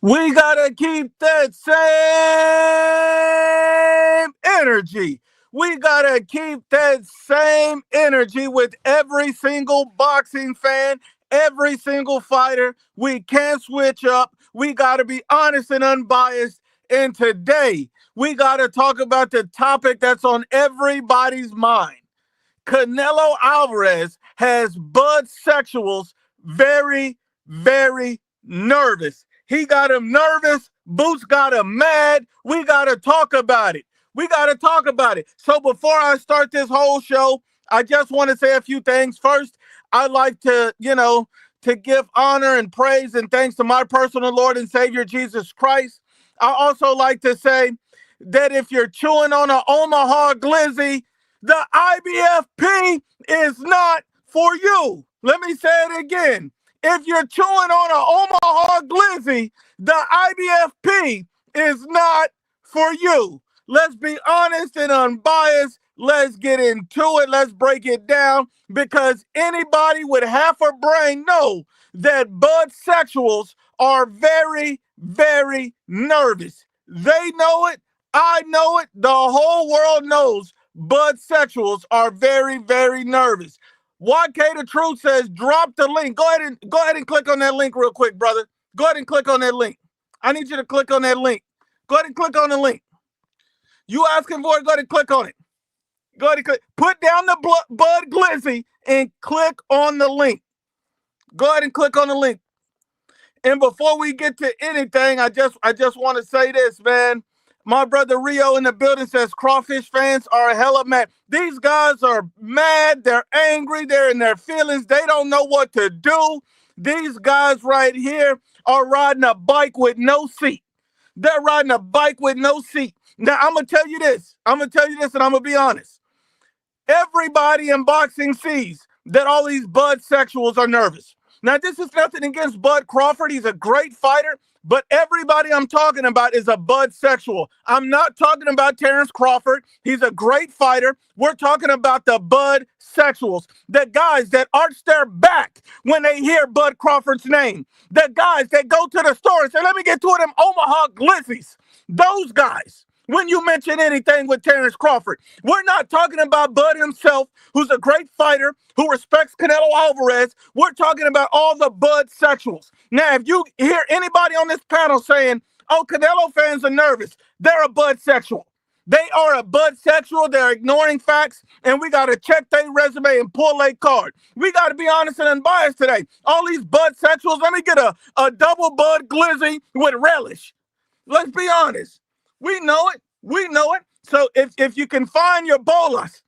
We gotta keep that same energy. We gotta keep that same energy with every single boxing fan, every single fighter. We can't switch up. We gotta be honest and unbiased. And today, we gotta talk about the topic that's on everybody's mind. Canelo Alvarez has Budsexuals very, very nervous. He got him nervous. Boots got him mad. We got to talk about it. We got to talk about it. So before I start this whole show, I just want to say a few things. First, I'd like to give honor and praise and thanks to my personal Lord and Savior, Jesus Christ. I also like to say that if you're chewing on an Omaha Glizzy, the IBFP is not for you. Let me say it again. If you're chewing on an Omaha Glizzy, the IBFP is not for you. Let's be honest and unbiased. Let's get into it. Let's break it down, because anybody with half a brain know that Budsexuals are very, very nervous. They know it. I know it. The whole world knows Budsexuals are very, very nervous. YK the Truth says, drop the link. Go ahead and click on that link real quick, brother. Go ahead and click on that link. I need you to click on that link. Go ahead and click on the link. You asking for it? Go ahead and click on it. Go ahead and click. Put down the Bud Glizzy and click on the link. Go ahead and click on the link. And before we get to anything, I just want to say this, man. My brother Rio in the building says Crawfish fans are hella mad. These guys are mad. They're angry. They're in their feelings. They don't know what to do. These guys right here are riding a bike with no seat. They're riding a bike with no seat. Now, I'm going to tell you this. And I'm going to be honest. Everybody in boxing sees that all these Budsexuals are nervous. Now, this is nothing against Bud Crawford. He's a great fighter. But everybody I'm talking about is a Budsexual. I'm not talking about Terrence Crawford. He's a great fighter. We're talking about the Budsexuals. The guys that arch their back when they hear Bud Crawford's name. The guys that go to the store and say, let me get two of them Omaha Glizzies. Those guys. When you mention anything with Terrence Crawford, we're not talking about Bud himself, who's a great fighter, who respects Canelo Alvarez. We're talking about all the Budsexuals. Now, if you hear anybody on this panel saying, oh, Canelo fans are nervous, they're a Budsexual. They are a Budsexual. They're ignoring facts, and we got to check their resume and pull their card. We got to be honest and unbiased today. All these Budsexuals, let me get a double Bud Glizzy with relish. Let's be honest. We know it. We know it. So if you can find your bolas,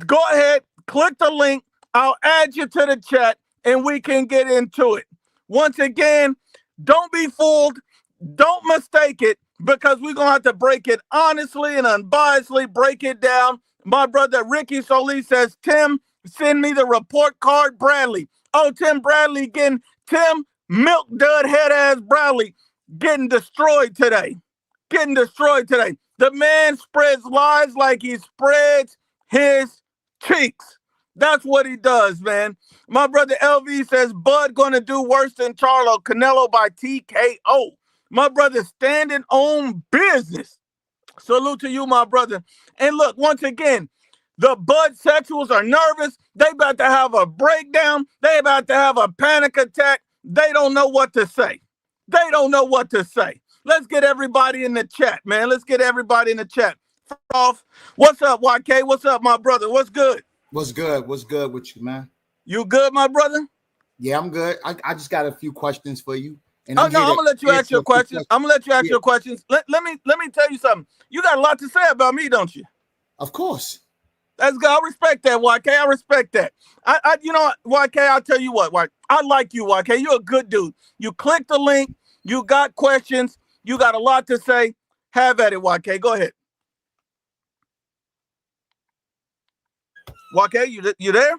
go ahead, click the link. I'll add you to the chat, and we can get into it. Once again, don't be fooled. Don't mistake it, because we're going to have to break it honestly and unbiasedly, break it down. My brother Ricky Solis says, Tim, send me the report card, Bradley. Oh, Tim Bradley Tim Milk Dud Head Ass Bradley getting destroyed today. The man spreads lies like he spreads his cheeks. That's what he does, man. My brother LV says, Bud gonna do worse than Charlo, Canelo by TKO. My brother standing on business. Salute to you, my brother. And look, once again, the Budsexuals are nervous. They about to have a breakdown. They about to have a panic attack. They don't know what to say. Let's get everybody in the chat, man. Let's get everybody in the chat. First off, what's up, YK? What's up, my brother? What's good? What's good? What's good with you, man? You good, my brother? Yeah, I'm good. I just got a few questions for you. And I'm gonna let you ask your questions. I'm gonna let you ask your questions. Let me tell you something. You got a lot to say about me, don't you? Of course. That's good. I respect that, YK. I respect that. You know what, YK, I'll tell you what, I like you, YK. You're a good dude. You click the link, you got questions. You got a lot to say. Have at it, YK. Go ahead. YK, you there?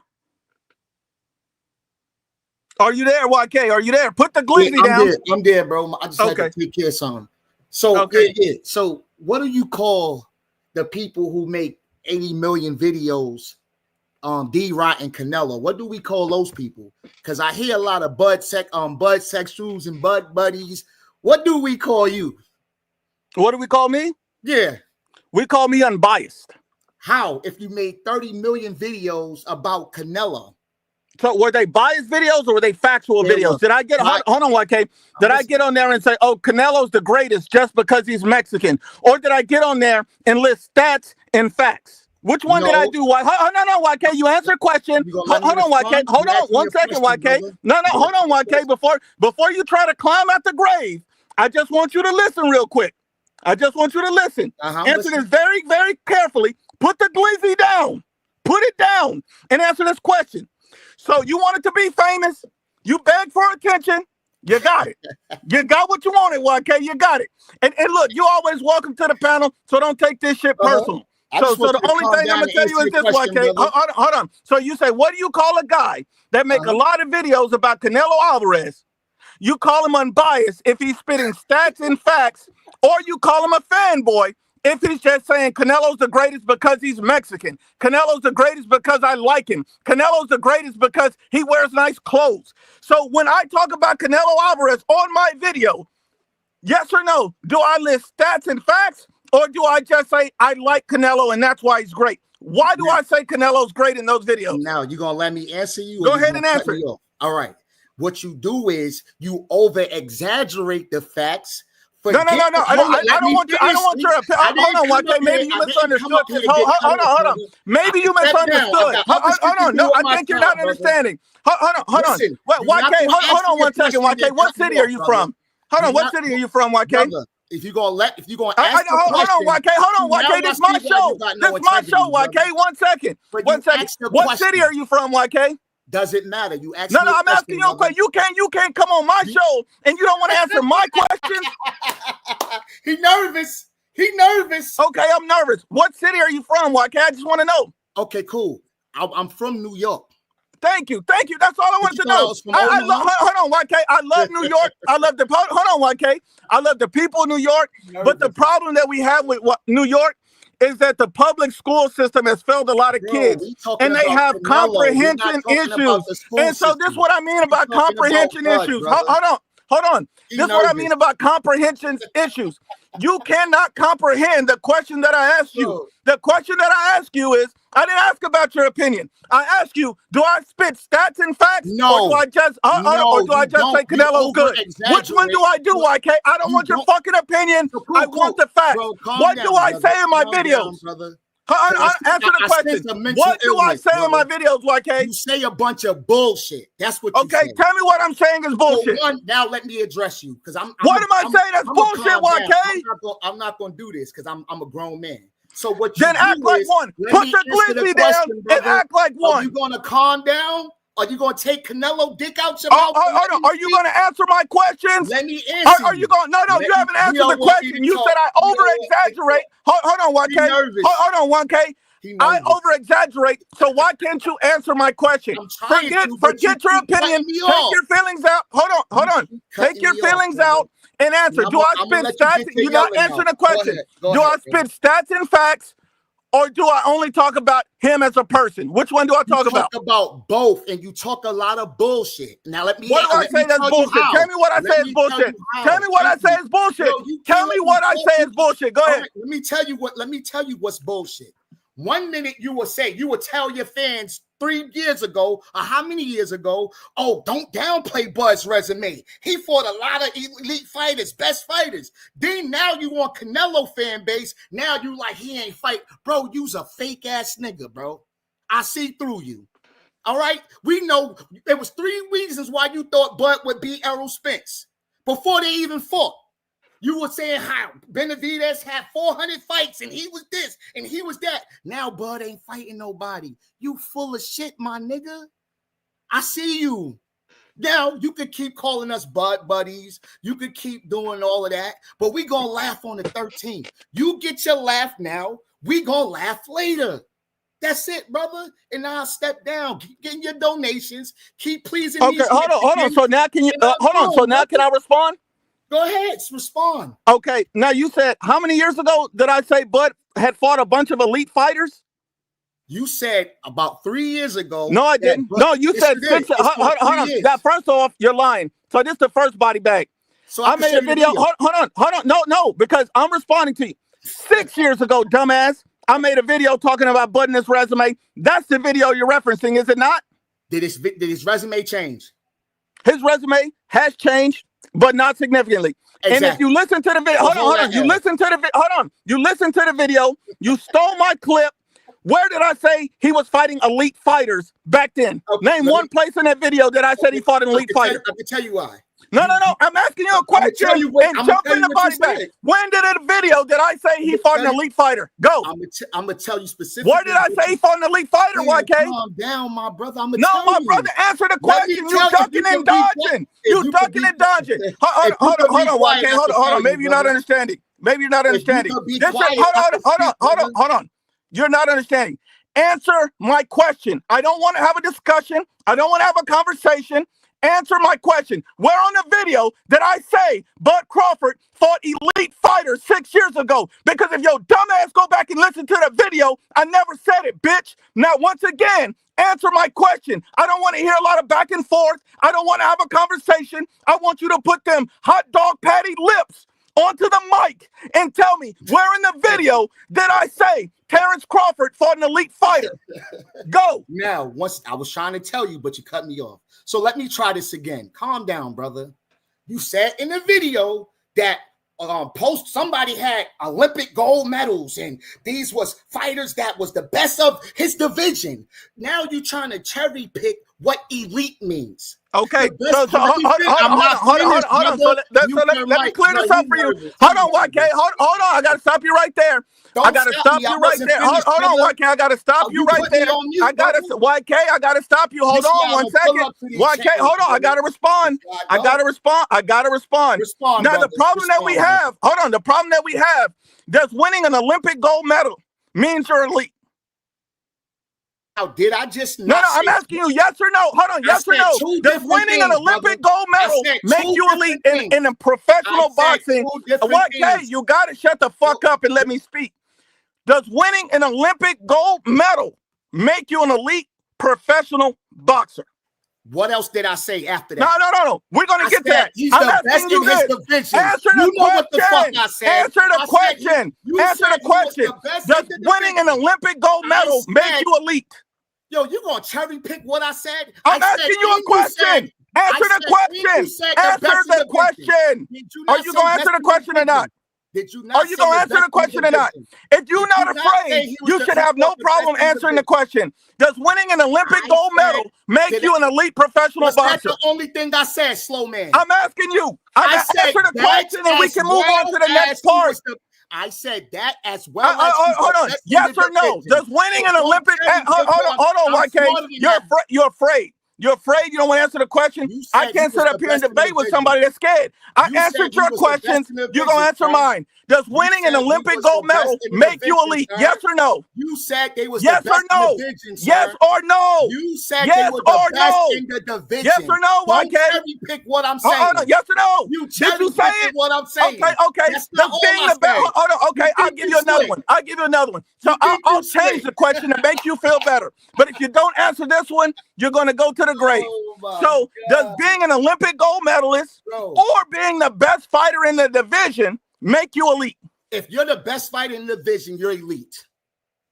Are you there, YK? Are you there? Put the glizzy down. I'm there, bro. I just had to take care of something. So, So what do you call the people who make 80 million videos, D-Rot and Canelo? What do we call those people? Because I hear a lot of Budsexuals and Bud Buddies. What do we call you? What do we call me? Yeah. We call me unbiased. How? If you made 30 million videos about Canelo. So were they biased videos or were they factual videos? Did I get, hold on, YK. Did I get on there and say, oh, Canelo's the greatest just because he's Mexican? Or did I get on there and list stats and facts? Which one did I do? No, YK, you answer a question. Hold on, YK. Hold on 1 second, YK. No, hold on, YK. Before you try to climb out the grave, I just want you to listen real quick. Answer this very, very carefully. Put the glizzy down. Put it down and answer this question. So you wanted to be famous. You begged for attention. You got it. You got what you wanted, YK. You got it. And look, you're always welcome to the panel, so don't take this shit personal. So the only thing I'm going to tell you is this, YK. Hold on. So you say, what do you call a guy that make a lot of videos about Canelo Alvarez? You call him unbiased if he's spitting stats and facts, or you call him a fanboy if he's just saying Canelo's the greatest because he's Mexican. Canelo's the greatest because I like him. Canelo's the greatest because he wears nice clothes. So when I talk about Canelo Alvarez on my video, yes or no, do I list stats and facts, or do I just say I like Canelo and that's why he's great? Why do I say Canelo's great in those videos? Now, you going to let me answer you? Go ahead and answer. All right. What you do is you over-exaggerate the facts. No. I don't want your opinion. Hold on, YK. Maybe you misunderstood. Hold on. Maybe you misunderstood. Hold on. No, I think you're not understanding. Hold on. YK, hold on 1 second, YK. What city are you from? Hold on. What city are you from, YK? If you're gonna ask hold on, YK. This is my show. This is my show, YK. 1 second. 1 second. What city are you from, YK? Does it matter? You ask No, I'm asking you a question. You can't come on my show and you don't want to answer my questions. He nervous. Okay, I'm nervous. What city are you from, YK? I just want to know. Okay, cool. I'm from New York. Thank you. That's all I wanted to know. Hold on, YK. I love New York. Hold on, YK. I love the people of New York. But the problem that we have with New York is that the public school system has failed a lot of kids, and they have comprehension issues. And so this is what I mean about comprehension issues. Hold on. This is what I mean about comprehension issues. You cannot comprehend the question that I asked you. The question that I asked you is, I didn't ask about your opinion. I asked you, do I spit stats and facts? No. Or do I just, say Canelo's good? Which one do I do, YK? I don't want your fucking opinion. I want the facts. What do I say in my videos? Answer the question. What do I say in my videos, YK? You say a bunch of bullshit. That's what you say. Okay, tell me what I'm saying is bullshit. Now let me address you, because what am I saying that's bullshit, YK? I'm not gonna do this because I'm a grown man. So what you then act like one. Put your glizzy down and act like one. Are you gonna calm down? Are you gonna take Canelo dick out your mouth? Are you gonna answer my questions? Let me answer. Are you going? No, you haven't answered the question. You said I over-exaggerate. Hold on, YK. Hold on, YK. I over-exaggerate, so why can't you answer my question? Forget your opinion. Take your feelings out. Hold on. Take your feelings out and answer. Do I spit stats? You're not answering the question. Do I spit stats and facts, or do I only talk about him as a person? Which one do I talk about? You talk about both, and you talk a lot of bullshit. Now let me. What do I say that's bullshit? Tell me what I say is bullshit. Tell me what I say is bullshit. Tell me what I say is bullshit. Go ahead. Let me tell you what's bullshit. 1 minute you will tell your fans 3 years ago, or how many years ago, oh, don't downplay Bud's resume. He fought a lot of elite fighters, best fighters. Then now you want Canelo fan base. Now you like he ain't fight. Bro, you's a fake ass nigga, bro. I see through you. All right? We know there was 3 reasons why you thought Bud would beat Errol Spence before they even fought. You were saying how Benavidez had 400 fights and he was this and he was that. Now Bud ain't fighting nobody. You full of shit, my nigga. I see you. Now you could keep calling us Bud buddies. You could keep doing all of that, but we gonna laugh on the 13th. You get your laugh now. We gonna laugh later. That's it, brother. And I'll step down. Keep getting your donations. Keep pleasing. Okay, hold on. So now can you hold on? So now can I respond? Go ahead, respond. Okay, now you said, how many years ago did I say Bud had fought a bunch of elite fighters? You said about 3 years ago. No, I didn't. No, you said 6. Hold on. Now, first off, you're lying. So this is the first body bag. So I made a video. Hold on. No, because I'm responding to you. 6 years ago, dumbass, I made a video talking about budding his resume. That's the video you're referencing, is it not? Did his resume change? His resume has changed, but not significantly. Exactly. And if you listen to the video, hold on. You listen to the video. You stole my clip. Where did I say he was fighting elite fighters back then? Okay, Name one place in that video that I said he fought an elite fighter. I can tell you why. No. I'm asking you a question and jump in the body bag. When did a video did I say he fought an elite fighter? Go. I'm going to tell you specifically. Where did I say he fought an elite fighter, YK? Calm down, my brother. No, my brother, answer the question. You ducking and dodging. You ducking and dodging. Hold on, YK. Hold on. Maybe you're not understanding. Hold on. You're not understanding. Answer my question. I don't want to have a discussion. I don't want to have a conversation. Answer my question. Where on the video did I say Bud Crawford fought elite fighters 6 years ago? Because if your dumbass go back and listen to the video, I never said it, bitch. Now, once again, answer my question. I don't want to hear a lot of back and forth. I don't want to have a conversation. I want you to put them hot dog patty lips onto the mic and tell me where in the video did I say Terrence Crawford fought an elite fighter? Go. Now, once I was trying to tell you, but you cut me off. So let me try this again. Calm down, brother. You said in the video that somebody had Olympic gold medals and these was fighters that was the best of his division. Now you're trying to cherry pick what elite means. Okay, so hold on. Let me clear this up for you. Hold on, YK. Hold on. I gotta stop you right there. I gotta stop you right there. Hold on, YK. I gotta stop you right there. I gotta stop you. Hold on 1 second. YK, hold on. I gotta respond. Now the problem that we have. Hold on. The problem that we have. Does winning an Olympic gold medal means you're elite? Now, did I just No, I'm asking you yes or no. Hold on, yes or no. Does winning an Olympic gold medal make you elite in a professional boxing? YK, you got to shut the fuck up and let me speak. Does winning an Olympic gold medal make you an elite professional boxer? What else did I say after that? No. We're going to get that. He's the best in his division. Answer the question. What the fuck I said. Answer the question. Does winning an Olympic gold medal make you elite? Yo, you gonna cherry pick what I said? I'm asking you a question. Answer the question. Answer the question. Are you gonna answer the question or not? Did you not? Are you gonna answer the question or not? If you're not afraid, you should have no problem answering the question. Does winning an Olympic gold medal make you an elite professional boxer? That's the only thing I said, slow man. I'm asking you. Answer the question and we can move on to the next part. I said that as well. Hold on. Yes or no? Does winning an Olympic? Hold on, YK. You're afraid. You're afraid you don't want to answer the question? I can't sit up here and debate with somebody that's scared. I answered your questions. You're going to answer mine. Does winning an Olympic gold medal make you elite? Yes or no? You said they was the best in the division, sir. Yes or no? You said they were the best in the division. Yes or no, YK? Don't pick what I'm saying. Yes or no? You cherry pick what I'm saying. Okay. That's not all I said. Okay, I'll give you another one. So I'll change the question to make you feel better. But if you don't answer this one, you're going to go to the grave. So does being an Olympic gold medalist or being the best fighter in the division make you elite? If you're the best fighter in the division, you're elite.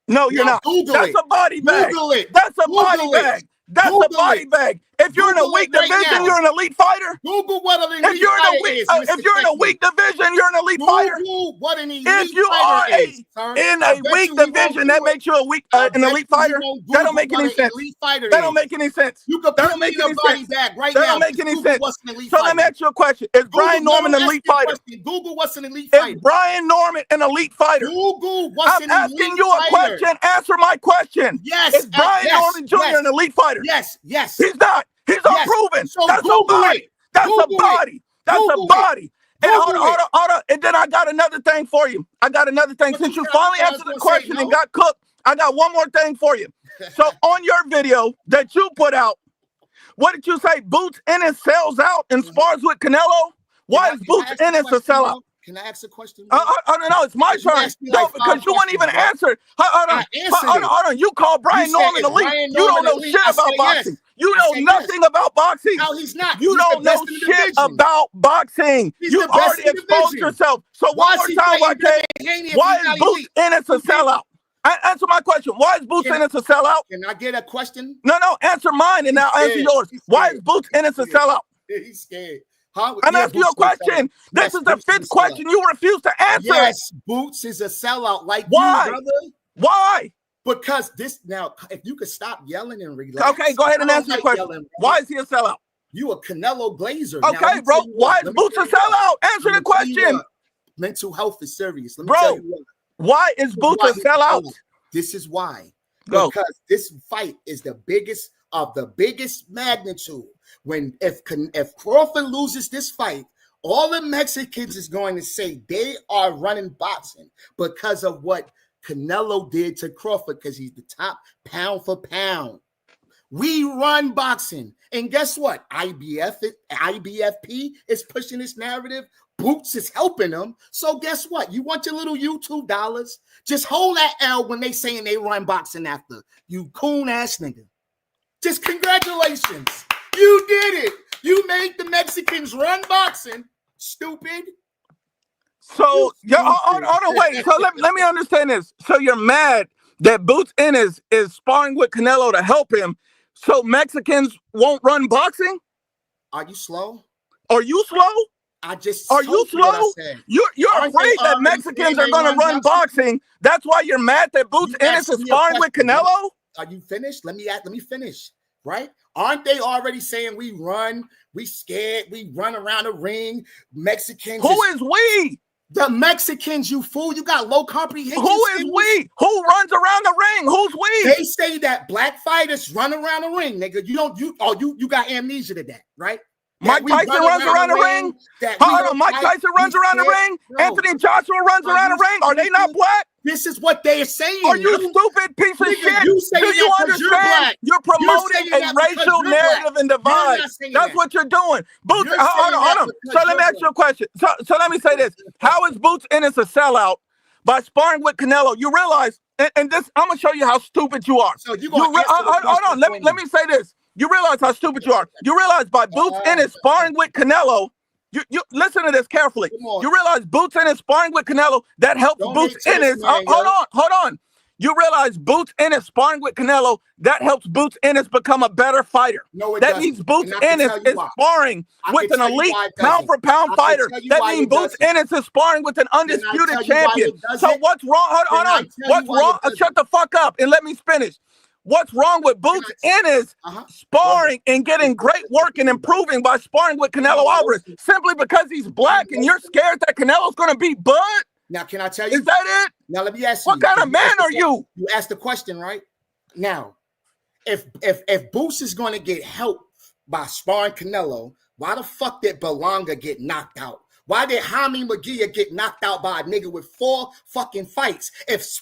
No, you're not. That's a body bag. That's a body bag. That's a body bag. If you're in a weak division, you're an elite fighter. Google what an elite fighter is. If you're in a weak division, you're an elite fighter. Google what an elite if you are in a weak division, that makes you an elite fighter. That don't make any sense. That don't make any sense. You can put me in a body bag right now. That don't make any sense. So let me ask you a question. Is Brian Norman an elite fighter? Google what's an elite fighter. Is Brian Norman an elite fighter? Google what's an elite fighter. I'm asking you a question. Answer my question. Yes. Is Brian Norman Jr. an elite fighter? Yes. He's not. He's unproven. So that's a body. That's a body. That's a body. And hold on. And then I got another thing for you. Since you finally answered the question and got cooked, I got one more thing for you. So on your video that you put out, what did you say? Boots Ennis sells out and spars with Canelo? Why is Boots Ennis a sellout? Can I ask a question? I don't know. It's my turn. No, because you wouldn't even answer. Hold on. You call Brian Norman elite. You don't know shit about boxing. You know nothing about boxing. No, he's not. You don't know shit about boxing. You've already exposed yourself. So one more time, YK, why is Boots Ennis a sellout? Answer my question. Why is Boots Ennis a sellout? Can I get a question? No, answer mine and I'll answer yours. Why is Boots Ennis a sellout? He's scared. Huh? I'm asking you a question. This is the fifth question you refuse to answer. Yes, Boots is a sellout like you, brother. Why? Because now, if you could stop yelling and relax. Okay, go ahead and answer the question. Why is he a sellout? You a Canelo Glazer. Okay, bro. Why is Boots a sellout? Answer the question. Mental health is serious. Let me tell you what. Why is Boots a sellout? This is why. Go. Because this fight is the biggest of the biggest magnitude. If Crawford loses this fight, all the Mexicans is going to say they are running boxing because of what Canelo did to Crawford, because he's the top pound for pound. We run boxing. And guess what? IBFP is pushing this narrative. Boots is helping them. So guess what? You want your little YouTube dollars? Just hold that L when they saying they run boxing after. You coon ass nigga. Just congratulations. You did it. You made the Mexicans run boxing. Stupid. So, hold on, wait. So let me understand this. So you're mad that Boots Ennis is sparring with Canelo to help him, so Mexicans won't run boxing? Are you slow? Are you slow? Are you slow? You're afraid that Mexicans are going to run boxing. That's why you're mad that Boots Ennis is sparring with Canelo? Are you finished? Let me finish. Right? Aren't they already saying we run, we scared, we run around the ring? Mexicans. Who is we? The Mexicans, you fool. You got low comprehension. Who is we? Who runs around the ring? Who's we? They say that black fighters run around the ring, nigga. You got amnesia to that, right? Mike Tyson runs around the ring. Hold on, Mike Tyson runs around the ring. Anthony Joshua runs around the ring. Are they not black? This is what they are saying. Are you stupid piece of shit? Do you understand? You're promoting a racial narrative and divide. That's what you're doing. Boots, hold on. So let me ask you a question. So let me say this. How is Boots Ennis a sellout by sparring with Canelo? You realize, and this, I'm gonna show you how stupid you are. So hold on. Let me say this. You realize how stupid you are. You realize by Boots Ennis sparring with Canelo, you listen to this carefully. You realize Boots Ennis sparring with Canelo, that helps Boots Ennis. Hold on. You realize Boots Ennis sparring with Canelo, that helps Boots Ennis become a better fighter. No, that means Boots Ennis is sparring with an elite pound-for-pound fighter. That means Boots Ennis is sparring with an undisputed champion. So what's wrong? Hold on. What's wrong? Shut the fuck up and let me finish. What's wrong with Boots Ennis sparring and getting great work and improving by sparring with Canelo Alvarez? Simply because he's black and you're scared that Canelo's going to beat Bud? Now, can I tell you? Is that it? Now, let me ask you. What kind of man are you? You asked the question, right? Now, if Boots is going to get help by sparring Canelo, why the fuck did Belonga get knocked out? Why did Jaime Magia get knocked out by a nigga with 4 fucking fights? If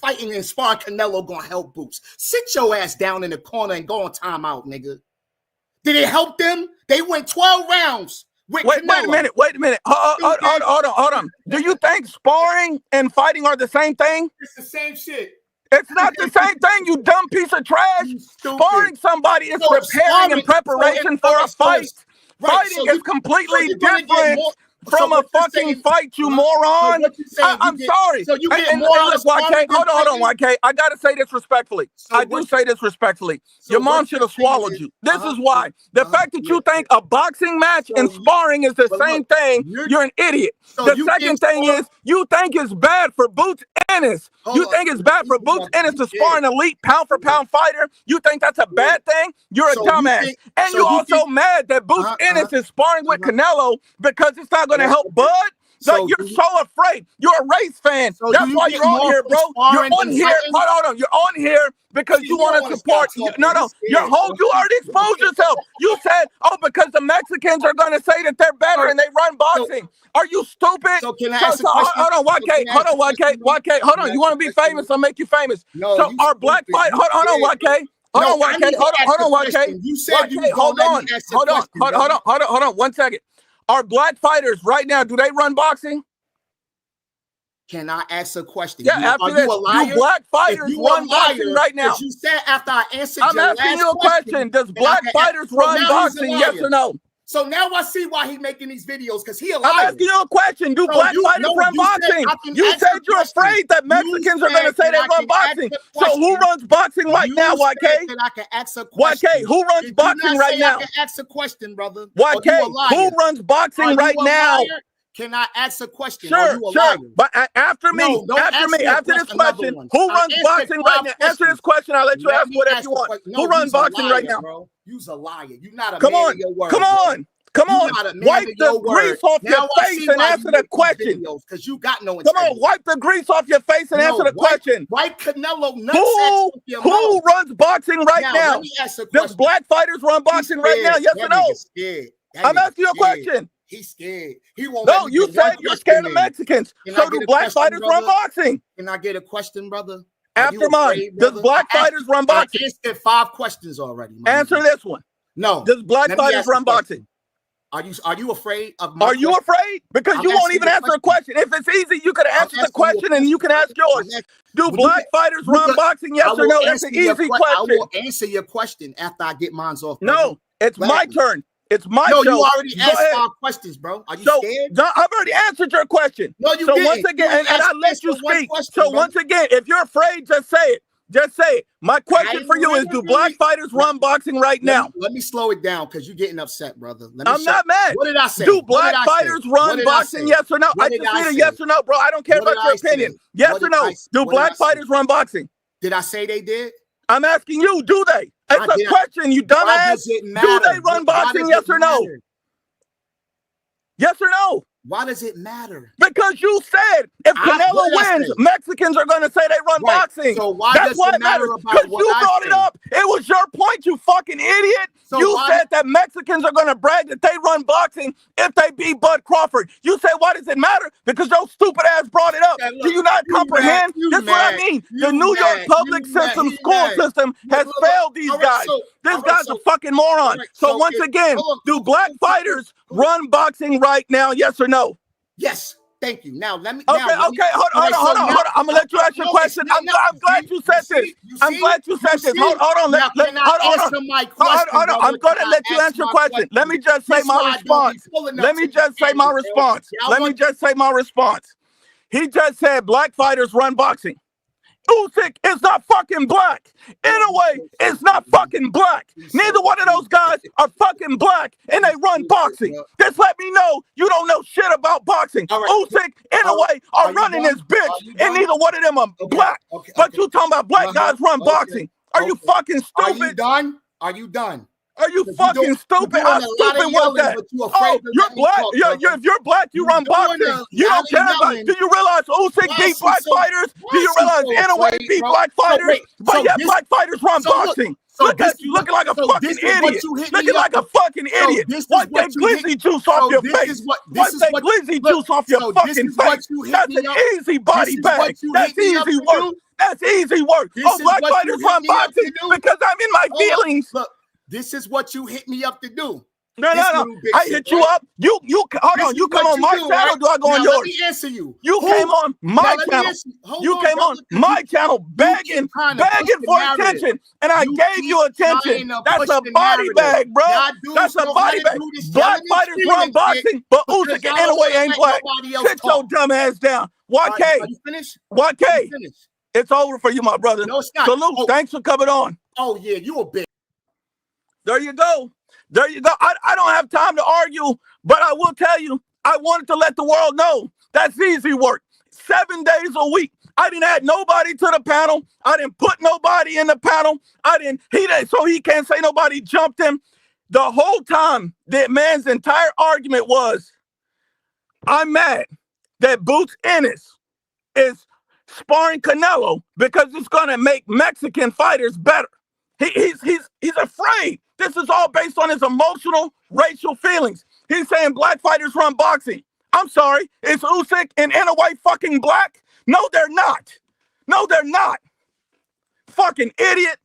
fighting and sparring Canelo gonna help Boots, sit your ass down in the corner and go on timeout, nigga. Did it help them? They went 12 rounds with Canelo. Wait a minute. Hold on. Do you think sparring and fighting are the same thing? It's the same shit. It's not the same thing, you dumb piece of trash. Sparring somebody is preparing in preparation for a fight. Fighting is completely different from a fucking fight, you moron. I'm sorry. So you get more on YK. Hold on, YK. I gotta say this respectfully. I do say this respectfully. Your mom should have swallowed you. This is why. The fact that you think a boxing match and sparring is the same thing, you're an idiot. The second thing is you think it's bad for Boots Ennis. You think it's bad for Boots Ennis to spar an elite pound-for-pound fighter? You think that's a bad thing? You're a dumbass. And you're also mad that Boots Ennis is sparring with Canelo because it's not going to help Bud? So you're so afraid. You're a race fan. That's why you're on here, bro. You're on here. Hold on. You're on here because you want to support. No. You already exposed yourself. You said, because the Mexicans are going to say that they're better and they run boxing. Are you stupid? So can I ask a question? Hold on, YK. Hold on. You want to be famous? I'll make you famous. So our black fight. Hold on, YK. Hold on, YK. You said you hold on. 1 second. Are black fighters right now, do they run boxing? Can I ask a question? Yeah, after this, do black fighters run boxing right now? You said after I answered I'm asking you a question. Does black fighters run boxing, yes or no? So now I see why he's making these videos, because he a liar. I'm asking you a question. Do black fighters run boxing? You said you're afraid that Mexicans are going to say they run boxing. So who runs boxing right now, YK? I can ask a question. YK, who runs boxing right now? I can ask a question, brother. YK, who runs boxing right now? Can I ask a question? Sure. But after this question, who runs boxing right now? Answer this question. I'll let you ask whatever you want. Who runs boxing right now? You's a liar. You're not a man of your word. Come on. Wipe the grease off your face and answer the question. Because you got no integrity. Come on, wipe the grease off your face and answer the question. Wipe Canelo nuts. Who runs boxing right now? Let me ask a question. Does black fighters run boxing right now? Yes or no? I'm asking you a question. He's scared. He won't. No, you said you're scared of Mexicans. So do black fighters run boxing? Can I get a question, brother? After mine, does black fighters run boxing? I answered 5 questions already. Answer this one. No. Does black fighters run boxing? Are you afraid of Are you afraid? Because you won't even answer a question. If it's easy, you could answer the question and you can ask yours. Do black fighters run boxing? Yes or no? That's an easy question. I will answer your question after I get mine off. No, it's my turn. It's my show. No, you already asked 5 questions, bro. Are you scared? I've already answered your question. No, you didn't. Once again, and I let you speak. Once again, if you're afraid, just say it. Just say it. My question for you is, do black fighters run boxing right now? Let me slow it down, because you're getting upset, brother. I'm not mad. What did I say? Do black fighters run boxing, yes or no? I just need a yes or no, bro. I don't care about your opinion. Yes or no? Do black fighters run boxing? Did I say they did? I'm asking you, do they? It's a question, you dumbass. Do they run boxing, yes or no? Yes or no? Why does it matter? Because you said if Canelo wins, Mexicans are going to say they run boxing. So why does it matter about what I said? Because you brought it up. It was your point, you fucking idiot. So you said that Mexicans are going to brag that they run boxing if they beat Bud Crawford. You said, why does it matter? Because your stupid ass brought it up. Do you not comprehend? That's what I mean. The New York public system, school system has failed these guys. This guy's a fucking moron. So once again, do black fighters run boxing right now, yes or no? Yes. Thank you. Now let me. Okay. Hold on. I'm gonna let you ask your question. I'm glad you said this. I'm glad you said this. Hold on. I'm gonna let you answer your question. Let me just say my response. Let me just say my response. He just said black fighters run boxing. Usyk is not fucking black. Inoue is not fucking black. Neither one of those guys are fucking black, and they run boxing. Just let me know you don't know shit about boxing. Usyk, Inoue are running this bitch, and neither one of them are black. But you talking about black guys run boxing. Are you fucking stupid? Are you done? Are you fucking stupid? How stupid was that? Oh, you're black. If you're black, you run boxing. You don't care about it. Do you realize Usyk beat black fighters? Do you realize Inoue beat black fighters? But yet black fighters run boxing. Look at you looking like a fucking idiot. Looking like a fucking idiot. Wipe that glizzy juice off your face. Wipe that glizzy juice off your fucking face. That's an easy body bag. That's easy work. That's easy work. Oh, black fighters run boxing because I'm in my feelings. This is what you hit me up to do. No. I hit you up. You hold on. You come on my channel. Do I go on yours? Let me answer you. You came on my channel. You came on my channel begging for attention, and I gave you attention. That's a body bag, bro. That's a body bag. Black fighters run boxing, but Usyk and Inoue ain't black. Sit your dumb ass down. YK. It's over for you, my brother. Salute. Thanks for coming on. Oh yeah, you a bitch. There you go. I don't have time to argue, but I will tell you, I wanted to let the world know that's easy work. 7 days a week. I didn't add nobody to the panel. I didn't put nobody in the panel. So he can't say nobody jumped him. The whole time, that man's entire argument was, I'm mad that Boots Ennis is sparring Canelo because it's going to make Mexican fighters better. He's afraid. This is all based on his emotional, racial feelings. He's saying black fighters run boxing. I'm sorry, is Usyk and Inoue fucking black? No, they're not. No, they're not. Fucking idiot.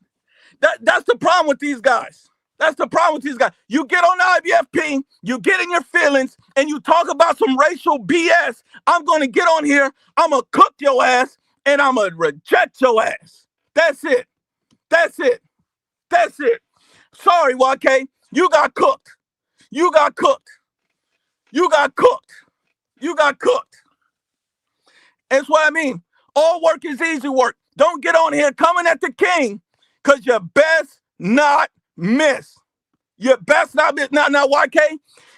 That's the problem with these guys. That's the problem with these guys. You get on the IBFP, you get in your feelings, and you talk about some racial BS. I'm going to get on here, I'm going to cook your ass, and I'm going to reject your ass. That's it. That's it. That's it. Sorry, YK. You got cooked. You got cooked. You got cooked. You got cooked. That's what I mean. All work is easy work. Don't get on here coming at the king, because you best not miss. You best not miss. Now, YK,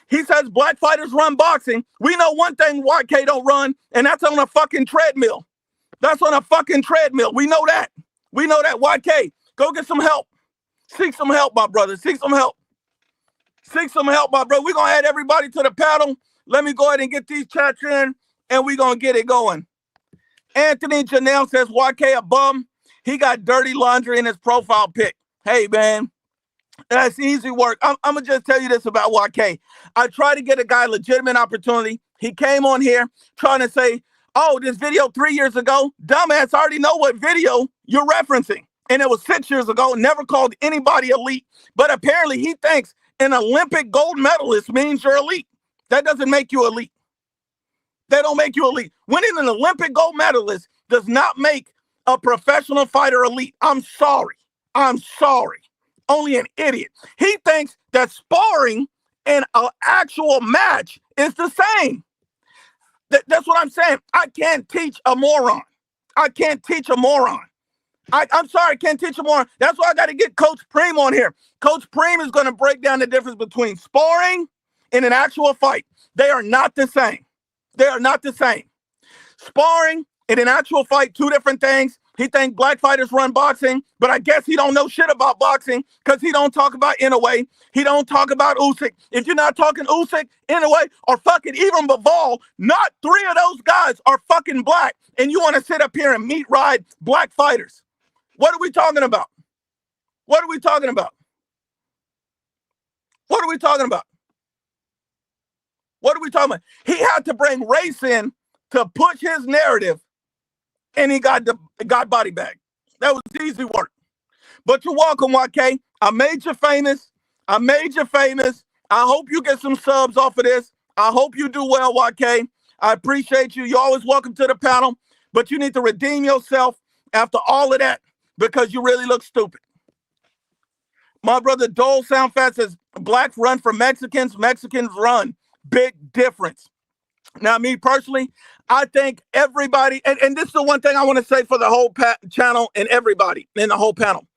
he says black fighters run boxing. We know one thing YK don't run, and that's on a fucking treadmill. That's on a fucking treadmill. We know that. We know that. YK, go get some help. Seek some help, my brother. Seek some help. Seek some help, my brother. We're going to add everybody to the panel. Let me go ahead and get these chats in, and we're going to get it going. Anthony Janelle says, YK a bum. He got dirty laundry in his profile pic. Hey, man, that's easy work. I'm going to just tell you this about YK. I tried to get a guy a legitimate opportunity. He came on here trying to say, oh, this video 3 years ago. Dumbass, I already know what video you're referencing. And it was 6 years ago. Never called anybody elite. But apparently he thinks an Olympic gold medalist means you're elite. That doesn't make you elite. They don't make you elite. Winning an Olympic gold medalist does not make a professional fighter elite. I'm sorry. I'm sorry. Only an idiot. He thinks that sparring in an actual match is the same. That's what I'm saying. I can't teach a moron. I can't teach a moron. I'm sorry, I can't teach a moron. That's why I got to get Coach Preem on here. Coach Preem is going to break down the difference between sparring and an actual fight. They are not the same. They are not the same. Sparring and an actual fight, two different things. He thinks black fighters run boxing, but I guess he don't know shit about boxing because he don't talk about Inoue. He don't talk about Usyk. If you're not talking Usyk, Inoue, or fucking even Bivol, not three of those guys are fucking black, and you want to sit up here and meat ride black fighters. What are we talking about? What are we talking about? What are we talking about? What are we talking about? He had to bring race in to push his narrative, and he got body bag. That was easy work. But you're welcome, YK. I made you famous. I made you famous. I hope you get some subs off of this. I hope you do well, YK. I appreciate you. You're always welcome to the panel, but you need to redeem yourself after all of that because you really look stupid. My brother Dole Soundfat says, blacks run for Mexicans, Mexicans run. Big difference. Now, me personally, I think everybody, and this is the one thing I want to say for the whole channel and everybody in the whole panel.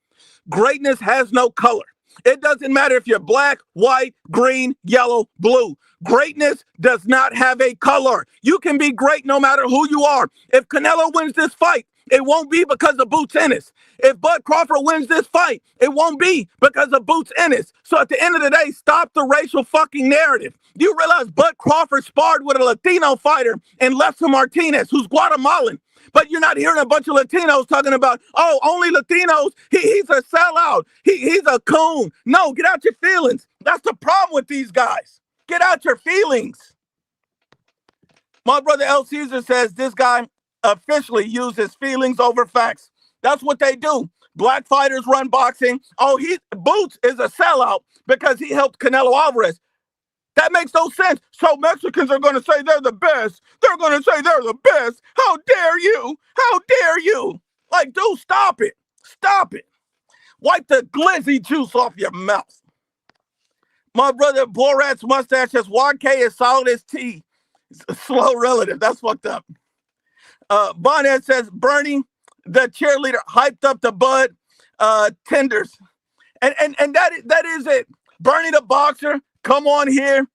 Greatness has no color. It doesn't matter if you're black, white, green, yellow, blue. Greatness does not have a color. You can be great no matter who you are. If Canelo wins this fight, it won't be because of Boots Ennis. If Bud Crawford wins this fight, it won't be because of Boots Ennis. So at the end of the day, stop the racial fucking narrative. Do you realize Bud Crawford sparred with a Latino fighter and Lester Martinez, who's Guatemalan? But you're not hearing a bunch of Latinos talking about, oh, only Latinos. He's a sellout. He's a coon. No, get out your feelings. That's the problem with these guys. Get out your feelings. My brother El Caesar says this guy officially uses feelings over facts. That's what they do. Black fighters run boxing. Oh, Boots is a sellout because he helped Canelo Alvarez. That makes no sense. So Mexicans are going to say they're the best. They're going to say they're the best. How dare you? How dare you? Like, dude, stop it. Stop it. Wipe the glizzy juice off your mouth. My brother Borat's mustache says YK is solid as T. Slow relative. That's fucked up. Bonnet says Bernie, the cheerleader, hyped up the Bud tenders. And that is it. Bernie the boxer, come on here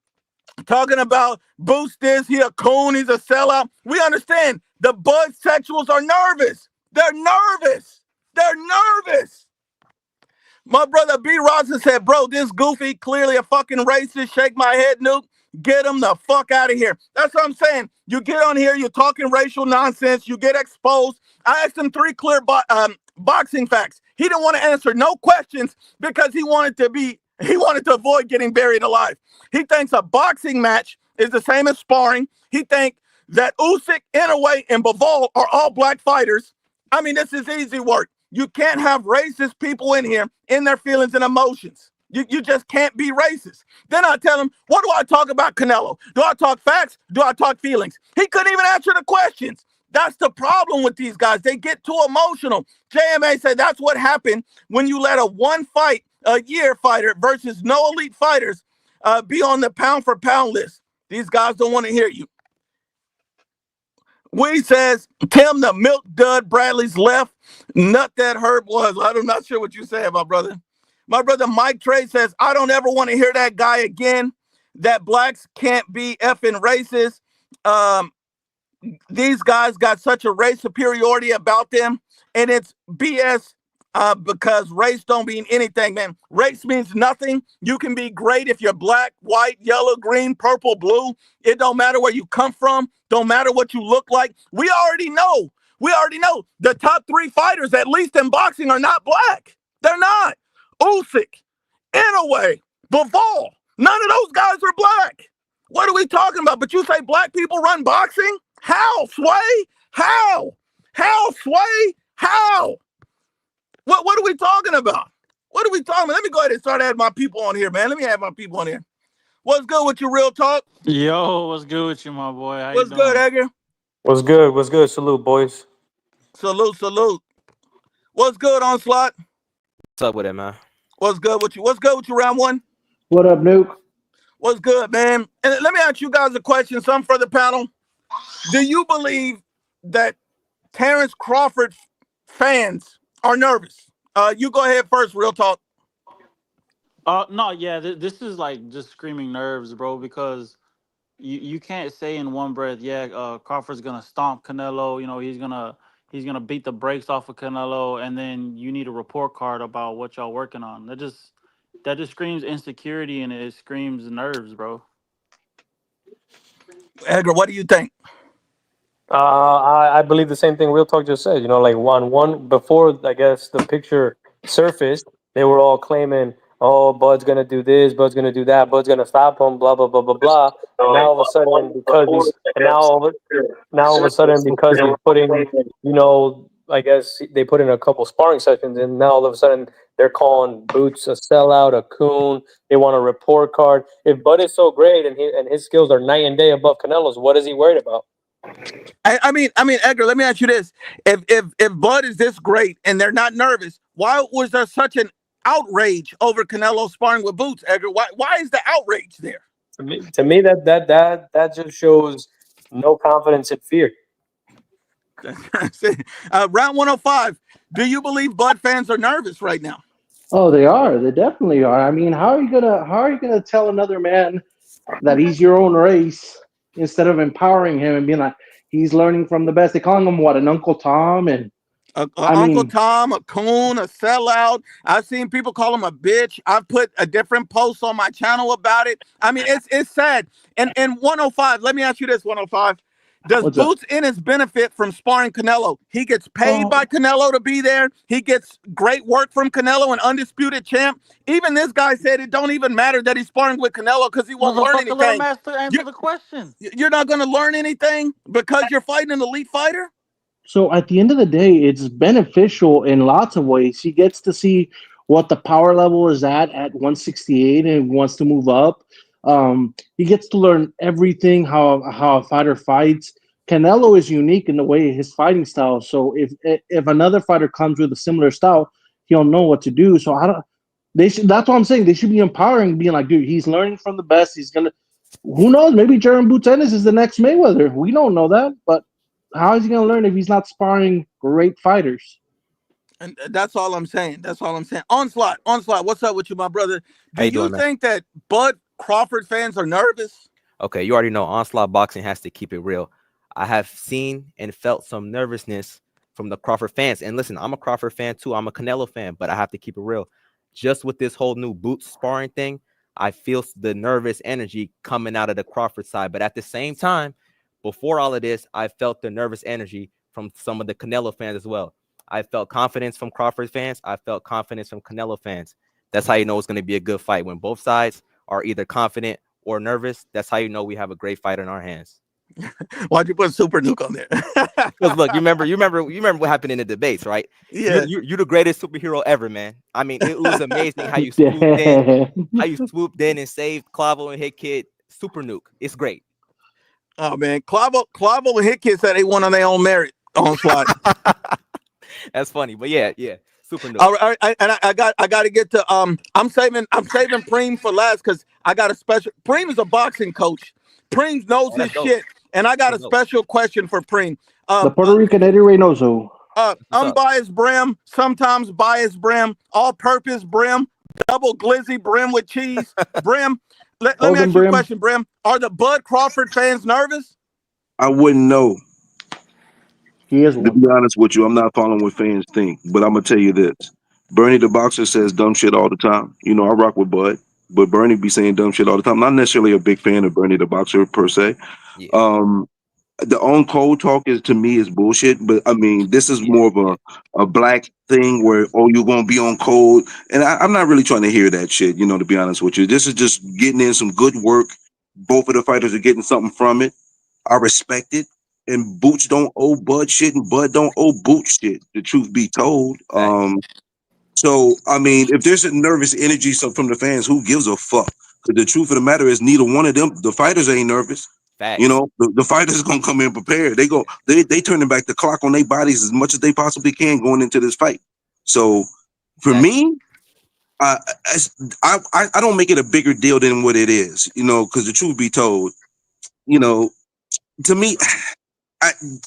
talking about Boost this, he a coon, he's a sellout. We understand the Budsexuals are nervous. They're nervous. They're nervous. My brother B. Robinson said, bro, this goofy, clearly a fucking racist, shake my head, Nuke. Get him the fuck out of here. That's what I'm saying. You get on here, you're talking racial nonsense, you get exposed. I asked him 3 clear boxing facts. He didn't want to answer no questions because he wanted to avoid getting buried alive. He thinks a boxing match is the same as sparring. He thinks that Usyk, Inoue, and Bivol are all black fighters. I mean, this is easy work. You can't have racist people in here in their feelings and emotions. You just can't be racist. Then I tell him, what do I talk about Canelo? Do I talk facts? Do I talk feelings? He couldn't even answer the questions. That's the problem with these guys. They get too emotional. JMA said that's what happened when you let a one fight a year fighter versus no elite fighters be on the pound for pound list. These guys don't want to hear you. Wee says, Tim, the milk dud Bradley's left. Nut that Herb was. I'm not sure what you said, my brother. My brother Mike Trey says, I don't ever want to hear that guy again. That blacks can't be effing racist. These guys got such a race superiority about them, and it's BS because race don't mean anything, man. Race means nothing. You can be great if you're black, white, yellow, green, purple, blue. It don't matter where you come from. Don't matter what you look like. We already know. The top 3 fighters, at least in boxing, are not black. They're not. Usyk, Inoue, Bivol. None of those guys are black. What are we talking about? But you say black people run boxing? How, Sway? How, Sway? How? What are we talking about? What are we talking about? Let me go ahead and start adding my people on here, man. Let me add my people on here. What's good with you, Real Talk? Yo, what's good with you, my boy? How What's you doing? good, Edgar? What's good? What's good? Salute, boys. Salute. What's good, Onslaught? What's up with it, man? What's good with you? Round one? What up, Nuke? What's good, man? And let me ask you guys a question, some for the panel. Do you believe that Terrence Crawford fans are nervous? You go ahead first, Real Talk. No, yeah, this is like just screaming nerves, bro, because you can't say in one breath, Crawford's gonna stomp Canelo, he's gonna beat the brakes off of Canelo, and then you need a report card about what y'all working on. That just screams insecurity, and it screams nerves, bro. Edgar, what do you think? I believe the same thing Real Talk just said. Like one before, I guess, the picture surfaced, they were all claiming, oh, Bud's gonna do this, Bud's gonna do that, Bud's gonna stop him, blah blah blah blah blah. And now all of a sudden, because he's putting, I guess they put in a couple sparring sessions, and now all of a sudden they're calling Boots a sellout, a coon. They want a report card. If Bud is so great and his skills are night and day above Canelo's, what is he worried about? I mean, Edgar, let me ask you this: if Bud is this great and they're not nervous, why was there such an outrage over Canelo sparring with Boots, Edgar? Why is the outrage there? To me, that just shows no confidence and fear. Round 105. Do you believe Bud fans are nervous right now? Oh, they are. They definitely are. I mean, how are you gonna tell another man that he's your own race instead of empowering him and being like he's learning from the best? They calling him what, an Uncle Tom and Uncle Tom, a coon, a sellout. I've seen people call him a bitch. I've put a different post on my channel about it. I mean, it's sad. And 105, let me ask you this, 105. Does Boots Ennis benefit from sparring Canelo? He gets paid by Canelo to be there. He gets great work from Canelo, an undisputed champ. Even this guy said it don't even matter that he's sparring with Canelo because he won't learn anything. Let Master answer the question. You're not going to learn anything because you're fighting an elite fighter? So at the end of the day, it's beneficial in lots of ways. He gets to see what the power level is at 168 and wants to move up. He gets to learn everything, how a fighter fights. Canelo is unique in the way his fighting style. So if another fighter comes with a similar style, he'll know what to do. So that's what I'm saying. They should be empowering, being like, dude, he's learning from the best. He's gonna, who knows? Maybe Jaron Boots Ennis is the next Mayweather. We don't know that, but how is he gonna learn if he's not sparring great fighters? And that's all I'm saying. Onslaught, what's up with you, my brother? Do you think that Bud Crawford fans are nervous? Okay, you already know Onslaught Boxing has to keep it real. I have seen and felt some nervousness from the Crawford fans. And listen, I'm a Crawford fan too. I'm a Canelo fan, but I have to keep it real. Just with this whole new Boots sparring thing, I feel the nervous energy coming out of the Crawford side. But at the same time, before all of this, I felt the nervous energy from some of the Canelo fans as well. I felt confidence from Crawford fans. I felt confidence from Canelo fans. That's how you know it's going to be a good fight. When both sides are either confident or nervous, that's how you know we have a great fight in our hands. Why'd you put Super Nuke on there? Because look, you remember what happened in the debates, right? Yeah. You're the greatest superhero ever, man. I mean, it was amazing how you swooped in and saved Clavo and Hit Kid. Super Nuke. It's great. Oh man, Clavo and Hit Kid said they won on their own merit on slot. That's funny, but yeah, Super Nuke. All right, and I got to get to I'm saving Preem for last because I got a special. Preem is a boxing coach. Preem knows his shit, and I got a special question for Preem. The Puerto Rican Eddie Reynoso. Unbiased brim, sometimes biased brim, all-purpose brim, double glizzy brim with cheese brim. Let me ask you a question, Brim. Are the Bud Crawford fans nervous? I wouldn't know. He is To one. be honest with you, I'm not following what fans think, but I'm gonna tell you this: Bernie the boxer says dumb shit all the time. You know, I rock with Bud, but Bernie be saying dumb shit all the time. Not necessarily a big fan of Bernie the boxer per se. Yeah. The on cold talk is to me is bullshit, but I mean this is more of a black thing where you're gonna be on cold, and I'm not really trying to hear that shit. You know, to be honest with you, this is just getting in some good work. Both of the fighters are getting something from it. I respect it. And Boots don't owe Bud shit, and Bud don't owe Boots shit. The truth be told. So I mean, if there's a nervous energy from the fans, who gives a fuck? Because the truth of the matter is, neither one of them, the fighters ain't nervous. Facts. You know, the fighters gonna come in prepared. They turning back the clock on their bodies as much as they possibly can going into this fight. So for me, I don't make it a bigger deal than what it is. You know, because the truth be told, you know, to me.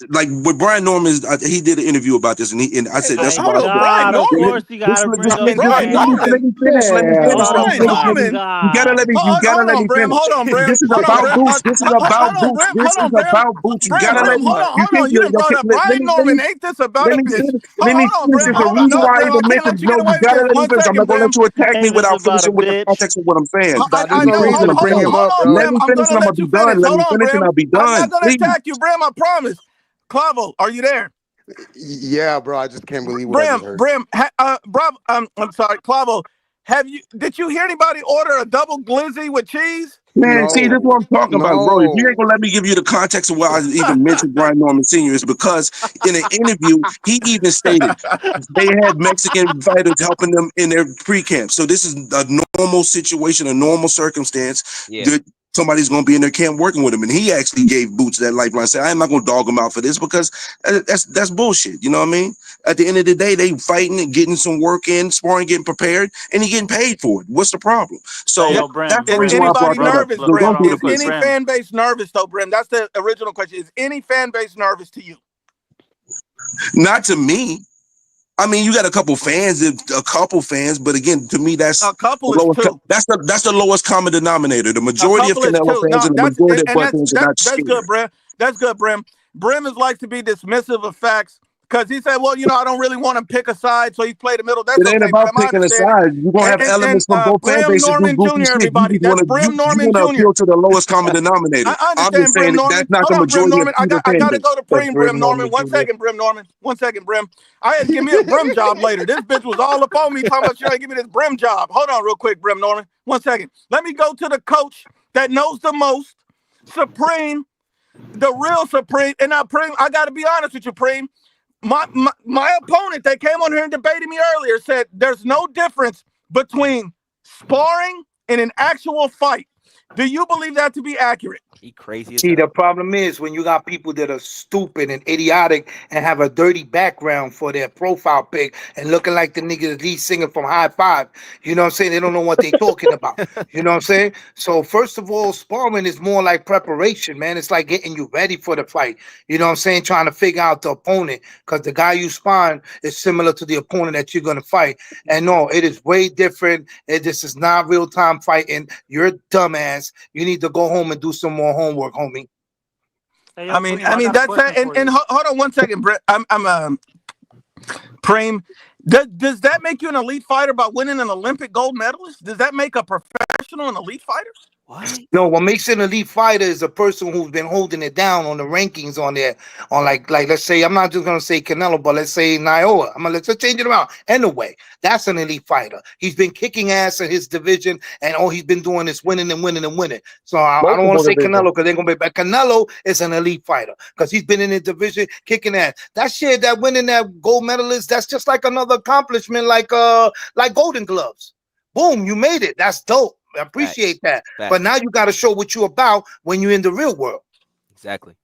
Like with Brian Norman, he did an interview about this, and I said that's why. Brian Of Norman. course, you gotta bring up Brian Norman. Let me finish. Brian Norman. You gotta let me finish. Hold on, Brim. This is about Boots. This is about Boots. This is about Boots. You gotta let me. Hold on. You done brought up Brian Norman. Ain't this about a bitch? Let me finish. There's a reason why I even mentioned. No, you gotta let me finish. I'm not gonna let you attack me without finishing with the context of what I'm saying. I know. Let me finish, and I'll be done. Let me finish, and I'll be done. I'm not gonna attack you, Brim. I promise. Clavo, are you there? Yeah, bro. I just can't believe what I just heard. I'm sorry, Clavo. Did you hear anybody order a double glizzy with cheese? Man, see, this is what I'm talking about, bro. If you ain't gonna let me give you the context of why I even mentioned Brian Norman Sr. is because in an interview, he even stated they had Mexican fighters helping them in their pre-camp. So this is a normal situation, a normal circumstance. Yeah. Somebody's going to be in their camp working with him. And he actually gave Boots that lifeline. Said, I'm not going to dog him out for this because that's bullshit. You know what I mean? At the end of the day, they fighting and getting some work in, sparring, getting prepared, and he getting paid for it. What's the problem? So that's the reason why I brought that up. Is any fan base nervous, though, Brim? That's the original question. Is any fan base nervous to you? Not to me. I mean, you got a couple fans, but again, to me, that's a couple is two. That's the lowest common denominator. The majority of Canelo fans and the majority of Bud fans are not scared. That's good, Brim. That's good, Brim. Brim is likes to be dismissive of facts because he said, well, I don't really want to pick a side, so he played the middle. That's it ain't about picking a side. You're going to have elements from both fan bases. Norman Jr., everybody. That's Brim Norman Jr. appeal to the lowest common denominator. I understand, Brim Norman. That's not the majority of I got to go to Brim Norman. One second, Brim Norman. I had to give me a Brim job later. This bitch was all up on me talking about, give me this Brim job. Hold on real quick, Brim Norman. 1 second. Let me go to the coach that knows the most, Supreme, the real Supreme. And now, Preem, I got to be honest with you, Preem. My opponent that came on here and debated me earlier said there's no difference between sparring and an actual fight. Do you believe that to be accurate? He crazy. See, the problem is when you got people that are stupid and idiotic and have a dirty background for their profile pic and looking like the nigga lead singer from High Five. You know what I'm saying? They don't know what they're talking about. You know what I'm saying? So first of all, sparring is more like preparation, man. It's like getting you ready for the fight. You know what I'm saying? Trying to figure out the opponent because the guy you sparring is similar to the opponent that you're going to fight. And no, it is way different. This is not real-time fighting. You're a dumbass. You need to go home and do some more homework, homie. Hey, I mean that's that. And hold on 1 second, Brett. I'm Preem. Does that make you an elite fighter by winning an Olympic gold medalist? Does that make a professional an elite fighter? What? No, what makes an elite fighter is a person who's been holding it down on the rankings on there. On like let's say, I'm not just gonna say Canelo, but let's say Naoya. Let's just change it around. Anyway, that's an elite fighter. He's been kicking ass in his division, and all he's been doing is winning and winning and winning. So I don't want to say Canelo because they're gonna be back. Canelo is an elite fighter because he's been in his division kicking ass. That shit, that winning that gold medalist, that's just like another accomplishment, like Golden Gloves. Boom, you made it. That's dope. I appreciate that. But now you got to show what you're about when you're in the real world. Exactly.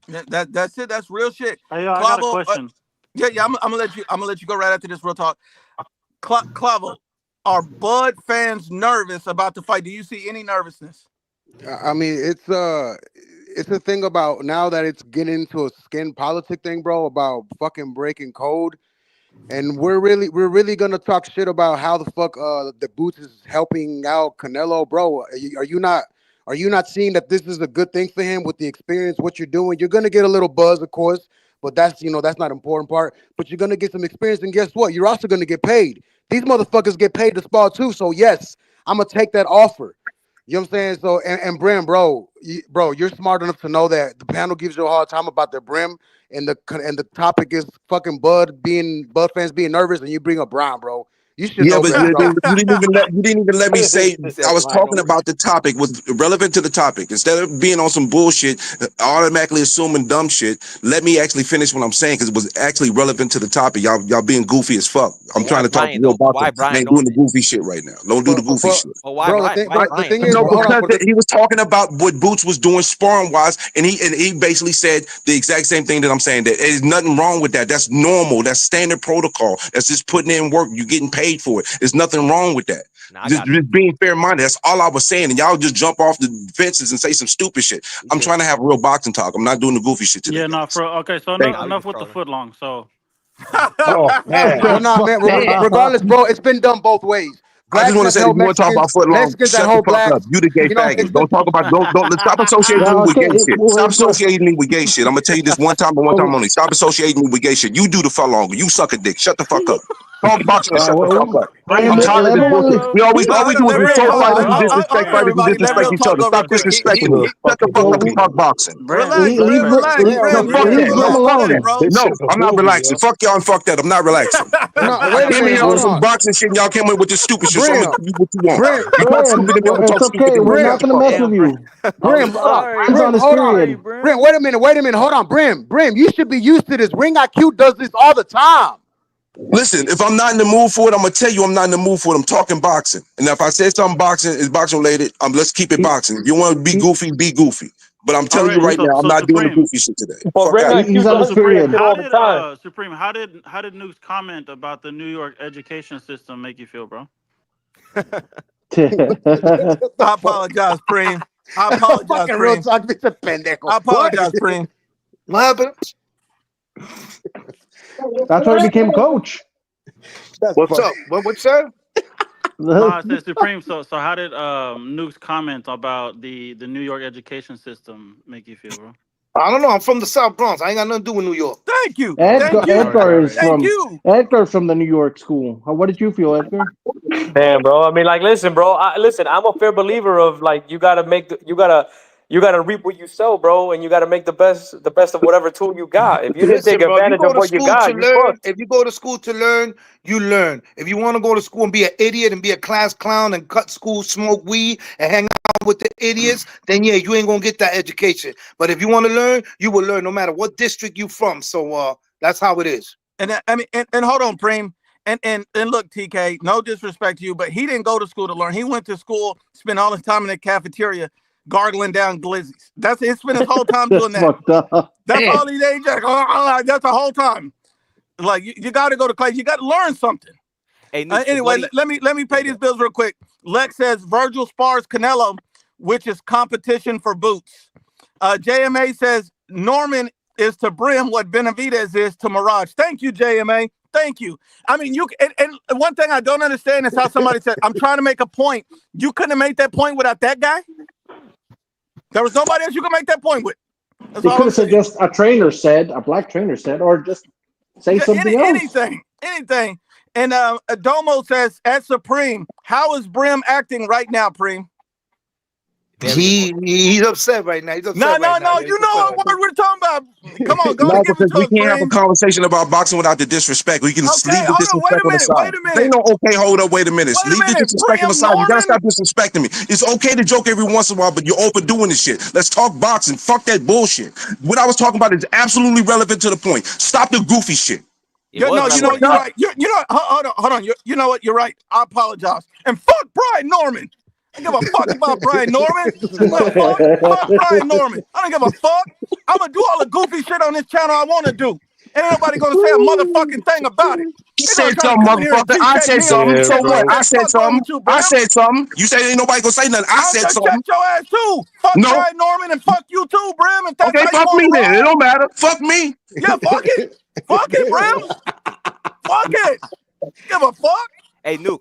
That's it. That's real shit. Hey, I got a question. Yeah. I'm gonna let you go right after this real talk. Clavo, are Bud fans nervous about the fight? Do you see any nervousness? I mean, it's a thing about now that it's getting into a skin politic thing, bro, about fucking breaking code. And we're really gonna talk shit about how the fuck the Boots is helping out Canelo, bro. Are you not seeing that this is a good thing for him with the experience, what you're doing? You're gonna get a little buzz, of course, but that's not the important part. But you're gonna get some experience, and guess what? You're also gonna get paid. These motherfuckers get paid to spar too. So yes, I'm gonna take that offer. You know what I'm saying? So and Brim, bro, you're smart enough to know that the panel gives you a hard time about their Brim. And the topic is fucking Bud fans being nervous, and you bring up Brown, bro. You should know but better, bro. you didn't even let me say. I was talking about the topic, was relevant to the topic. Instead of being on some bullshit, automatically assuming dumb shit, let me actually finish what I'm saying because it was actually relevant to the topic. Y'all being goofy as fuck. I'm trying to talk real about it. Ain't doing the goofy shit right now. Don't do the goofy shit. Well, why, bro, the thing is, because he was talking about what Boots was doing sparring wise, and he basically said the exact same thing that I'm saying. That there's nothing wrong with that. That's normal. That's standard protocol. That's just putting in work. You getting paid for it. There's nothing wrong with that. Just being fair-minded. That's all I was saying. And y'all just jump off the fences and say some stupid shit. I'm trying to have real boxing talk. I'm not doing the goofy shit today. Yeah, no, okay, so enough with the foot long. So oh man, man. Regardless, bro, it's been done both ways. I just want to say, if you want to talk about foot long, shut the fuck up. You the gay faggot. Don't talk about, don't stop associating me with gay shit. Stop associating me with gay shit. I'm going to tell you this one time and one time only. Stop associating me with gay shit. You do the foot longer. You suck a dick. Shut the fuck up. Talk boxing, shut the fuck up. I'm tired of this bullshit. We always do is we so fighters, we disrespect fighters, we disrespect each other. Stop disrespecting me. Shut the fuck up and talk boxing. Relax. No, I'm not relaxing. Fuck y'all and fuck that. I'm not relaxing. Came in here on some boxing shit and y'all came in with this stupid shit. So I'm gonna do what you want. You talk stupid and I'm talk stupid. We're not gonna mess with you. Brim, hold on. Brim, wait a minute. Hold on, Brim, you should be used to this. Ring IQ does this all the time. Listen, if I'm not in the mood for it, I'm gonna tell you I'm not in the mood for it. I'm talking boxing, and if I said something boxing is boxing related, let's keep it boxing. If you want to be goofy, be goofy. But I'm telling you right now, I'm not doing the goofy shit today. Well, he's on his period all the time. Supreme, how did Nuke's comment about the New York education system make you feel, bro? I apologize, Preem. I apologize, Preem. I apologize, Preem. What happened? That's why he became a coach. What's up? What's that? No, I said Supreme. So how did Nuke's comment about the New York education system make you feel, bro? I don't know. I'm from the South Bronx. I ain't got nothing to do with New York. Thank you. Edgar's from the New York school. What did you feel, Edgar? Damn, bro. I mean, like, listen, bro. I'm a fair believer of like you gotta reap what you sow, bro, and you gotta make the best of whatever tool you got. If you didn't take advantage of what you got, if you go to school to learn, you learn. If you want to go to school and be an idiot and be a class clown and cut school, smoke weed, and hang out with the idiots, then yeah, you ain't gonna get that education. But if you want to learn, you will learn no matter what district you from. So that's how it is. And I mean, and hold on, Preem. And look, TK, no disrespect to you, but he didn't go to school to learn. He went to school, spent all his time in the cafeteria gargling down glizzies. He spent his whole time doing that. That's all he did. That's the whole time. Like you got to go to class. You got to learn something. Hey, anyway, let me pay these bills real quick. Lex says Virgil spars Canelo, which is competition for Boots. JMA says Norman is to Brim what Benavidez is to Mirage. Thank you, JMA. Thank you. I mean, and one thing I don't understand is how somebody said, I'm trying to make a point. You couldn't have made that point without that guy? There was nobody else you could make that point with. He could have said just a black trainer said, or just say something else. Anything. And Adomo says, at Supreme, how is Brim acting right now, Preem? He's upset right now. He's upset No, right now. you know what word we're talking about. Come on, go No, and give it because to we us, can't have a Breen. conversation about boxing without the disrespect. We can Okay, leave the hold on, wait disrespect a on the minute, side. Ain't no okay, hold up, wait a minute. Wait a Leave the minute, disrespect on the Bram side. You gotta Norman. stop disrespecting me. It's okay to joke every once in a while, but you're overdoing this shit. Let's talk boxing. Fuck that bullshit. What I was talking about is absolutely relevant to the point. Stop the goofy shit. It was You know, relevant. you're right. You know, hold on. You know what? You're right. I apologize. And fuck Brian Norman. I don't give a fuck about Brian Norman. Fuck Brian Norman. I don't give a fuck. I'm gonna do all the goofy shit on this channel I want to do. Ain't nobody gonna say a motherfucking thing about it. They're gonna Said try to something, come in here and motherfucker. I G-check said me. something. Yeah, So And what? what bro. I the said fuck wrong something. with you, I Bram? said something. You said ain't nobody gonna say nothing. I I'll said just something. check your ass too. Fuck No. Brian Norman and fuck you too, Bram. If that's Okay, how you fuck want me to then. It roll. don't matter. Fuck me. Yeah, fuck it. Fuck it, Bram. Fuck it. Give a fuck. Hey, Nuke.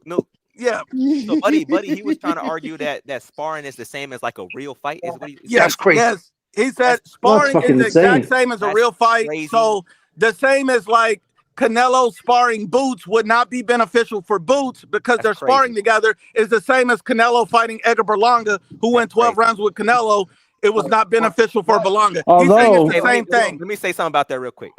Yeah. So, buddy, he was trying to argue that sparring is the same as like a real fight. Is what he Yes, That's crazy. yes. He said That's sparring is fucking the exact insane. same as a That's real fight. crazy. So the same as like Canelo sparring Boots would not be beneficial for Boots because That's they're sparring crazy. together is the same as Canelo fighting Edgar Berlanga, who went 12 crazy. rounds with Canelo. It was not beneficial for Berlanga. He's saying Although, it's the same thing. Let me say something about that real quick.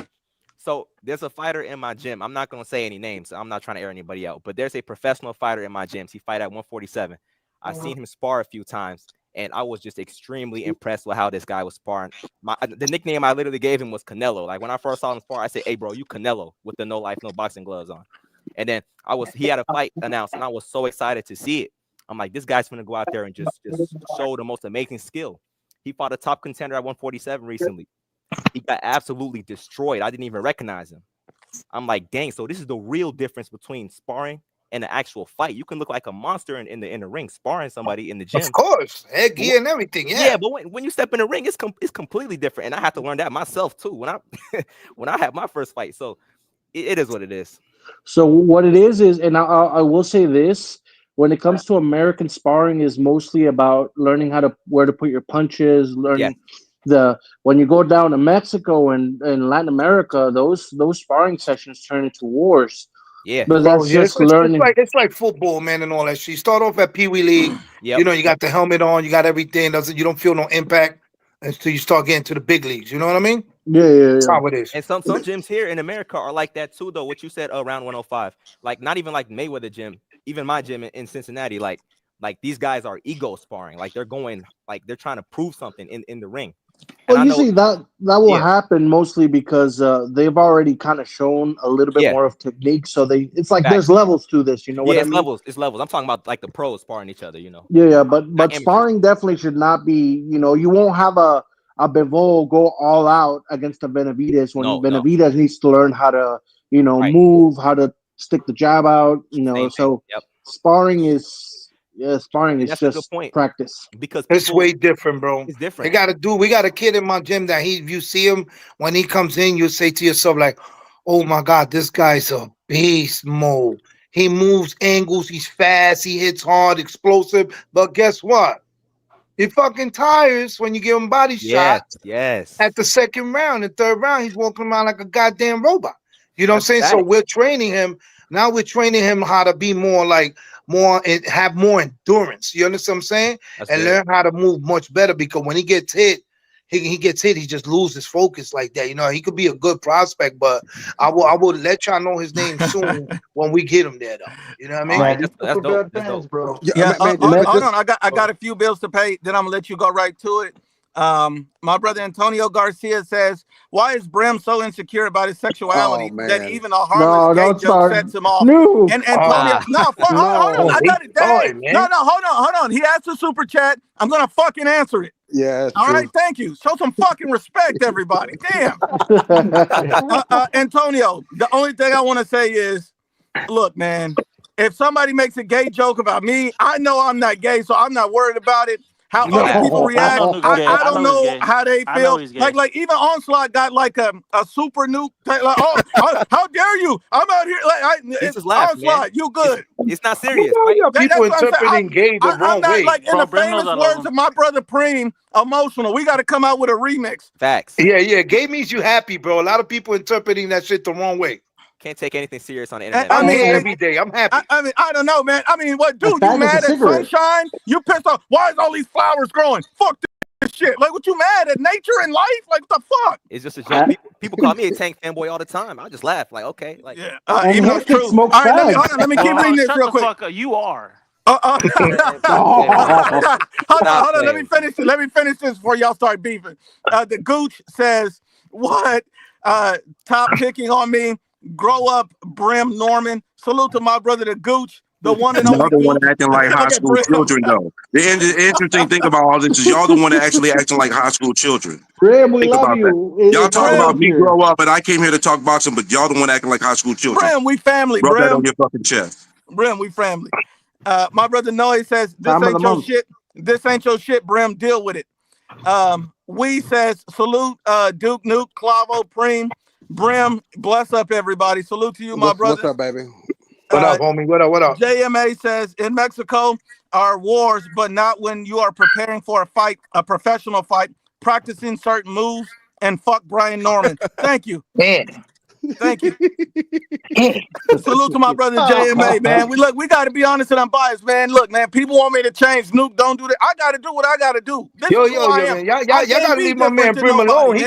So there's a fighter in my gym. I'm not gonna say any names. I'm not trying to air anybody out, but there's a professional fighter in my gym. He fight at 147. I've seen him spar a few times, and I was just extremely impressed with how this guy was sparring. The nickname I literally gave him was Canelo. Like when I first saw him spar, I said, "Hey, bro, you Canelo with the no life, no boxing gloves on." And then he had a fight announced, and I was so excited to see it. I'm like, this guy's gonna go out there and just show the most amazing skill. He fought a top contender at 147 recently. He got absolutely destroyed. I didn't even recognize him. I'm like, dang, so this is the real difference between sparring and an actual fight. You can look like a monster in the ring sparring somebody in the gym. Of course, headgear and everything. Yeah, but when you step in the ring, it's completely different. And I had to learn that myself too when I had my first fight. So it is what it is. so what it is, and I will say this: when it comes to American sparring, is mostly about learning where to put your punches, learning when you go down to Mexico and Latin America, those sparring sessions turn into wars. Yeah, but that's just learning. It's like football, man, and all that shit. You start off at Pee Wee League. Yep. You know, you got the helmet on, you got everything. You don't feel no impact until you start getting to the big leagues. You know what I mean? Yeah. That's how it is. And some gyms here in America are like that too, though. What you said around 105, like not even like Mayweather gym, even my gym in Cincinnati, like these guys are ego sparring. Like they're trying to prove something in the ring. Well, usually that will happen mostly because they've already kind of shown a little bit more of technique. So it's like there's levels to this. You know what I mean? It's levels. I'm talking about like the pros sparring each other. You know? Yeah. But sparring definitely should not be. You know, you won't have a Bivol go all out against a Benavidez when Benavidez needs to learn how to move, how to stick the jab out. You know, sparring is. Yeah, sparring is just practice because it's way different, bro. It's different. We got a kid in my gym that you see him when he comes in, you say to yourself like, "Oh my God, this guy's a beast mode. He moves angles, he's fast, he hits hard, explosive." But guess what? He fucking tires when you give him body shots. Yes. At the second round, the third round, he's walking around like a goddamn robot. You know what I'm saying? So we're training him. Now we're training him how to be have more endurance. You understand what I'm saying? Learn how to move much better, because when he gets hit, he just loses focus like that. You know, he could be a good prospect, but I will let y'all know his name soon when we get him there, though. You know what I mean? Right, that's dope. That's dope. Bro. Yeah, hold on. I got a few bills to pay. Then I'm gonna let you go right to it. My brother Antonio Garcia says, "Why is Brim so insecure about his sexuality that even a harmless gay joke sets him off?" No. And Antonio, hold on, I got it. Hold on. He asked a super chat. I'm gonna fucking answer it. Yeah. All right, thank you. Show some fucking respect, everybody. Damn. Antonio, the only thing I want to say is, look, man, if somebody makes a gay joke about me, I know I'm not gay, so I'm not worried about it. How other people react, I don't know how they feel. Like even Onslaught got like a super nuke. Like, how dare you? I'm out here. It's Onslaught, man. You good? It's not serious. People interpreting gay the wrong way. Like in the famous words of my brother Preem, emotional. We got to come out with a remix. Facts. Yeah. Gay means you happy, bro. A lot of people interpreting that shit the wrong way. Can't take anything serious on the internet. I'm And- here and- every day. I'm happy. I mean, I don't know, man. I mean, what, dude? fag You is a mad at cigarette. sunshine? You pissed off? Why is all these flowers growing? Fuck this shit. Like, what you mad at nature and life? Like, what the fuck? It's just a joke. People call me a Tank fanboy all the time. I just laugh like, okay, like Yeah, And even though it's Hectic true. smokes All right, let me, fags. hold on, let me keep reading this shut real the quick. fuck up. You are. Hold on, Stop hold on. Let me playing. finish. Let me finish this before y'all start beefing. The Gooch says, "What? Top picking on me? Grow up, Brim Norman. Salute to my brother, the Gooch, the one and only Y'all the one Gooch. acting like high Look at school Brim. children, though. The interesting thing about all this is y'all the one that actually acting like high school children. Brim, we Think love about you. Y'all It's talk our about me here. grow up, and I came here to talk boxing, but y'all the one acting like high school children. Brim, we family. Rub that Brim, on your fucking chest. Brim, we family. My brother Noe says, this Time of ain't the your month. shit. This ain't your shit, Brim. Deal with it. We says, salute Duke Nuke, Clavo, Preem, Brim, bless up everybody. Salute to you, my brother. What's up, baby? What up, homie? What up? What up? JMA says, in Mexico are wars, but not when you are preparing for a fight, a professional fight, practicing certain moves, and fuck Brian Norman. Thank you. Man. Thank you. Salute to my brother JMA, man. We got to be honest and unbiased, man. Look, man, people want me to change. Snoop, don't do that. I got to do what I got to do. This Yo, is who I am. man. Y'all I can't gotta be leave my different man than Brim nobody, alone. man.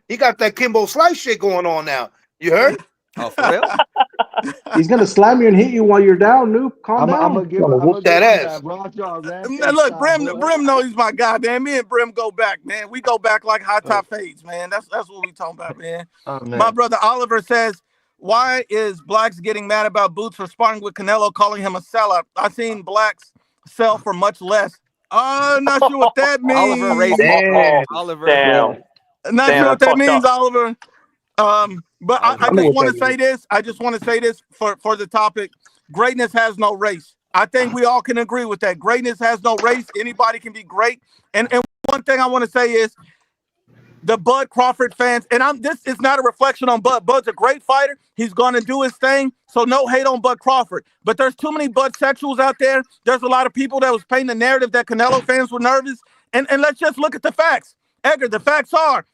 He got that Kimbo Slice shit going on now. You heard? Oh, for real? He's gonna slam you and hit you while you're down, Noob. Calm down. I'm gonna give Gonna him whoop that ass. Rock Jaw Rampage Look, style, Brim boy. knows he's my guy, man. Me and Brim go back, man. We go back like high top fades, man. That's what we talking about, man. Oh, man. My brother Oliver says, why is Blacks getting mad about Boots for sparring with Canelo, calling him a sellout? I've seen Blacks sell for much less. I'm not sure what that means. Oliver raised Damn. Oliver. Damn. Not Damn, sure what that's that fucked means, up. Oliver. But I Oliver. just want to say this. I just want to say this for the topic. Greatness has no race. I think we all can agree with that. Greatness has no race. Anybody can be great. And one thing I want to say is the Bud Crawford fans, and this is not a reflection on Bud. Bud's a great fighter. He's going to do his thing. So no hate on Bud Crawford. But there's too many Budsexuals out there. There's a lot of people that was painting the narrative that Canelo fans were nervous. And let's just look at the facts. Edgar, the facts are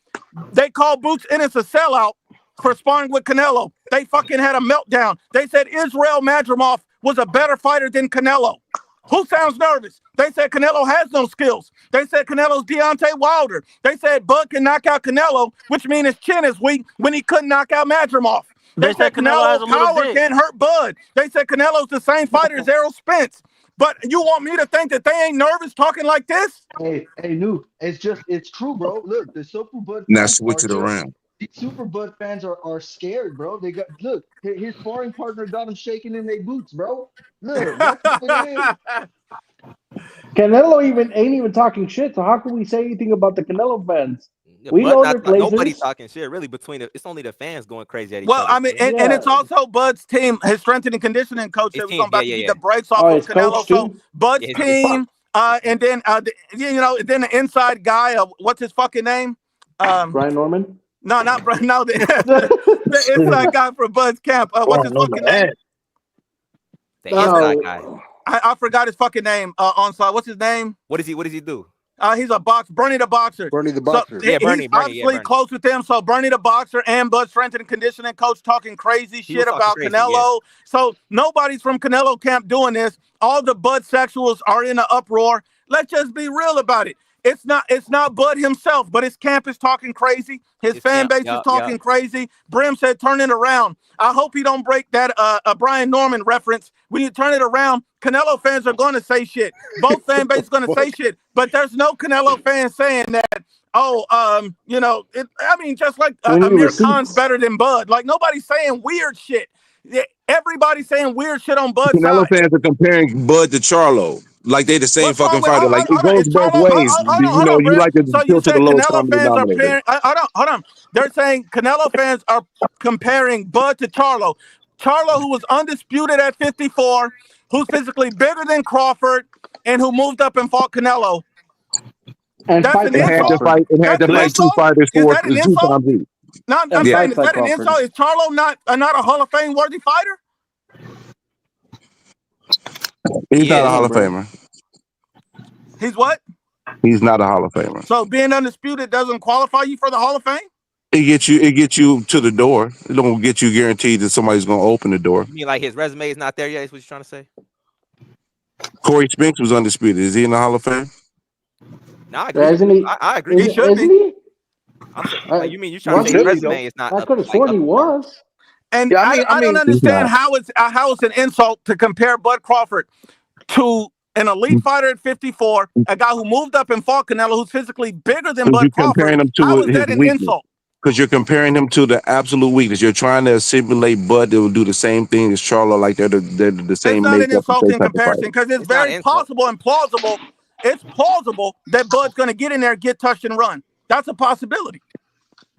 they called Boots Ennis a sellout for sparring with Canelo. They fucking had a meltdown. They said Israel Madrimov was a better fighter than Canelo. Who sounds nervous? They said Canelo has no skills. They said Canelo's Deontay Wilder. They said Bud can knock out Canelo, which means his chin is weak when he couldn't knock out Madrimov. They said Canelo has a little power dick. can't hurt Bud. They said Canelo's the same fighter as Errol Spence. But you want me to think that they ain't nervous talking like this? Hey, Noob, it's true, bro. Look, the Super Bud Now fans switch are it around. these Super Bud fans are scared, bro. They got his sparring partner got him shaking in their boots, bro. Look, that's what it is. Canelo ain't even talking shit. So how can we say anything about the Canelo fans? Yeah, We Bud know not- their places. Nobody's talking shit really it's only the fans going crazy at each Well, other. I mean, and it's also Bud's team, his strength and conditioning coach His that was team, about to yeah. beat the brakes off Oh, of his coach Canelo. So too? Bud's Yeah, his team, and then then the inside guy, what's his fucking name? Brian Norman. No, not Brian. No, the inside guy for Bud's camp. What's his fucking name? The inside guy. I forgot his fucking name. On side, what's his name? What does he do? He's a Bernie the boxer. Bernie the boxer. So, Yeah, Bernie, he's Bernie, obviously Bernie. close with him. So Bernie the boxer and Bud's strength and conditioning coach talking crazy was shit talking about crazy, Canelo. So nobody's from Canelo camp doing this. All the Budsexuals are in an uproar. Let's just be real about it. It's not Bud himself, but his camp is talking crazy. His fan base is talking crazy. Brim said, turn it around. I hope he don't break that Brian Norman reference. When you turn it around, Canelo fans are going to say shit. Both fan bases going to say shit. But there's no Canelo fans saying that, just like Amir Khan's better than Bud. Like, nobody's saying weird shit. Everybody's saying weird shit on Bud's Canelo side. fans are comparing Bud to Charlo. Like they the same What's wrong fucking with- fighter. Like it goes both ways. Hold on, You Brim. like to So you appeal to said the lowest Canelo common fans are denominator. hold on. They're saying Canelo fans are comparing Bud to Charlo. Charlo, who was undisputed at 54, who's physically bigger than Crawford, and who moved up and fought Canelo. And That's an It had to insult? fight. It had to That's an fight two insult? fighters Is for that an 2 insult? times each. No, I'm Yeah. saying, is that an Crawford. insult? Is Charlo not a Hall of Fame worthy fighter? He's not a is, Hall of bro. Famer. He's what? He's not a Hall of Famer. So being undisputed doesn't qualify you for the Hall of Fame? It gets you to the door. It don't get you guaranteed that somebody's gonna open the door. You mean like his resume is not there yet? Is what you're trying to say? Corey Spinks was undisputed. Is he in the Hall of Fame? No, I agree. Isn't he? I agree. He should Isn't be. he? I'm saying, like, you mean you're trying Once to say his he- resume is not I up, could have like, sworn up he to par? was. And Yeah, I don't He's understand not. how it's an insult to compare Bud Crawford to an elite fighter at 54, a guy who moved up and fought Canelo, who's physically bigger than Because Bud you're Crawford. comparing him How to is his that an weakness. insult? Because you're comparing him to the absolute weakness. You're trying to simulate Bud that will do the same thing as Charlo, like they're the It's same not an makeup and same insulting type of fighter. comparison because it's It's not very insult. possible and plausible. It's plausible that Bud's going to get in there, get touched, and run. That's a possibility.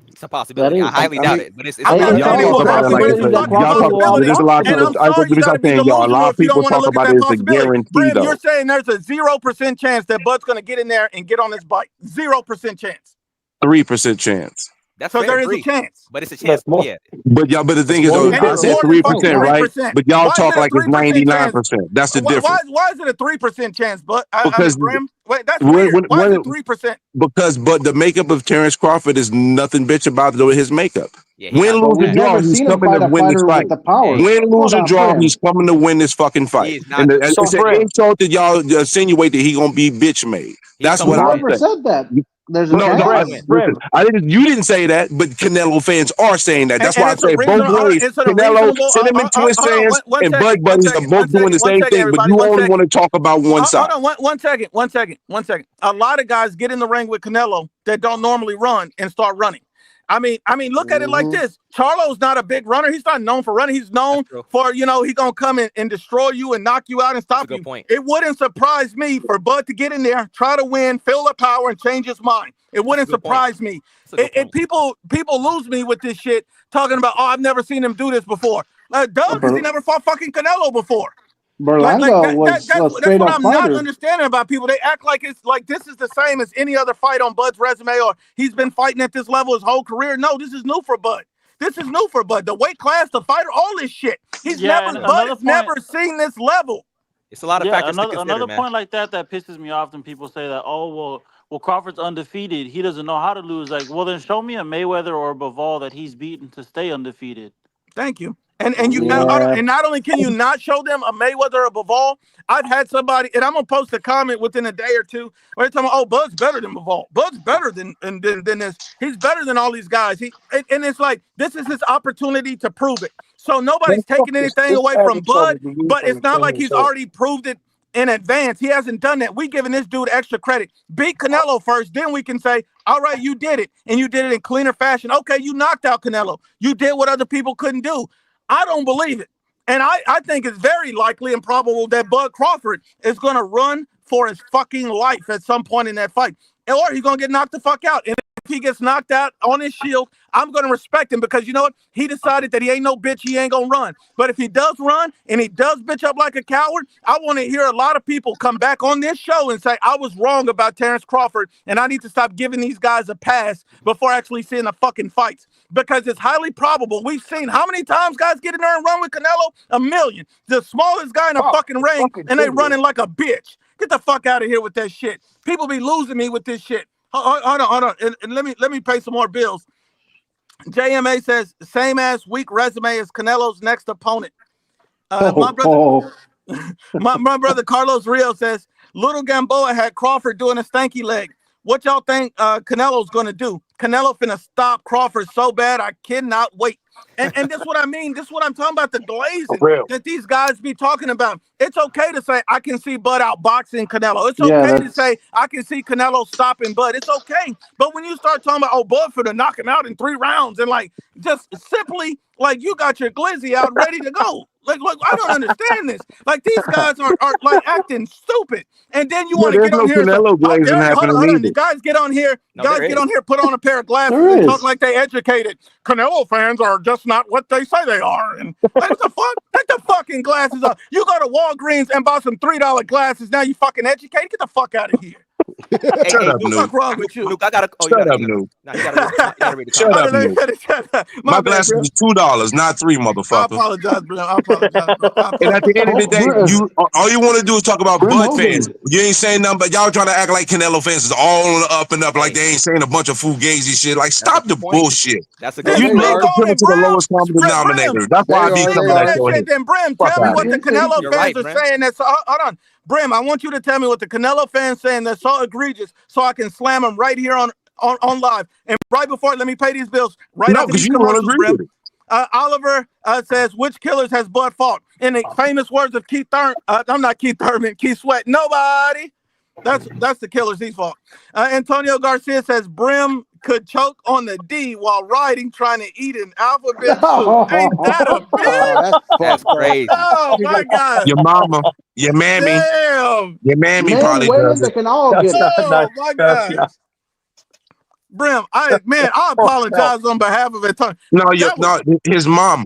It's a possibility. That I is. highly I doubt mean, it, but it's I'm not And Y'all saying it talk will about it happen, like but it's it's a that fucking y'all talk. Crawford will possibility. There's a lot of And people. I'm sorry you got to be saying, y'all. A delusional lot of if you don't people want to talk look at about that it as a possibility. guarantee, Brim, though. you're saying there's a 0% chance that Bud's going to get in there and get on his bike. 0% chance. 3% chance. that's So fair. there is a Agree. chance. But it's a chance. That's more. Yeah. But the thing is, more though, than And I it's said more Charlo. than 3%, fucking right? 3%. But y'all Why is talk it a like it's 3% chance? 99%. That's the difference. Why is it a 3% chance? But I mean, Because Brim, wait, that's when, weird. Why is it when, 3%? but the makeup of Terrence Crawford is nothing bitch about his makeup. Yeah, he's Win, not But lose, or we've that. draw, never he's seen him coming to fight a win this fighter fight. with the Yeah, power. Win, lose, Hold or on, draw, Brim. he's coming to win this fucking he fight. is not. And So, it's an Brim, insult that y'all insinuate that he gonna be bitch made. He's That's coming what to We I'm win. never saying. said that. There's a No, no, Coming to chance. win. listen. Brim. I didn't. You didn't say that, but Canelo fans are saying that. That's And why I it's a say both reasonable. ways. It's a Canelo, reasonable. Cinnamon Twist Hold on, fans, one and second, Bud Buddies are both doing the one same second, thing, but everybody, you one only second. want to talk about one side. Hold on, one second. A lot of guys get in the ring with Canelo that don't normally run and start running. I mean, look at it like this. Charlo's not a big runner. He's not known for running. He's known for, he's gonna come in and destroy you and knock you out and That's a stop good you. point. It wouldn't surprise me for Bud to get in there, try to win, feel the power, and change his mind. It wouldn't good point. surprise me. That's a good point. People lose me with this shit, talking about, oh, I've never seen him do this before. Duh, because he never fought fucking Canelo before. Berlanga was a That's straight what up I'm not fighter. understanding about people. They act like it's like this is the same as any other fight on Bud's resume, or he's been fighting at this level his whole career. No, this is new for Bud. This is new for Bud. The weight class, the fighter, all this shit. Bud has never seen this level. It's a lot of factors to another consider, man. point like that pisses me off. When people say that, well, Crawford's undefeated. He doesn't know how to lose. Like, well, then show me a Mayweather or a Bivol that he's beaten to stay undefeated. Thank you. And not only can you not show them a Mayweather or a Bivol, I've had somebody, and I'm gonna post a comment within a day or two where they're talking about, oh, Bud's better than Bivol. Bud's better than this. He's better than all these guys. And it's like this is his opportunity to prove it. So nobody's taking anything away from Bud, but it's not like he's already proved it in advance. He hasn't done that. We giving this dude extra credit. Beat Canelo first, then we can say, all right, you did it, and you did it in cleaner fashion. Okay, you knocked out Canelo. You did what other people couldn't do. I don't believe it. And I think it's very likely and probable that Bud Crawford is going to run for his fucking life at some point in that fight. Or he's going to get knocked the fuck out. And if he gets knocked out on his shield, I'm going to respect him because you know what? He decided that he ain't no bitch. He ain't going to run. But if he does run and he does bitch up like a coward, I want to hear a lot of people come back on this show and say, I was wrong about Terrence Crawford and I need to stop giving these guys a pass before actually seeing the fucking fights. Because it's highly probable. We've seen how many times guys get in there and run with Canelo? 1,000,000. The smallest guy in a fucking ring, and they running like a bitch. Get the fuck out of here with that shit. People be losing me with this shit. Hold on. And let me pay some more bills. JMA says, same ass weak resume as Canelo's next opponent. My brother Carlos Rio says, Little Gamboa had Crawford doing a stanky leg. What y'all think Canelo's going to do? Canelo finna stop Crawford so bad, I cannot wait. And this what I mean. This what I'm talking about, the glazing that these guys be talking about. It's okay to say, I can see Bud outboxing Canelo. It's okay to say, I can see Canelo stopping Bud. It's okay. But when you start talking about, oh, Bud finna knock him out in 3 rounds and like, just simply, like you got your glizzy out ready to go. Like, I don't understand this. Like, these guys are like acting stupid. And then you want to get on here and say, hold on. The guys get on here, put on a pair of glasses and talk like they educated. Canelo fans are just not what they say they are. And like, what the fuck? Take the fucking glasses off. You go to Walgreens and buy some $3 glasses. Now you fucking educated. Get the fuck out of here. Hey, Shut hey, up, Nuke, Nuke. What's wrong with you? Nuke, I gotta. Oh, Shut up, you Nuke. gotta read the Shut comment. up, Let me Nuke. finish. My My bad, glasses bro. was $2, not $3, I motherfucker. apologize, bro. I apologize, bro. I And at the apologize. end of the day, Brim, all you want to do is talk about Brim Bud fans. Hogan. You ain't saying nothing, but y'all trying to act like Canelo fans is all on the up and up, like Hey, they ain't saying a bunch of fugazi shit. Like, that's a stop the good point. bullshit. That's a No, good Then You they point. love speak are. on appealing it, to the Brim. lowest common Brim, denominator. That's why They I be are. speak They coming on at are. that your shit. head. Then Brim, Fuck tell me out of what here. the Didn't say Canelo You're fans right, are Brim. saying. That's hold on, Brim. I want you to tell me what the Canelo fans saying that's so egregious, so I can slam them right here on live. And right before, let me pay these bills. Right No, after because these you don't commercials, agree Brim. with it. Oliver says, which killers has Bud fought? In the famous words of Keith Thurman, I'm not Keith Thurman, Keith Sweat. Nobody. That's the killers he's fought. Antonio Garcia says Brim could choke on the D while riding, trying to eat an alphabet soup. Ain't that a Oh, bitch? that's That's fucked up. crazy. Oh my God. Your mama, your mammy, Damn. your mammy men, probably does women, they it. can all That's get it. Oh my that's God. Brim, I apologize on behalf of Antonio. That was His mama.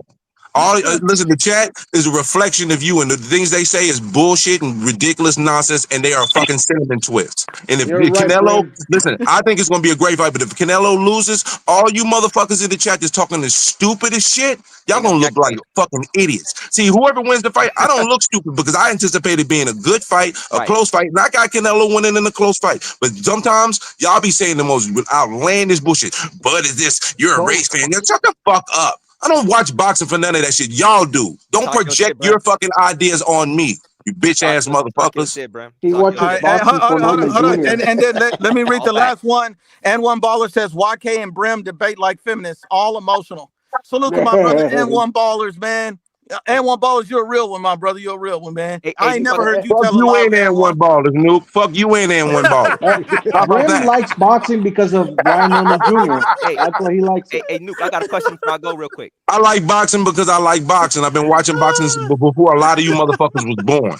Listen, the chat is a reflection of you, and the things they say is bullshit and ridiculous nonsense, and they are fucking cinnamon twists. And if You're right, Canelo, Brim. listen, I think it's gonna be a great fight, but if Canelo loses, all you motherfuckers in the chat that's talking the stupidest shit, y'all They gonna gonna be look like acting fucking idiots. See, whoever wins the fight, I don't look stupid because I anticipated being a good fight, a right. close fight, and I got Canelo winning in a close fight. But sometimes y'all be saying the most outlandish bullshit. Bud is this? You're a Go. race fan? Yo, shut the fuck up. I don't watch boxing for none of that shit. Y'all do. Don't Talk your project shit, your Brim. fucking ideas on me, you bitch ass Talk your motherfuckers. shit, Brim. He Talk your all watches right. shit. boxing for Norman Hold on. Jr. And then let me read All the facts. last one. And one baller says YK and Brim debate like feminists, all emotional. Salute to my brother and one ballers, man. And one ballers, you're a real one, my brother. You're a real one, man. Hey, I ain't Nuke, I never got, heard you Fuck tell a you lie ain't with and and one one. baller, Snoop. Fuck you ain't and one baller. How about Brim that? likes boxing because of Ryan Norman Jr. hey, That's why he likes it. hey, Nuke, I got a question before I go real quick. I like boxing because I like boxing. I've been watching boxing before a lot of you motherfuckers was born.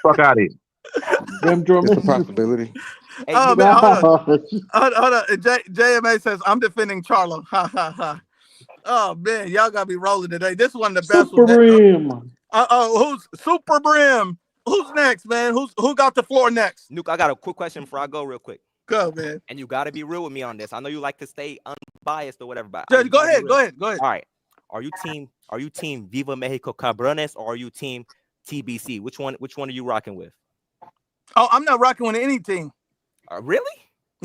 Fuck out of here. Brim It's a Drummond. possibility. Hey, Oh Nuke, man, hold on. No. Hold on. JMA says I'm defending Charlo. Ha ha ha. Oh man, y'all gotta be rolling today. This is one of the best Super ones. Brim. Who's Super Brim? Who's next, man? Who got the floor next? Nuke, I got a quick question before I go real quick. Go, man. And you got to be real with me on this. I know you like to stay unbiased or whatever, but Judge, you go gotta be ahead. real. Go ahead. Go ahead. All right. Are you team Viva Mexico Cabrones or are you team TBC? Which one are you rocking with? Oh, I'm not rocking with any team. Really?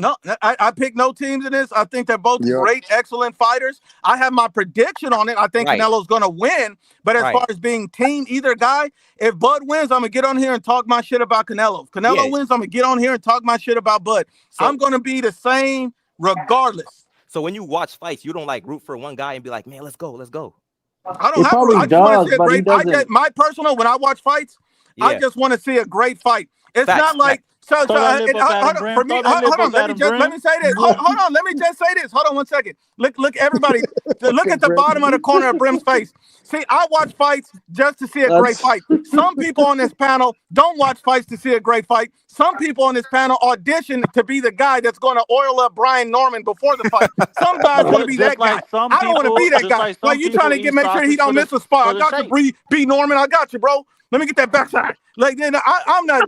No, I picked no teams in this. I think they're both Yep. great, excellent fighters. I have my prediction on it. I think Right. Canelo's going to win. But as Right. far as being team either guy, if Bud wins, I'm going to get on here and talk my shit about Canelo. If Canelo Yeah. wins, I'm going to get on here and talk my shit about Bud. So, I'm going to be the same regardless. So when you watch fights, you don't like root for one guy and be like, man, let's go. I don't He have to. probably I just want to does, see a but he great. I doesn't. just my personal when I watch fights, I Yeah. just want to see a great fight. It's Facts, not like facts. so. Throw that lip up at Hold him, on, Brim. for me. Throw that lip Hold on. up at him, Brim. Let me say this. Hold on. Let me just say this. Hold on 1 second. Look, everybody. Look at the bottom of the corner of Brim's face. See, I watch fights just to see a great fight. Some people on this panel don't watch fights to see a great fight. Some people on this panel audition to be the guy that's going to oil up Brian Norman before the fight. Some guys want to be Just that guy. like some I don't want to be people, that just guy. like some Like you trying people to eat make sure he sausage don't miss a spot. for I the got sake. you, B Norman. I got you, bro. Let me get that backside. Like then I'm not.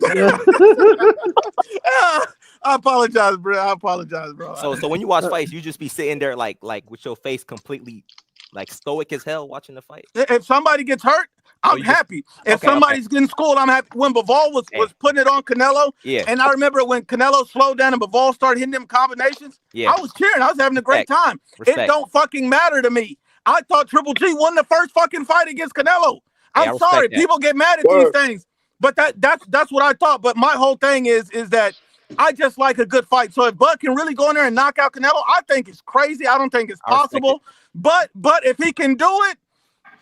I apologize, bro. I apologize, bro. So when you watch fights, you just be sitting there like with your face completely like stoic as hell watching the fight. If somebody gets hurt, I'm you just- happy. If okay. somebody's getting schooled, I'm happy. When Bivol was putting it on Canelo, Yeah. and I remember when Canelo slowed down and Bivol started hitting them combinations, Yeah. I was cheering. I was having a great time. Respect. It don't fucking matter to me. I thought Triple G won the first fucking fight against Canelo. Hey, I'm sorry, people get mad at these things, but that's what I thought. But my whole thing is that I just like a good fight. So if Bud can really go in there and knock out Canelo, I think it's crazy. I don't think it's possible. But if he can do it,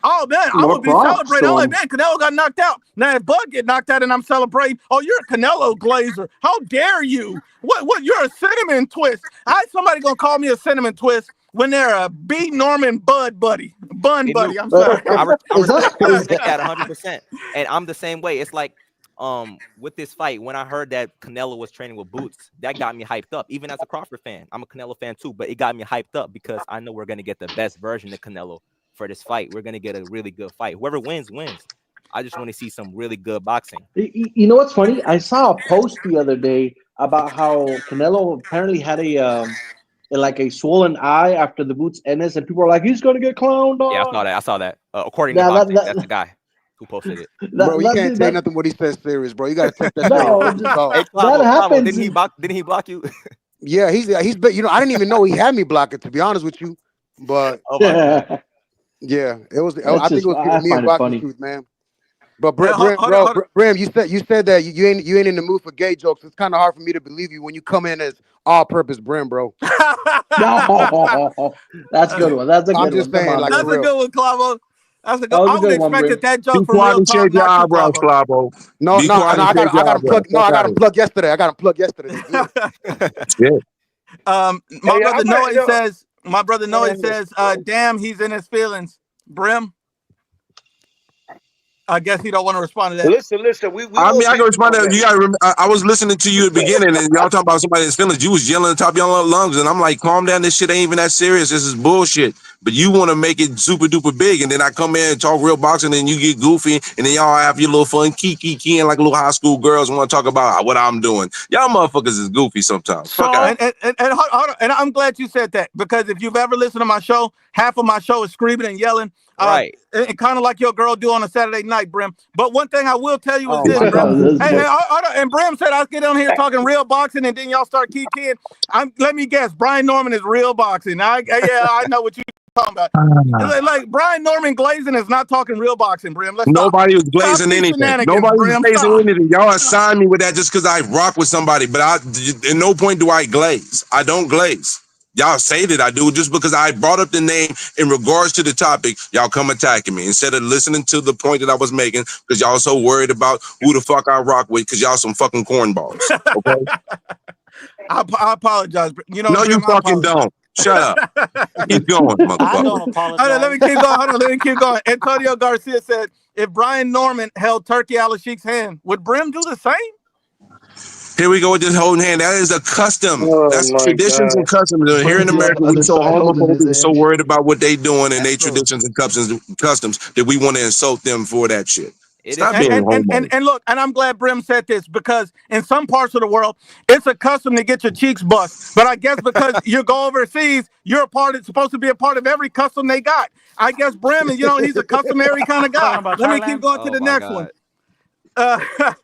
oh man, I would be celebrating. I'm like, man, Canelo got knocked out. Now if Bud get knocked out and I'm celebrating, oh, you're a Canelo glazer. How dare you? What? You're a cinnamon twist. Somebody gonna call me a cinnamon twist when they're a B Norman Bun buddy. I'm sorry. I respect that 100%. And I'm the same way. It's like with this fight, when I heard that Canelo was training with Boots, that got me hyped up. Even as a Crawford fan, I'm a Canelo fan too, but it got me hyped up because I know we're gonna get the best version of Canelo for this fight. We're gonna get a really good fight. Whoever wins. I just want to see some really good boxing. You know what's funny? I saw a post the other day about how Canelo apparently had a swollen eye after the Boots Ennis, and people are like, he's gonna get clowned on. Yeah, I saw that. I saw that. According to Yeah, Boxing, that's the guy who posted it. Bro, you can't take nothing what he says serious, bro. You gotta take that shit No, with a just- salt. Hey, that happens. Didn't he block you? Yeah, he's been, you know, I didn't even know he had me block it, to be honest with you. But Oh my god. yeah, it was. That's I think just- it was I me and find it Boxing funny. Truth, man. But Hey, hold on. Brim, you said that you ain't in the mood for gay jokes. It's kind of hard for me to believe you when you come in as all-purpose Brim, bro. No, that's a good one. That's a good I'm just one. Come saying, on, like, That's man. for a real. good one, Clavo. That's a good. That was a I would good one, expected Brim. that joke Be from quiet Real and Talk, shave your not you, eyebrows, Clavo. Clavo. No, Be no, quiet no. and I shave your got him eyebrows. plugged. No, I Fuck got out him of plugged yesterday. They good. here. My Hey, brother I'm Noah yo, says. My brother Noah man, says, "Damn, he's in his feelings." Brim, I guess he don't want to respond to that. listen. We I all mean, I can been respond through to that. you. Got to remember, I was listening to you at the beginning, and y'all talking about somebody's feelings. You was yelling at the top of your lungs, and I'm like, calm down. This shit ain't even that serious. This is bullshit. But you want to make it super duper big, and then I come in and talk real boxing, and you get goofy, and then y'all have your little fun, keying like little high school girls and want to talk about what I'm doing. Y'all motherfuckers is goofy sometimes. Fuck out. And hold on, and I'm glad you said that, because if you've ever listened to my show, half of my show is screaming and yelling. Right. And kind of like your girl do on a Saturday night, Brim. But one thing I will tell you is Oh this, my Brim. God. Hold on. And Brim said I'll get on here talking real boxing, and then y'all start keying. Let me guess, Brian Norman is real boxing. I know what you're talking about. Like Brian Norman glazing is not talking real boxing, Brim. Let's stop. Nobody was Stop glazing these anything. shenanigans, Nobody was Brim. glazing Stop. anything. Y'all assign me with that just because I rock with somebody, but at no point do I glaze. I don't glaze. Y'all say that I do just because I brought up the name in regards to the topic. Y'all come attacking me instead of listening to the point that I was making, because y'all so worried about who the fuck I rock with, because y'all some fucking cornballs. Okay? I apologize. You know, No, you Brim, I fucking apologize. don't. Shut up. Keep going, I don't motherfucker. apologize. Hold on, let me keep going. Hold on, let me keep going. Antonio Garcia said, if Brian Norman held Turkey Al-Sheik's hand, would Brim do the same? Here we go with this holding hand. That is a custom. Oh That's my traditions and God. customs. And here in Brim's on America, the we other so side holding homophobic his and so hand. worried about what they doing and That's they true. traditions and customs that we want to insult them for that shit. It Stop is being true. homo. And look, and I'm glad Brim said this, because in some parts of the world, it's a custom to get your cheeks bust. But I guess because you go overseas, you're supposed to be a part of every custom they got. I guess Brim, he's a customary kind of guy. Talking about Let me keep Thailand? going to Oh the my next god. one.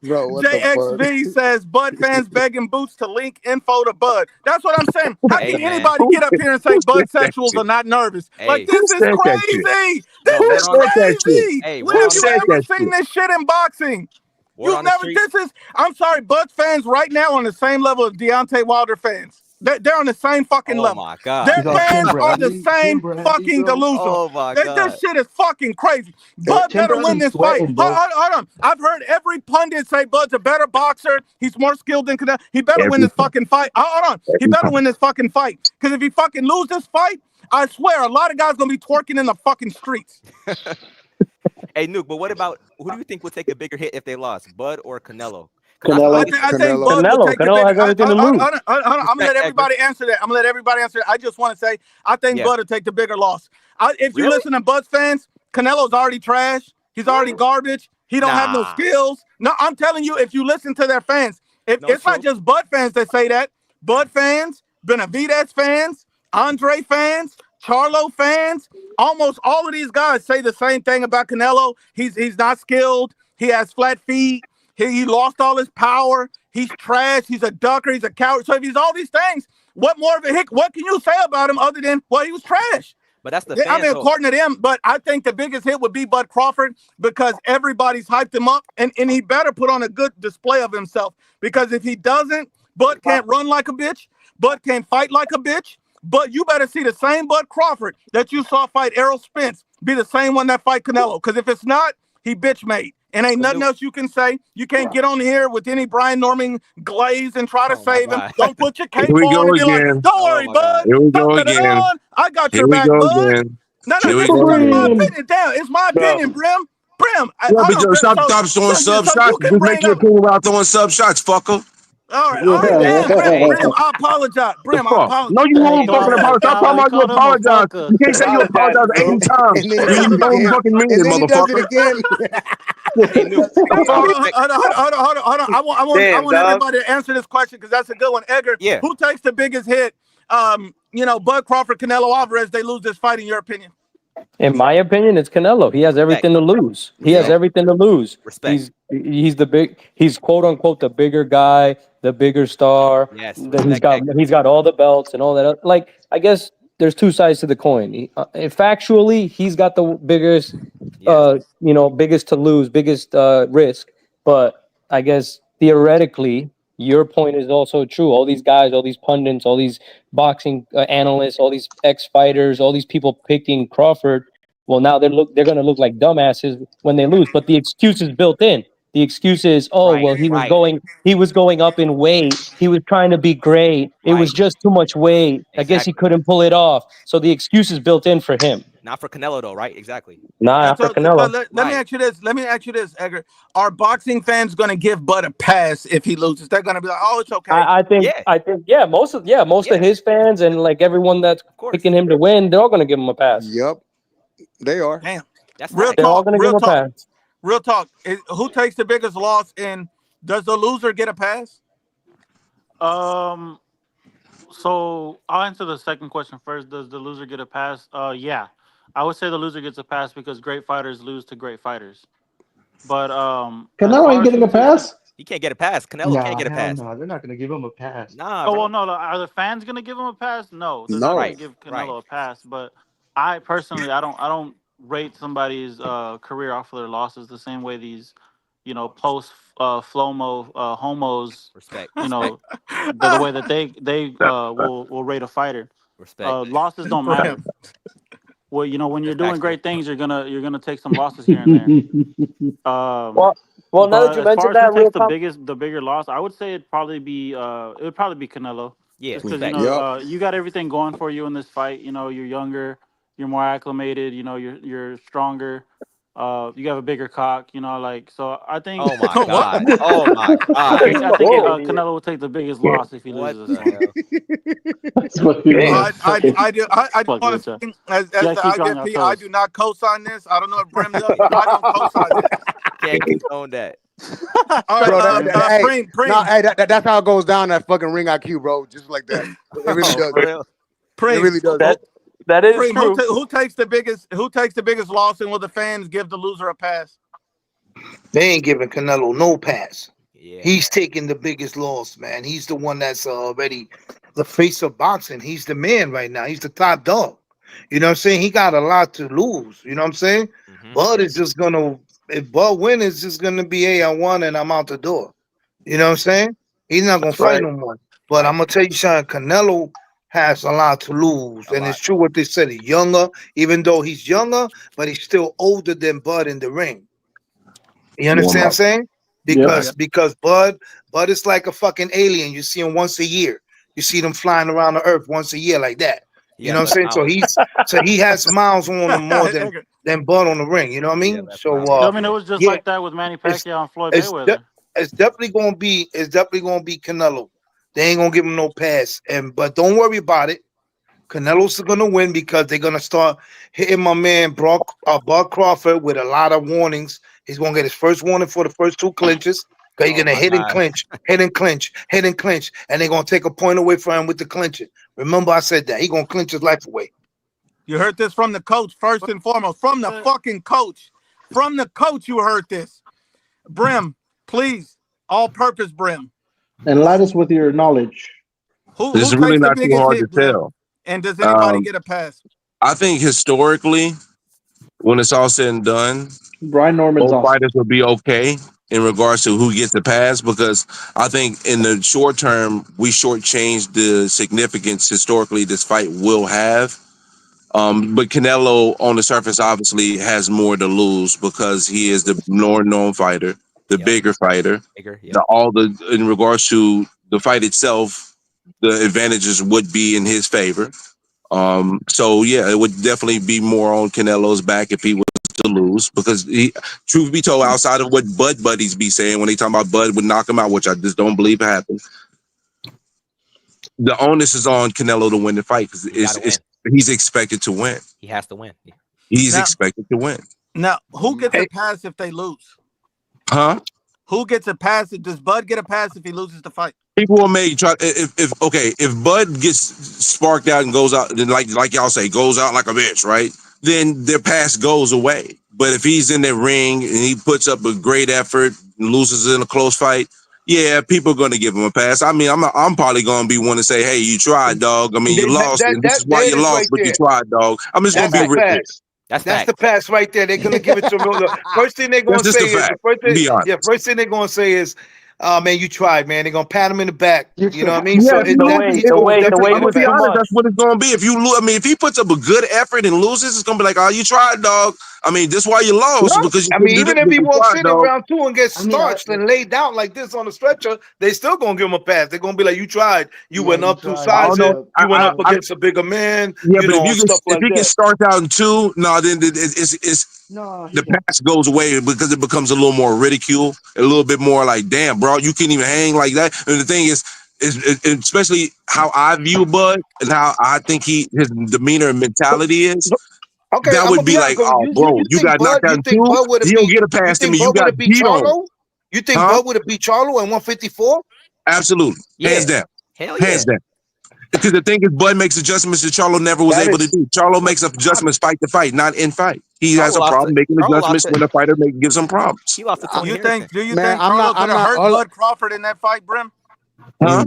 Bro, what the JXV says Bud fans begging Boots to link info to Bud. That's what I'm saying. How Hey, can man. anybody get up here and say Who said that Budsexuals shit? are not nervous? Like, Hey. this Who is said that shit? crazy. No, This Who is said that shit? crazy. Hey, When Who have you said ever that seen shit? this shit in boxing? word You've on the never. street. I'm sorry, Buds fans right now on the same level as Deontay Wilder fans. They're on the same fucking Oh level. my god. Their He's all fans Tim are the Bradley. same Tim Bradley, fucking bro. delusional. Oh my This god. shit is fucking crazy. Bud Tim better win Bradley's this fight. sweating, bro. Hold on. I've heard every pundit say Bud's a better boxer. He's more skilled than Canelo. He better win Every this fucking fight. Hold on. He every better time. win this fucking fight. Because if he fucking lose this fight, I swear a lot of guys gonna be twerking in the fucking streets. Hey, Nuke, but what about who do you think would take a bigger hit if they lost, Bud or Canelo? Canelo. I think Canelo. Bud would take the Canelo bigger. has everything to lose. I'm gonna let everybody answer that. I just want to say I think Yeah. Bud will take the bigger loss. If you Really? listen to Bud's fans, Canelo's already trash. He's already garbage. He don't have no Nah. skills. No, I'm telling you, if you listen to their fans, No, it's not true. just Bud fans that say that. Bud fans, Benavidez fans, Andre fans, Charlo fans, almost all of these guys say the same thing about Canelo. He's not skilled. He has flat feet. He lost all his power. He's trash. He's a ducker. He's a coward. So if he's all these things, what more of a hick? What can you say about him other than, well, he was trash? But that's the I fans. mean, though. according to them, but I think the biggest hit would be Bud Crawford, because everybody's hyped him up, and he better put on a good display of himself, because if he doesn't, Bud can't run like a bitch. Bud can't fight like a bitch. But you better see the same Bud Crawford that you saw fight Errol Spence be the same one that fight Canelo. Because if it's not, he bitch made. And ain't nothing else you can say. You can't get on here with any Brian Norman glaze and try to Oh my save him. God. Don't put your Here cape we on go and be like, again. don't Oh worry, my Bud. God. Here we go Put it again. on. I got Here your we back, go Bud. again. No, Here we this is go just my again. opinion. Damn, it's my opinion, Brim. Yeah, but yo, stop throwing sub so you shots. can Just make bring your up. opinion without throwing sub shots, fucker. All right, damn, Brim, I apologize. Brim, I Fuck. apologize. No, you Hey, won't fucking apologize. Stop talking he about you called him a apologize. fucker. You can't say you Apologize, apologize bro. 80 times. And then he You does it don't again. fucking mean And it, then he does it motherfucker. again. Hey, Nuke. Hold on. I want Damn, dog. everybody to answer this question because that's a good one. Edgar, Yeah. who takes the biggest hit? Bud Crawford, Canelo Alvarez, they lose this fight, in your opinion? In my opinion, it's Canelo. He has everything to lose. He has everything to lose. Respect. He's quote unquote the bigger guy, the bigger star. Yes. He's got all the belts and all that. Like, I guess there's two sides to the coin. Factually, he's got the biggest, biggest to lose, biggest risk. But I guess theoretically, your point is also true. All these guys, all these pundits, all these boxing analysts, all these ex-fighters, all these people picking Crawford. Well, now they're going to look like dumbasses when they lose. But the excuse is built in. The excuse is, he was going up in weight. He was trying to be great. It was just too much weight. I guess he couldn't pull it off. So the excuse is built in for him. Not for Canelo though, right? Exactly. Not for Canelo. Let me ask you this. Let me ask you this, Edgar. Are boxing fans going to give Bud a pass if he loses? They're going to be like, "Oh, it's okay." I think, most of his fans and like everyone that's picking him to win, they're all going to give him a pass. Yep, they are. Damn. That's real They're all talk. going to give him a pass. Real talk. Who takes the biggest loss, and does the loser get a pass? So I'll answer the second question first. Does the loser get a pass? Yeah, I would say the loser gets a pass because great fighters lose to great fighters. But Canelo ain't getting a pass. He can't get a pass. Canelo can't get a pass. No, they're not gonna give him a pass. Nah. Oh well, no. Are the fans gonna give him a pass? No, they're not gonna give Canelo a pass. But I personally, I don't rate somebody's career off of their losses the same way these, post Flomo homos. Respect. The way that they will rate a fighter. Respect. Losses don't matter. Well, when you're doing great things, you're gonna take some losses here and there. Well, now that you mentioned that, the bigger loss, I would say it'd probably be Canelo. Yeah, because you got everything going for you in this fight. You're younger, you're more acclimated. You're stronger. You have a bigger cock. So I think. Oh my god! Oh my god! I think Canelo will take the biggest loss if he loses this one. I do want to say, as the IGP, I do not co-sign this. I don't know if Brim does, but I don't co-sign this. Can't condone that. All right, Bro, that's how it goes down at fucking Ring IQ, bro. Just like that. It really does. It really does. That is true. Who takes the biggest loss, and will the fans give the loser a pass? They ain't giving Canelo no pass. Yeah. He's taking the biggest loss, man. He's the one that's already the face of boxing. He's the man right now. He's the top dog. You know what I'm saying? He got a lot to lose. You know what I'm saying? Mm-hmm. Bud is just gonna, if Bud wins, it's just gonna be, hey, I won and I'm out the door. You know what I'm saying? He's not gonna fight no more. But I'm gonna tell you something, Canelo has a lot to lose. And it's true what they said. He's younger, even though he's younger, but he's still older than Bud in the ring. You understand what I'm saying? Because Bud is like a fucking alien. You see him once a year. You see them flying around the earth once a year like that. You know what I'm saying? So he has miles on him more than Bud on the ring. You know what I mean? It was just like that with Manny Pacquiao and Floyd Mayweather. It's definitely gonna be Canelo. They ain't gonna give him no pass. But don't worry about it. Canelo's gonna win because they're gonna start hitting my man Bud Crawford with a lot of warnings. He's gonna get his first warning for the first two clinches. Because he's gonna hit and clinch, and they're gonna take a point away from him with the clinching. Remember, I said that. He's gonna clinch his life away. You heard this from the coach, first and foremost. From the fucking coach. From the coach, you heard this. Brim, please. All-purpose Brim. Enlighten us with your knowledge. It's really not too hard to tell. And does anybody get a pass? I think historically, when it's all said and done, Brian Norman's both fighters will be okay in regards to who gets the pass, because I think in the short term, we shortchanged the significance historically this fight will have. But Canelo on the surface obviously has more to lose because he is the more known fighter, the bigger fighter. In regards to the fight itself, the advantages would be in his favor. So yeah, it would definitely be more on Canelo's back if he was to lose because truth be told, outside of what Bud buddies be saying when they talk about Bud would knock him out, which I just don't believe happened. The onus is on Canelo to win the fight because he's expected to win. He has to win. He's expected to win. Now, who gets a pass if they lose? Huh? Who gets a pass? Does Bud get a pass if he loses the fight? People will try if Bud gets sparked out and goes out, then like y'all say, goes out like a bitch, right? Then their pass goes away. But if he's in the ring and he puts up a great effort and loses in a close fight, yeah, people are going to give him a pass. I mean, I'm probably going to be one to say, hey, you tried, dog. I mean, you lost, and this is why you lost, but you tried, dog. I'm just going to be real. That's the pass right there. They're gonna give it to him. First thing they're gonna say is first thing they're gonna say is, man, you tried, man. They're gonna pat him in the back. You know what I mean? Yeah, So I'm gonna be honest, that's what it's gonna be. If you lose, I mean, if he puts up a good effort and loses, it's gonna be like, oh, you tried, dog. I mean, this is why you lost because you even if he walks in round 2 and gets starched and laid down like this on the stretcher, they still gonna give him a pass. They're gonna be like, you tried. You went up 2 sizes. You went up against a bigger man. Yeah, but if he can start out in 2, then it's the pass goes away because it becomes a little more ridicule, a little bit more like, damn, bro, you can't even hang like that. And the thing is especially how I view Bud and how I think his demeanor and mentality is. Okay, that would be like, oh, bro, you got knocked out in 2. You don't get a pass to me. You got beat on. You think Bud would have beat Charlo at 154? Absolutely, hands down. Hell yeah. Hands down. Because the thing is, Bud makes adjustments that Charlo never was able to do. Charlo makes adjustments fight to fight, not in fight. He has a problem making adjustments when a fighter gives him problems. Do you think Charlo could have hurt Bud Crawford in that fight, Brim? Huh?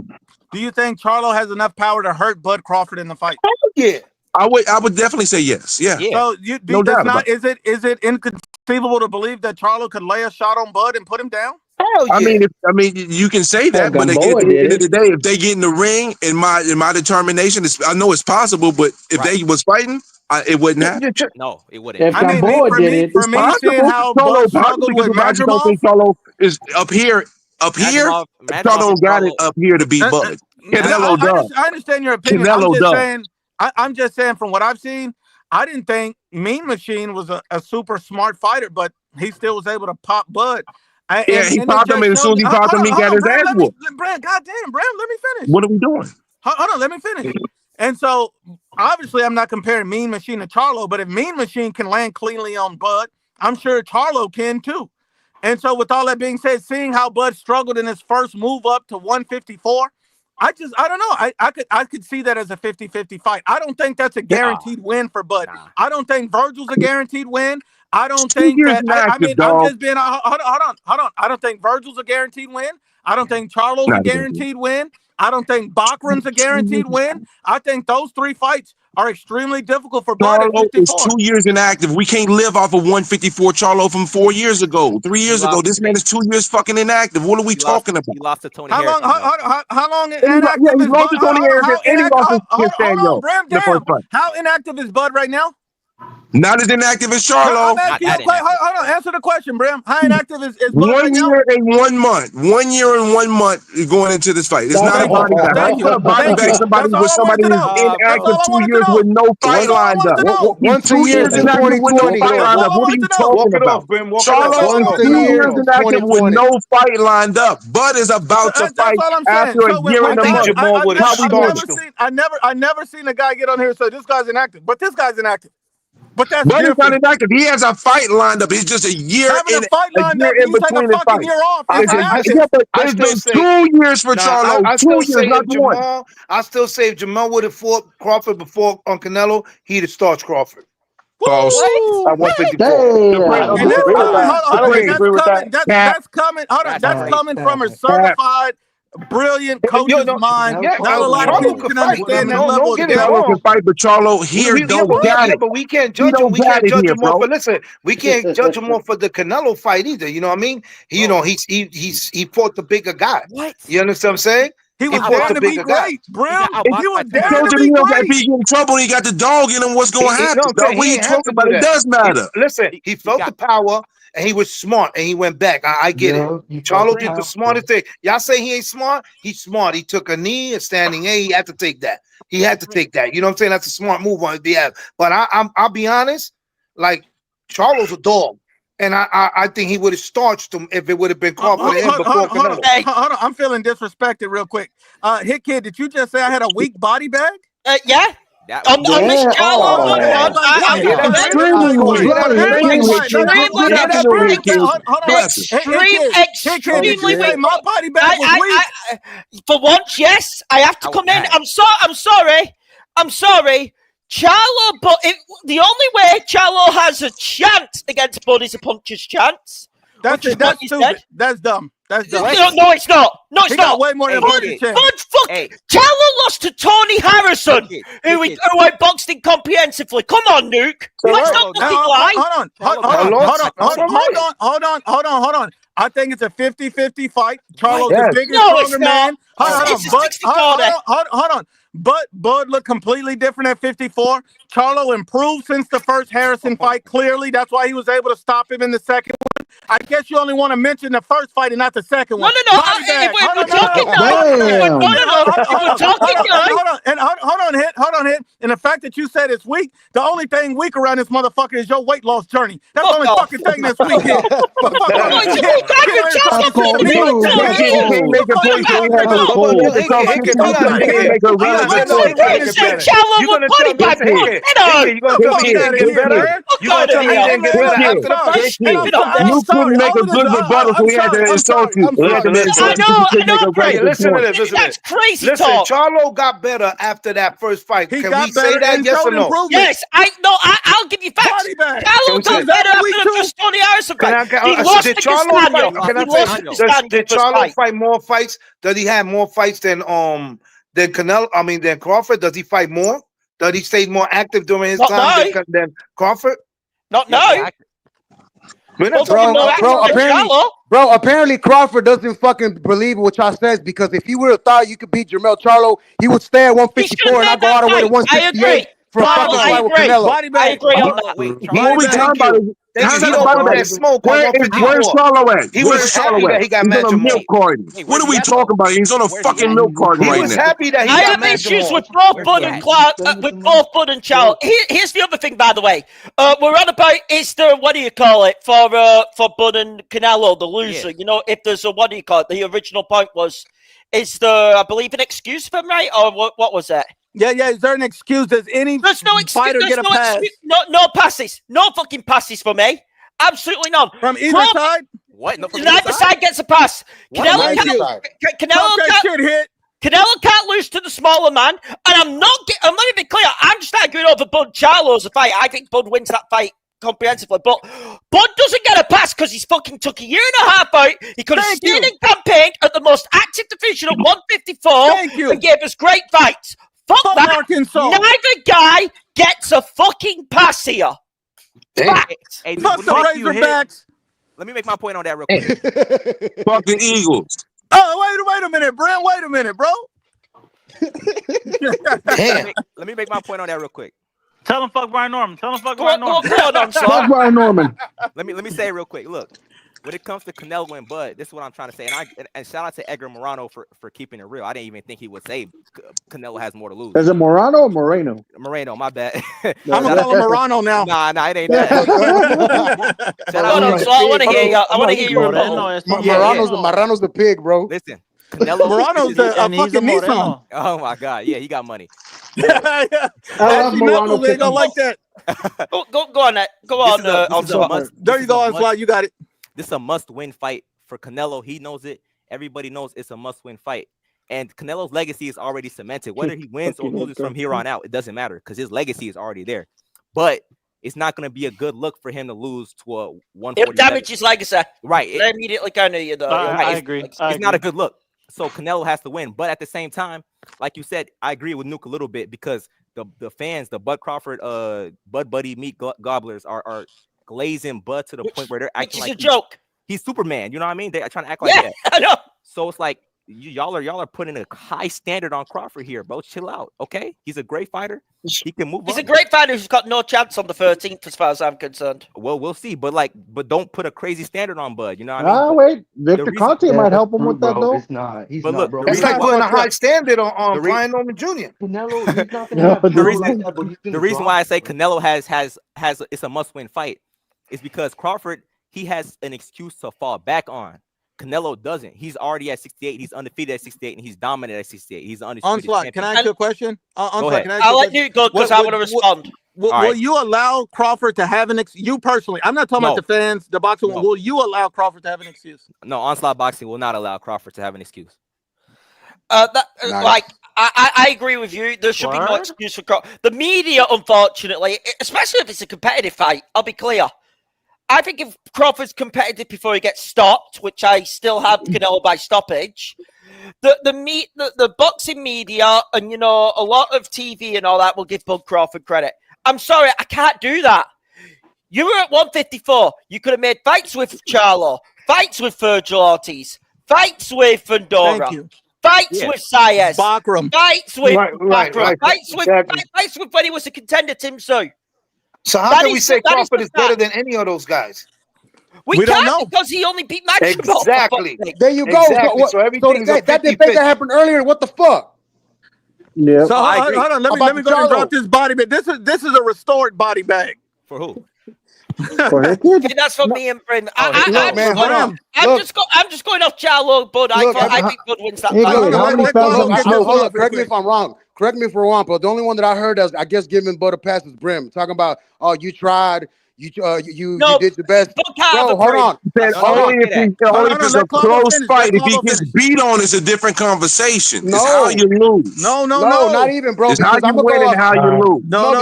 Do you think Charlo has enough power to hurt Bud Crawford in the fight? Yeah. I would definitely say yes. Yeah. So is it inconceivable to believe that Charlo could lay a shot on Bud and put him down? Hell yeah. I mean, you can say that, but at the end of the day, if they get in the ring, in my determination, I know it's possible, but if they was fighting, it wouldn't happen. No, it wouldn't. I mean, for me, seeing how Bud struggled with Madrimov, Charlo is up here. Charlo got it up here to beat Bud. Canelo does. I understand your opinion. I'm just saying from what I've seen, I didn't think Mean Machine was a super smart fighter, but he still was able to pop Bud. He popped him, and as soon as he popped him, he got his ass whooped. Goddamn, Bram, let me finish. What are we doing? Hold on, let me finish. And so, obviously, I'm not comparing Mean Machine to Charlo, but if Mean Machine can land cleanly on Bud, I'm sure Charlo can too. And so, with all that being said, seeing how Bud struggled in his first move up to 154, I don't know. I could see that as a 50-50 fight. I don't think that's a guaranteed win for Bud. I don't think Virgil's a guaranteed win. I don't think that. I'm just being. Hold on. I don't think Virgil's a guaranteed win. I don't think Charlo's a guaranteed win. I don't think Bachram's a guaranteed win. I think those 3 fights are extremely difficult for Bud. Charlo is 2 years inactive. We can't live off of 154 Charlo from 4 years ago, 3 years ago. This man is 2 years fucking inactive. What are we talking about? He lost to Tony How Harrison. How long inactive is Bud? How inactive is Bud right now? Not as inactive as Charlo. Hold on. Answer the question, Bram. How inactive is Bud 1 year and 1 month? 1 year and 1 month going into this fight. It's not a body bag. How you gonna body bag somebody who's inactive 2 years with no fight lined up? 2 years inactive with no fight lined up. What are you talking about? Charlo 2 years inactive with no fight lined up. Bud is about to fight after a year and a month. I never seen a guy get on here and say this guy's inactive, but this guy's inactive. But that's Bud's not inactive. He has a fight lined up. It's just a year in between the fight. Year off. It's been 2 years for Charlo. 2 years, not one. I still say if Jamal would have fought Crawford before on Canelo, he'd have starched Crawford. False. At 154. That's coming from a certified, brilliant coach's mind. Not a lot of people can understand that level. Canelo can fight, but Charlo here don't got it. But we can't judge him. We can't judge him off. But listen, we can't judge him off for the Canelo fight either. You know what I mean? He fought the bigger guy. What? You understand what I'm saying? He was there to be great, Brim. If you were there to be great, if he get in trouble, he got the dog in him. What's going to happen? What are you talking about? It does matter. Listen, he felt the power. And he was smart, and he went back. I get it. Charlo did the smartest thing. Y'all say he ain't smart? He's smart. He took a knee, a standing A. He had to take that. You know what I'm saying? That's a smart move on his behalf. But I'll be honest. Like Charlo's a dog. And I think he would have starched him if it would have been Crawford and him before Canelo. Hold on, I'm feeling disrespected real quick. Hit Kid, did you just say I had a weak body bag? Yeah. On this Charlo extremely weak. My body bag was weak. For once, yes, I have to come in. I'm sorry. Charlo, but the only way Charlo has a chance against Bud is a puncher's chance. That's stupid. That's dumb. That's dumb. No, it's not. No, it's he not. Got way more than Bud's chance. Charlo lost to Tony Harrison, who I boxed in comprehensively. Come on, Nuke. Let's not lie. Hold on. I think it's a 50-50 fight. Charlo's the bigger, stronger man. Hold on. But Bud looked completely different at 54. Charlo improved since the first Harrison fight, clearly. That's why he was able to stop him in the second one. I guess you only want to mention the first fight and not the second one. No. Hold on, Hit. And the fact that you said it's weak, the only thing weak around this motherfucker is your weight loss journey. That's the only fucking thing that's weak here. You couldn't make a good rebuttal, so we had to insult you. Listen to this. That's crazy Listen, talk. Charlo got better after that first fight. He Can got we say better that? and Yes or showed no? improvement. Yes, I'll give you facts. Charlo got better after the first Tony Harrison fight. Did Charlo fight more fights? Does he have more fights than Canelo? I mean, than Crawford? Does he fight more? Does he stay more active during his time than Crawford? Not now. Bro, apparently Crawford doesn't fucking believe what y'all says, because if he would have thought you could beat Jermell Charlo, he would stay at 154 and not go all the way to 168 for a fucking fight with Canelo. I agree on that. What we talking about? Where's Charlo at? He was happy that he got He's on a milk carton. What are we talking about? He's on a fucking milk carton right now. He was happy that he I got have issues with both Bud and Charlo. Here's the other thing, by the way. We're on about, is there, what do you call it, for Bud and Canelo, the loser? You know, if there's a, what do you call it? The original point was, is there, I believe, an excuse for him, right? Or what was that? Yeah. Is there an excuse? Does any fighter get a pass? No passes. No fucking passes for me. Absolutely none. From either side? What? No, from neither side gets a pass. Canelo can't lose to the smaller man. And I'm not even clear. I'm just arguing over Bud Charlo's a fight. I think Bud wins that fight comprehensively. But Bud doesn't get a pass because he's fucking took a year and a half out. He could have stayed and campaigned at the most active division of 154 and gave us great fights. Fuck that. Arkansas. Neither guy gets a fucking pass here. Hey, fuck the Razorbacks. Let me make my point on that real quick. Fucking Eagles. Oh, wait a minute, Brent. Wait a minute, bro. Damn. Let me make my point on that real quick. Tell him fuck Brian Norman. Fuck Brian Norman. Let me say it real quick. Look, when it comes to Canelo and Bud, this is what I'm trying to say. And shout out to Edgar Morano for keeping it real. I didn't even think he would say Canelo has more to lose. Is it Morano or Moreno? Moreno, my bad. I'm gonna call him Morano now. Nah, it ain't that. I want to hear you. Morano's the pig, bro. Listen, Canelo. Morano's a fucking Nissan. Oh my God, yeah, he got money. I love Morano. They don't like that. Go on that. Go on. There you go, Onslaught. You got it. This is a must-win fight for Canelo. He knows it. Everybody knows it's a must-win fight. And Canelo's legacy is already cemented. Whether he wins or loses from here on out, it doesn't matter because his legacy is already there. But it's not going to be a good look for him to lose to a 140. It'll damage his legacy. Right. I immediately kind of, I agree. It's not a good look. So Canelo has to win. But at the same time, like you said, I agree with Nuke a little bit because the fans, the Bud Crawford, Bud Buddy meat gobblers are glazing Bud to the point where they're acting like a joke. He's Superman. You know what I mean? They're trying to act like that. I know. So it's like y'all are putting a high standard on Crawford here, bro. Chill out, okay? He's a great fighter. He can move. He's a great fighter who's got no chance on the 13th, as far as I'm concerned. Well, we'll see. But don't put a crazy standard on Bud. You know what I mean? Wait, Victor Conte might help him with that though. It's not. He's but not, look, bro. It's like putting a high standard on Brian Norman Jr. Canelo, he's not gonna have the reason why I say Canelo has it's a must-win fight is because Crawford, he has an excuse to fall back on. Canelo doesn't. He's already at 68. He's undefeated at 68, and he's dominant at 68. He's the undisputed Onslaught, champion. can I ask you a question? Go ahead. Can I ask you I'll a let question? you go because I want to respond. Will you allow Crawford to have an excuse? You personally, I'm not talking about the fans, the boxing. No. Will you allow Crawford to have an excuse? No, Onslaught Boxing will not allow Crawford to have an excuse. I agree with you. There should be no excuse for Crawford. The media, unfortunately, especially if it's a competitive fight, I'll be clear. I think if Crawford's competitive before he gets stopped, which I still have Canelo by stoppage, the boxing media and, you know, a lot of TV and all that will give Bud Crawford credit. I'm sorry, I can't do that. You were at 154. You could have made fights with Charlo, fights with Virgil Ortiz, fights with Fundora, fights with Saez, Bakram, fights with Bakram, fights with when he was a contender, Tim Tszyu. So how can we say Crawford is better than any of those guys? We can't know because he only beat Maxwell. Exactly. There you go. Exactly. So everything that debate that happened earlier. What the fuck? Yeah. So hold on. Let me go and drop this body bag. This is a restored body bag. For who? Okay, that's for me and Bryn. I'm just going off Charlo, Bud. I think Bud wins that fight. Correct me if I'm wrong. Correct me if I'm wrong, but the only one that I heard as I guess giving Bud a pass is Brim talking about, oh, you tried, you did your best. Bro, hold on. Only if it's a close fight. If he gets beat on, it's a different conversation. It's how you lose. No, not even, bro. It's how you win and how you lose. No.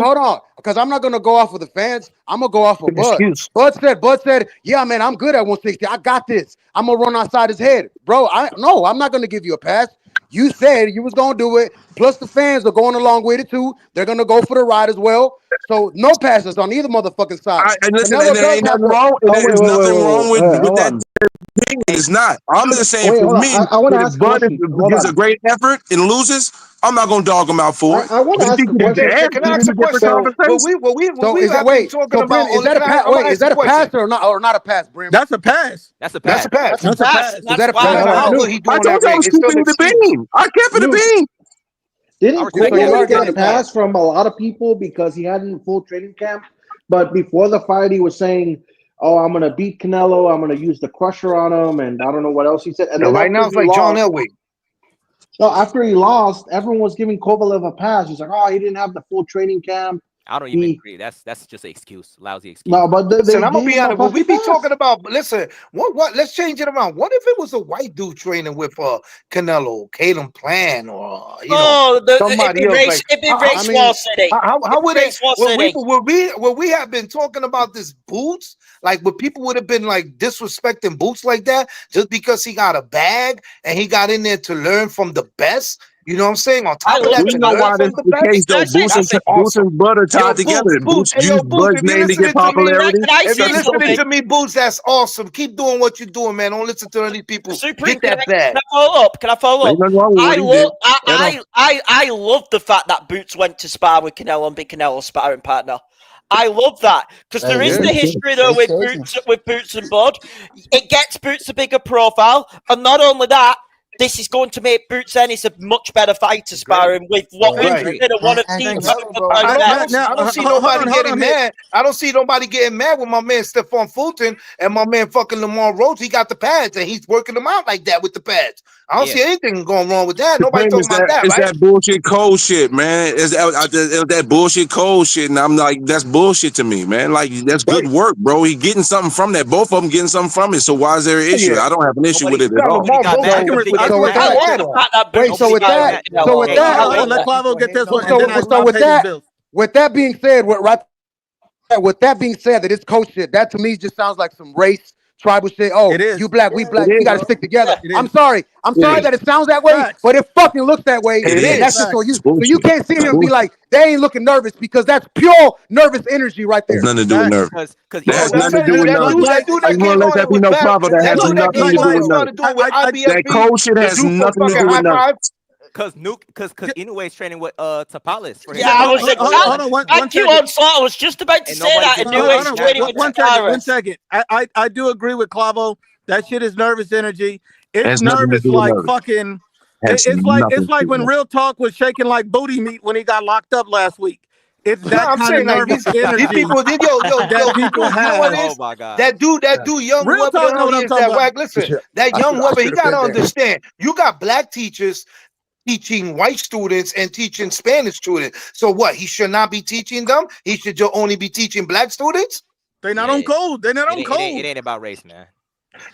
Hold on. Because I'm not gonna go off of the fans. I'm gonna go off of Bud. Bud said, yeah, man, I'm good at 160. I got this. I'm gonna run outside his head. Bro, I'm not gonna give you a pass. You said you was gonna do it. Plus the fans are going along with it too. They're gonna go for the ride as well. So no passes on either motherfucking side. And listen, there ain't nothing wrong. There's nothing wrong with that. It's not. I'm just saying for me, if Bud gives a great effort and loses, I'm not gonna dog him out for it. I want to ask a question. Can I ask a question? Is that a pass or not a pass, Brim? That's a pass. That's a pass. Is that a pass? I told you I was keeping the beam. I kept it the beam. Didn't Crawford get a pass from a lot of people because he hadn't full training camp? But before the fight, he was saying, "Oh, I'm gonna beat Canelo. I'm gonna use the crusher on him," and I don't know what else he said. And then right now it's like John Elway. So after he lost, everyone was giving Kovalev a pass. He's like, "Oh, he didn't have the full training camp." I don't even agree. That's just an excuse, lousy excuse. No, but listen, I'm gonna be honest. When we be talking about, listen, what? Let's change it around. What if it was a white dude training with Canelo, Caleb Plan, or somebody else? It'd be race war city. How would they? Would we have been talking about this Boots? Like, would people would have been like disrespecting Boots like that just because he got a bag and he got in there to learn from the best? You know what I'm saying? On top of that, we know why that's the case, though. Boots and Bud are tied together. Boots use Bud's name to get popularity. If you're listening to me, Boots, that's awesome. Keep doing what you're doing, man. Don't listen to any people. Get that bag. Can I follow up? I love the fact that Boots went to spar with Canelo and be Canelo's sparring partner. I love that because there is the history though with Boots and Bud. It gets Boots a bigger profile, and not only that, this is going to make Boots Ennis a much better fighter sparring with what we consider one of teams. I don't see nobody getting mad. I don't see nobody getting mad with my man Stephon Fulton and my man fucking Lamar Rhodes. He got the pads and he's working them out like that with the pads. I don't see anything going wrong with that. Nobody talking about that, it's right? that bullshit cold shit, man. It's that bullshit cold shit, and I'm like, that's bullshit to me, man. Like, that's good work, bro. He getting something from that. Both of them getting something from it. So why is there an issue? I don't have an issue with it at all. With that being said, that it's coach shit. That to me just sounds like some race. Tribal shit. Oh, you black, we black. We gotta stick together. I'm sorry that it sounds that way, but it fucking looks that way. That's just so you can't see him and be like, they ain't looking nervous because that's pure nervous energy right there. Nothing to do with nervous. That has nothing to do with nervous. I want to let that be no problem. That has nothing to do with nervous. That cold shit has nothing to do with nervous. Because Inoue is training with Tapalis. I was just about to say that. Inoue is training with Tapalis. One second. I do agree with Clavo. That shit is nervous energy. It's nervous like fucking. It's like when Real Talk was shaking like booty meat when he got locked up last week. It's No, that I'm kind of saying like nervous these energy people did yo, that people you know what have. it Oh is? my god. That dude, young Real whoever the talk know hell what he I'm is, talking that about. whack. Listen, that young whoever, he gotta understand. You got black teachers teaching white students and teaching Spanish students. So what? He should not be teaching them. He should only be teaching black students. They not on code. They not on It code. ain't about race, man.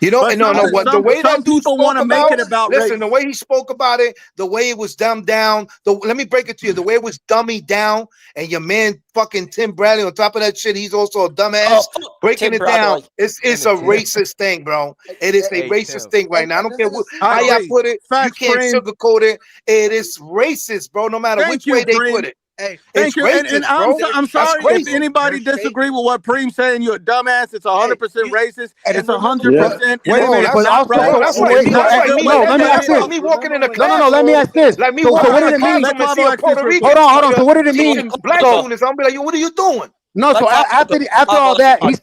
You know, But and no, what the way some that dude people spoke want to make about, it about listen, race. the way he spoke about it, the way it was dumbed down, let me break it to you, the way it was dummied down, and your man fucking Tim Bradley on top of that shit, he's also a dumbass. Breaking Tim it down, Bradley. it's a racist thing, bro. It is a racist thing right now. I don't care how y'all put it. You can't sugarcoat it. It is racist, bro. No matter which way they put it. Hey, It's thank you. racist, And bro. I'm That's sorry if crazy. anybody disagree with what Preem's saying. You're a dumbass. It's 100% racist. It's 100%. Wait a minute, but also, that's like me. That's like me. no, let me ask this. That's me walking in the No, let me ask this. Like me So walking what in did the it mean? classroom and see a Puerto Rican. Hold on. So what did it mean? Teaching black So, students, I'm be like, yo, what are you doing? no, so after all that, he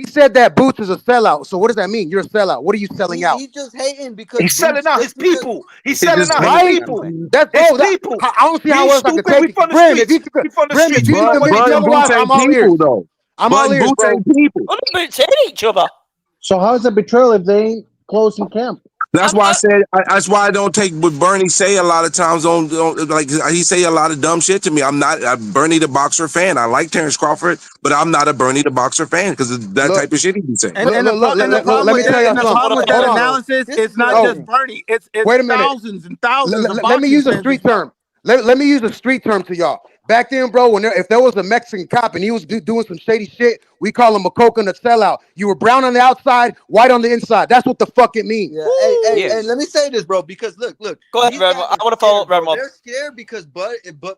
said that Boots is a sellout. So what does that mean? You're a sellout. What are you selling out? He's just hating because He's selling out his people. He's selling out his people. That's His people. I don't see how else I can stupid. take We it. from the Brim, streets. We from the Brim, streets. if you convince me otherwise, I'm all ears. I'm all ears, Boots bro. ain't people. What do Boots hate each other? So how is it betrayal if they ain't close in camp? That's why I said. That's why I don't take what Bernie say a lot of times. On like he say a lot of dumb shit to me. I'm not a Bernie the Boxer fan. I like Terrence Crawford, but I'm not a Bernie the Boxer fan because of that type of shit he be saying. And the problem with that analysis, it's not just Bernie. It's Wait a minute. thousands and thousands of boxing Let me use a fans street as well. term. Let me use a street term to y'all. Back then, bro, if there was a Mexican cop and he was doing some shady shit, we call him a coconut sellout. You were brown on the outside, white on the inside. That's what the fuck it means. Yeah. Hey, let me say this, bro, because look. Go ahead, Redmond. I want to follow up Redmond. They're scared because Bud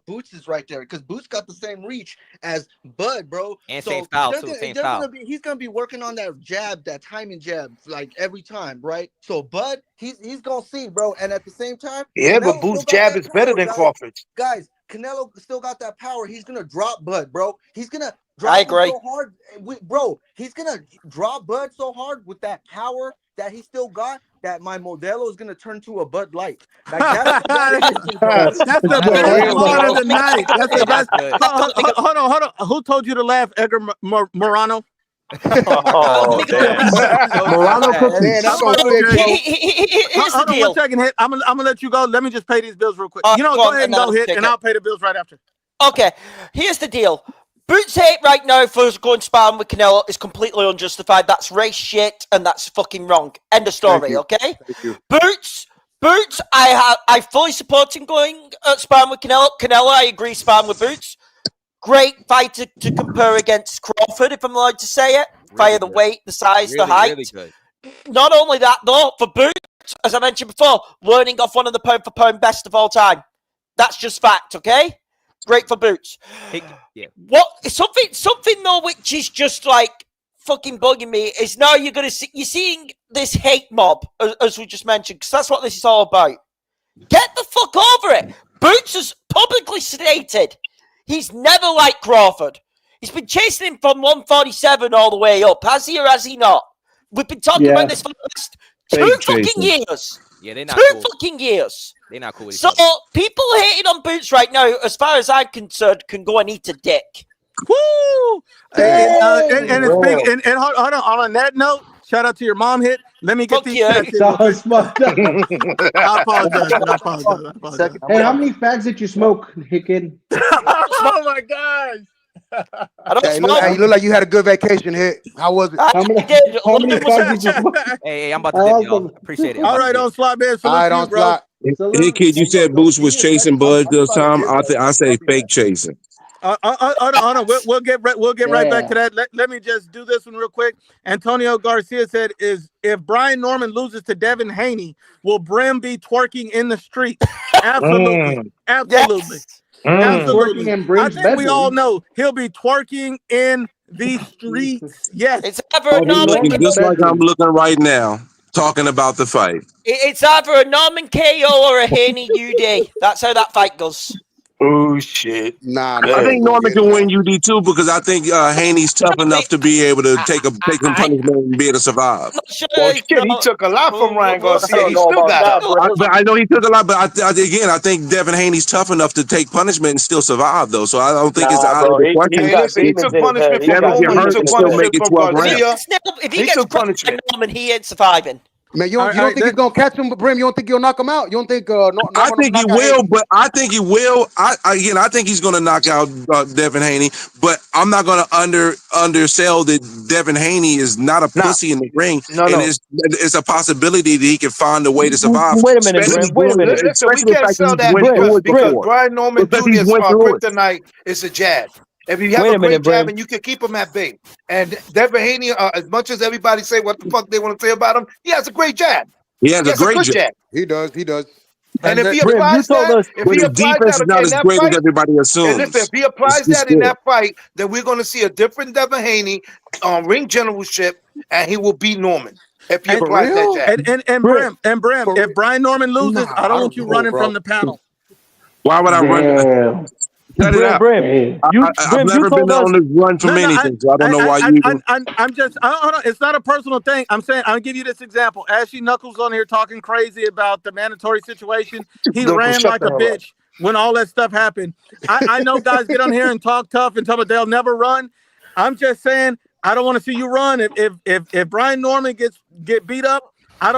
Boots is right there because Boots got the same reach as Bud, bro. And same style too. Same style. He's gonna be working on that jab, that timing jab, like every time, right? So Bud, he's gonna see, bro. And at the same time, yeah, Canelo but Boots' still got jab that is better power, than guys. Crawford's. Guys, Canelo still got that power. He's gonna drop Bud, bro. He's gonna drop I him agree. so hard, bro. He's gonna drop Bud so hard with that power that he still got that my Modelo is gonna turn to a Bud Light. Like, that's the best part of the night. That's the best. Hold on. Who told you to laugh, Edgar Morano? Oh, Morano cookies. Here's the deal. 1 second, Hit. I'm gonna let you go. Let me just pay these bills real quick. Go ahead and go, Hit, and I'll pay the bills right after. Okay, here's the deal. Boots hate right now for going sparring with Canelo is completely unjustified. That's race shit, and that's fucking wrong. End of story. Okay. Boots. I fully support him going sparring with Canelo. Canelo, I agree, sparring with Boots. Great fighter to compare against Crawford, if I'm allowed to say it. Via the weight, the size, the height. Really good. Not only that, though, for Boots, as I mentioned before, learning off one of the pound-for-pound best of all time. That's just fact, okay? Great for Boots. What something though, which is just like fucking bugging me is now you're seeing this hate mob, as we just mentioned, because that's what this is all about. Get the fuck over it. Boots has publicly stated he's never liked Crawford. He's been chasing him from 147 all the way up. Has he or has he not? We've been talking about this for the last two fucking years. Yeah, they're not Two fucking years. They're not cool with each So other. people hating on Boots right now, as far as I'm concerned, can go and eat a dick. Woo! And hold on that note, shout out to your mom, Hit. Let me get these stats in. I apologize. Hey, how many fags did you smoke, Hickid? Oh my gosh. I don't smoke. You look like you had a good vacation, Hit. How was it? How many fags did you smoke? Hey, I'm about to dip, y'all. Appreciate it. All right, on slot, man. All right, on slot. Hey, kid, you said Boots was chasing Bud this time. I say fake chasing. Hold on. We'll get right back to that. Let me just do this one real quick. Antonio Garcia said, if Brian Norman loses to Devin Haney, will Brim be twerking in the street? Absolutely. Absolutely. Yes. Absolutely. In Brim's I think we bedroom. all know he'll be twerking in the streets. Yes. It's either a Norman, Just like I'm looking right now, talking about the fight. it's either a Norman KO or a Haney UD. That's how that fight goes. Oh shit! Nah, I think Norman gonna Norman get it, can win man. UD too because I think Haney's tough enough to be able to take some punishment and be able to survive. Not sure Well, it's shit, he not. took a lot from Ryan We'll I Garcia. see. don't He know still about got that, up. bro. But I know he took a lot, but again, I think Devin Haney's tough enough to take punishment and still survive, though. So I don't think it's Nah, out of bro. the He's question. Hey, got listen, he demons took in his head. punishment He's from Devin got get Norman. He hurt demons took in and his still head. make punishment it from 12 If he rounds. Garcia. if he He gets took cracked by punishment. Norman, he ain't surviving. Man, All right, you don't think he's that, gonna catch him, Brim? You don't think he'll knock him out? You don't think Norman I will think he knock out will, Haney? but I think he will. I think he's going to knock out Devin Haney, but I'm not going to undersell that Devin Haney is not a Nah, pussy in the ring, and no. it's a possibility that he can find a way to survive, Wait a minute, especially Brim. Wait a minute. Listen, we especially the can't fact that sell he's that went through it because before. Brian Norman Because he's Jr.'s went through it. kryptonite is a jab. If you have Wait a a great minute, jab Brim. and you can keep him at bay, and Devin Haney, as much as everybody say what the fuck they want to say about him, he has a great jab. He has He a has a great good job, jab. He does. He does. And if he Brim, you applies told that, us. but his defense is not in as that great as fight, everybody and listen, if assumes. he applies It's that in still. that fight, then we're going to see a different Devin Haney ring generalship, and he will beat Norman if he And For applies that real? jab. Brim. Brim, For if real? Brian Norman loses, Nah, I don't I want don't you know, running bro. from the panel. Why would I run? Damn. Cut it out. Brim. I've Brim, you never been told us. on this run from No, no, anything, so I don't know why you. I'm just, hold on. It's not a personal thing. I'm saying, I'll give you this example. Ashley Knuckles on here talking crazy about the mandatory situation. He Don't ran shut like the a hell up. bitch when all that stuff happened. I know guys get on here and talk tough and tell me they'll never run. I'm just saying, I don't want to see you run. If Brian Norman get beat up, I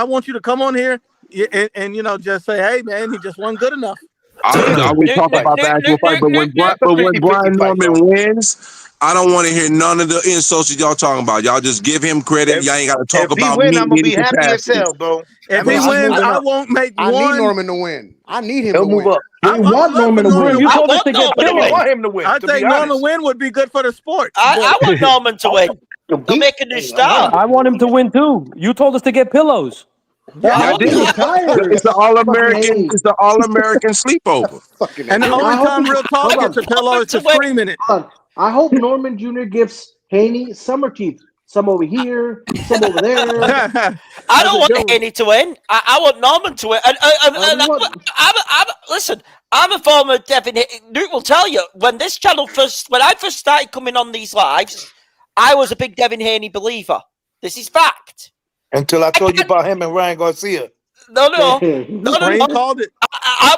want you to come on here and just say, hey man, he just wasn't good enough. I always talk about the actual fight, but when That's a when 50-50 Brian fight, bro. Norman wins, I don't want to hear none of the insults that y'all talking about. Y'all just give him credit. If Y'all ain't got to talk if he about win, me I'm in gonna any be happy as capacity. hell, bro. If That he means he's wins, moving I up. won't make I need one. Norman to win. I need him He'll to move win. up. I We would want love for Norman to Norman win. to You I win. told us want to get Norman I to don't win. want pillows. him to win. I To be think Norman honest, win would be good for the sport. I But want Norman to win. He'll make a new star. I want him to win too. You told us to get pillows. I Y'all want. did. He's I want retired. It's the all Fucking American. A. It's the all American sleepover. Fucking and the A. only I hope time he. Real Talk Hold gets on. a pillow Norman is to to win. scream in it. Hold on. I hope Norman Jr. gives Haney summer teeth. Some over here, some over there. I That's don't a want good one. Haney to win. I want Norman to win. And What? listen, I'm a former Devin. Luke will tell you when I first started coming on these lives, I was a big Devin Haney believer. This is fact. until I told you about him and Ryan Garcia. No. Supreme called it.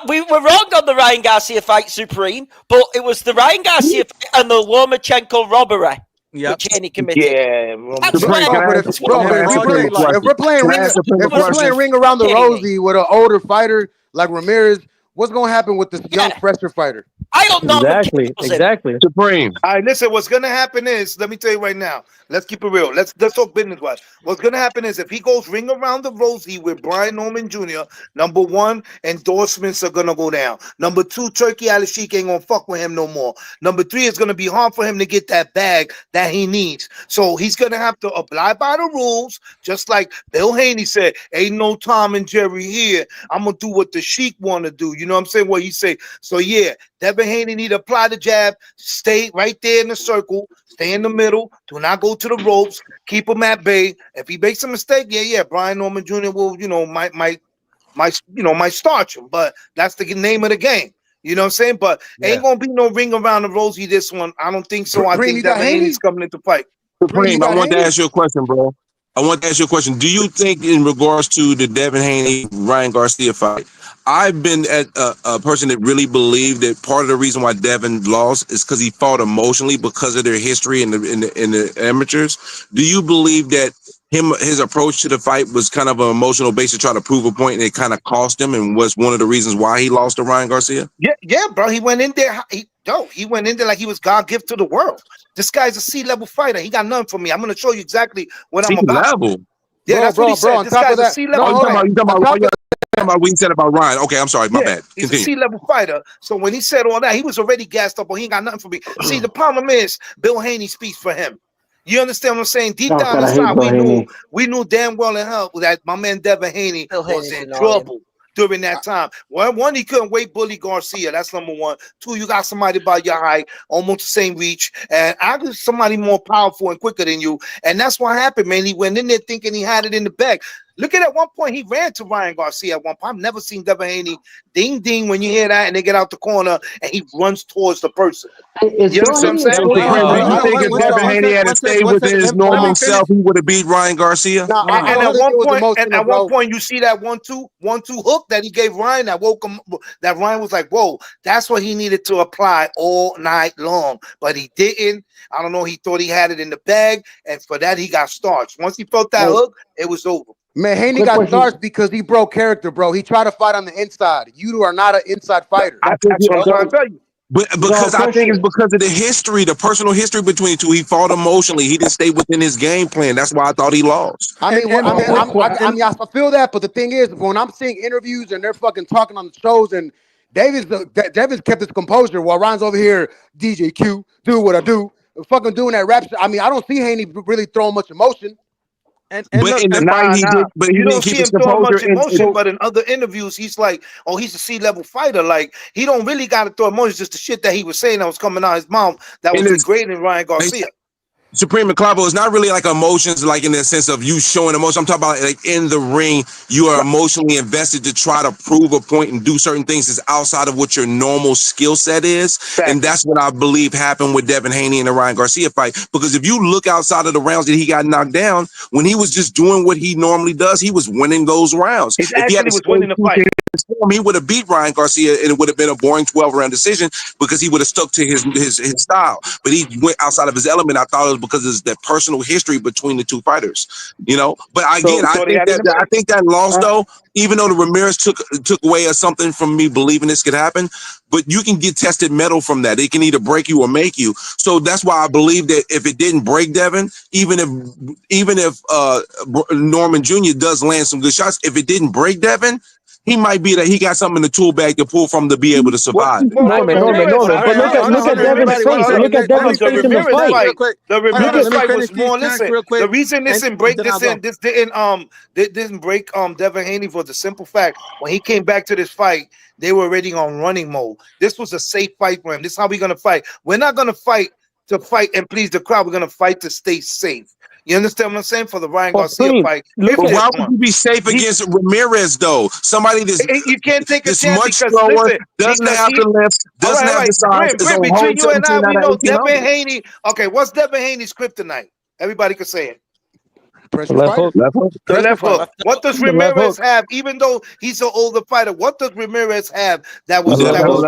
We were wrong on the Ryan Garcia fight, Supreme, but it was the Ryan Garcia fight and the Lomachenko robbery Yep. which Haney committed. Yeah, That's Supreme, where. can I Bro, ask, bro, can I but if ask we fraud play, Supreme a his life. if question? we're playing Can I ring, ask Supreme a if we're question? playing ring around the Haney. rosy with an older fighter like Ramirez, what's gonna happen with this young, Yeah. fresher fighter? I hope Norman Exactly. kills him. Exactly. Supreme. All right, listen. What's gonna happen is, let me tell you right now. Let's keep it real. Let's talk business wise. What's gonna happen is, if he goes ring around the rosy with Brian Norman Jr., number one, endorsements are gonna go down. Number two, Turkey Al Sheik ain't gonna fuck with him no more. Number three, it's gonna be hard for him to get that bag that he needs. So he's gonna have to abide by the rules, just like Bill Haney said. Ain't no Tom and Jerry here. I'm gonna do what the Sheik want to do. You know what I'm saying? What he say. So yeah, Devin Haney need to apply the jab, stay right there in the circle, stay in the middle, do not go to the ropes, keep him at bay. If he makes a mistake, yeah, Brian Norman Jr. will, might starch him, but that's the name of the game. You know what I'm saying? But ain't gonna be no ring around the rosy this one. I don't think so. I Supreme, think you got Devin Haney's Haney? coming into fight. Supreme, you Supreme, I got want to Haney? ask you a question, bro. I want to ask you a question. Do you think, in regards to the Devin Haney Ryan Garcia fight, I've been a person that really believed that part of the reason why Devin lost is because he fought emotionally because of their history in the amateurs. Do you believe that his approach to the fight was kind of an emotional base to try to prove a point, and it kind of cost him, and was one of the reasons why he lost to Ryan Garcia? Yeah, bro. He went in there. He went in there like he was God gift to the world. This guy's a C-level fighter. He got nothing for me. I'm gonna show you exactly what I'm about. Level. Yeah, that's what he said. On This top guy's of a that, C-level no, hold fighter. on. You talking On about top of what you said about Ryan? Okay, I'm sorry, my bad. He's a Continue. C-level fighter. So when he said all that, he was already gassed up, but he ain't got nothing for me. See, the problem is Bill Haney speaks for him. You understand what I'm saying? Deep Oh, down God, I hate inside, Bill Haney. we knew damn well in hell that my man Devin Haney Bill was Haney's in annoying. trouble during that time. One, he couldn't wait Bully Garcia. That's number one. Two, you got somebody about your height, almost the same reach, and I got somebody more powerful and quicker than you. And that's what happened, man. He went in there thinking he had it in the bag. Look at one point he ran to Ryan Garcia at one point. I've never seen Devin Haney ding ding when you hear that and they get out the corner and he runs towards the person. Is You Bill understand Haney what I'm saying? So, Supreme, do you think if One Devin second, Haney had to stay within his let normal me finish. self, he would have beat Ryan Garcia? No, I And don't at think it was one emotional, bro. point, you see that 1-2 hook that he gave Ryan that woke him. That Ryan was like, "Whoa, that's what he needed to apply all night long," but he didn't. I don't know. He thought he had it in the bag, and for that he got starched. Once he felt that hook, it was over. Man, Haney Quick got question. starched because he broke character, bro. He tried to fight on the inside. You are not an inside fighter. I think That's what I'm trying to tell you. But because I think it's because of the history, the personal history between the two. He fought emotionally. He didn't stay within his game plan. That's why I thought he lost. I mean, I feel that, but the thing is, when I'm seeing interviews and they're fucking talking on the shows, and Davis kept his composure while Ryan's over here, DJ Q, do what I do, fucking doing that rap shit. I mean, I don't see Haney really throwing much emotion. And But look, in the fight, he did. But he you didn't don't keep see his him throwing composure. much emotion, but in other interviews, he's like, "Oh, he's a C-level fighter." Like he don't really got to throw emotion. Just the shit that he was saying that was coming out of his mouth that was degrading Ryan Garcia. Supreme and Clavo, it's not really like emotions, like in the sense of you showing emotion. I'm talking about like in the ring, you are emotionally invested to try to prove a point and do certain things that's outside of what your normal skill set is. And that's what I believe happened with Devin Haney in the Ryan Garcia fight. Because if you look outside of the rounds that he got knocked down, when he was just doing what he normally does, he was winning those rounds. He actually was winning the fight. He would have beat Ryan Garcia and it would have been a boring 12-round decision because he would have stuck to his style. But he went outside of his element. I thought it was because of that personal history between the two fighters, you know. But again, I think that loss though, even though the Ramirez took away something from me believing this could happen, but you can get tested metal from that. It can either break you or make you. So that's why I believe that if it didn't break Devin, even if Norman Jr. does land some good shots, if it didn't break Devin, he might be that he got something in the tool bag to pull from to be able to survive. Norman. But look at Devin's face. Look at Devin's face in the fight. The Ramirez fight was more. Listen, the reason this didn't break didn't break Devin Haney for the simple fact when he came back to this fight, they were already on running mode. This was a safe fight for him. This is how we're gonna fight. We're not gonna fight to fight and please the crowd. We're gonna fight to stay safe. You understand what I'm saying? For the Ryan Garcia fight. Why would you be safe against Ramirez though? Somebody that's you can't take a chance much because slower, listen, doesn't have the lift, doesn't have the size. Brim, between you and I, we know Devin Haney. Okay, what's Devin Haney's kryptonite? Everybody can say it. The left hook. What does Ramirez have? Even though he's an older fighter, what does Ramirez have that was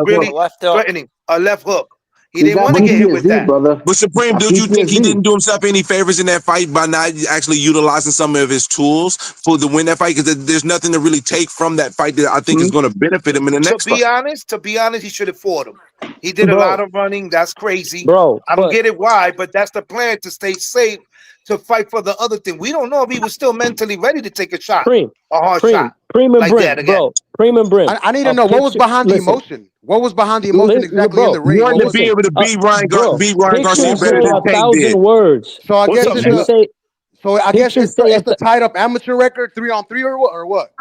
really threatening? A left hook. He didn't want to get hit with that. Brother. But Supreme, don't you think he didn't do himself any favors in that fight by not actually utilizing some of his tools for to win that fight? Because there's nothing to really take from that fight that I think is going to benefit him in the next fight. To be honest, he should have fought him. He did a lot of running. That's crazy. Bro, I don't get it why, but that's the plan to stay safe, to fight for the other thing. We don't know if he was still mentally ready to take a shot. A hard shot. Prem and Brim, bro. Prem and Brim. I need to know what was behind the emotion. What was behind the emotion exactly in the ring? You wanted to be able to beat Ryan Garcia better than Tank did. Words. So I guess it's the tied up amateur record 3-on-3 or what?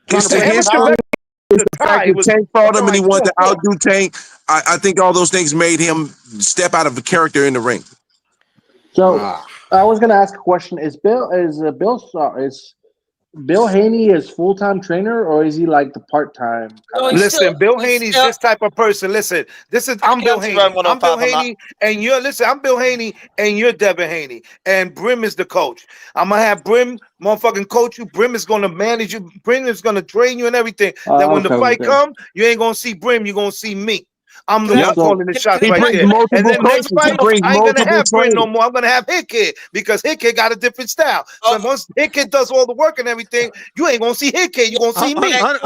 It's the history. It's the fact that Tank fought him and he wanted to outdo Tank. I think all those things made him step out of the character in the ring. So I was gonna ask a question: Is Bill Haney his full-time trainer, or is he like the part-time? Listen, Bill Haney's this type of person. Listen, I'm Bill Haney. I'm Bill Haney, and I'm Bill Haney, and you're Devin Haney, and Brim is the coach. I'm gonna have Brim motherfucking coach you. Brim is gonna manage you. Brim is gonna train you and everything. That when the fight comes, you ain't gonna see Brim. You're gonna see me. I'm the one calling the shots right there. And then next fight, I ain't gonna have Brim no more. I'm gonna have Hickhead because Hickhead got a different style. So once Hickhead does all the work and everything, you ain't gonna see Hickhead. You gonna see me. I gotta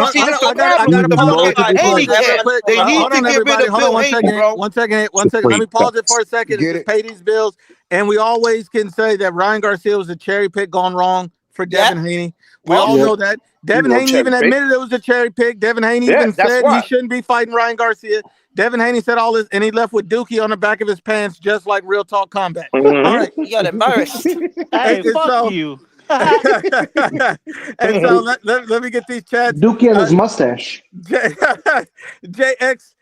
They need to get rid of Bill Haney, bro. One second. Let me pause it for a second. Just pay these bills. And we always can say that Ryan Garcia was a cherry pick gone wrong for Devin Haney. We all know that. Devin Haney even admitted it was a cherry pick. Devin Haney even said he shouldn't be fighting Ryan Garcia. Devin Haney said all this, and he left with Dookie on the back of his pants, just like Real Talk Combat. All right, you got embarrassed. Hey, fuck you. And so let me get these chats. Dookie and his mustache. JX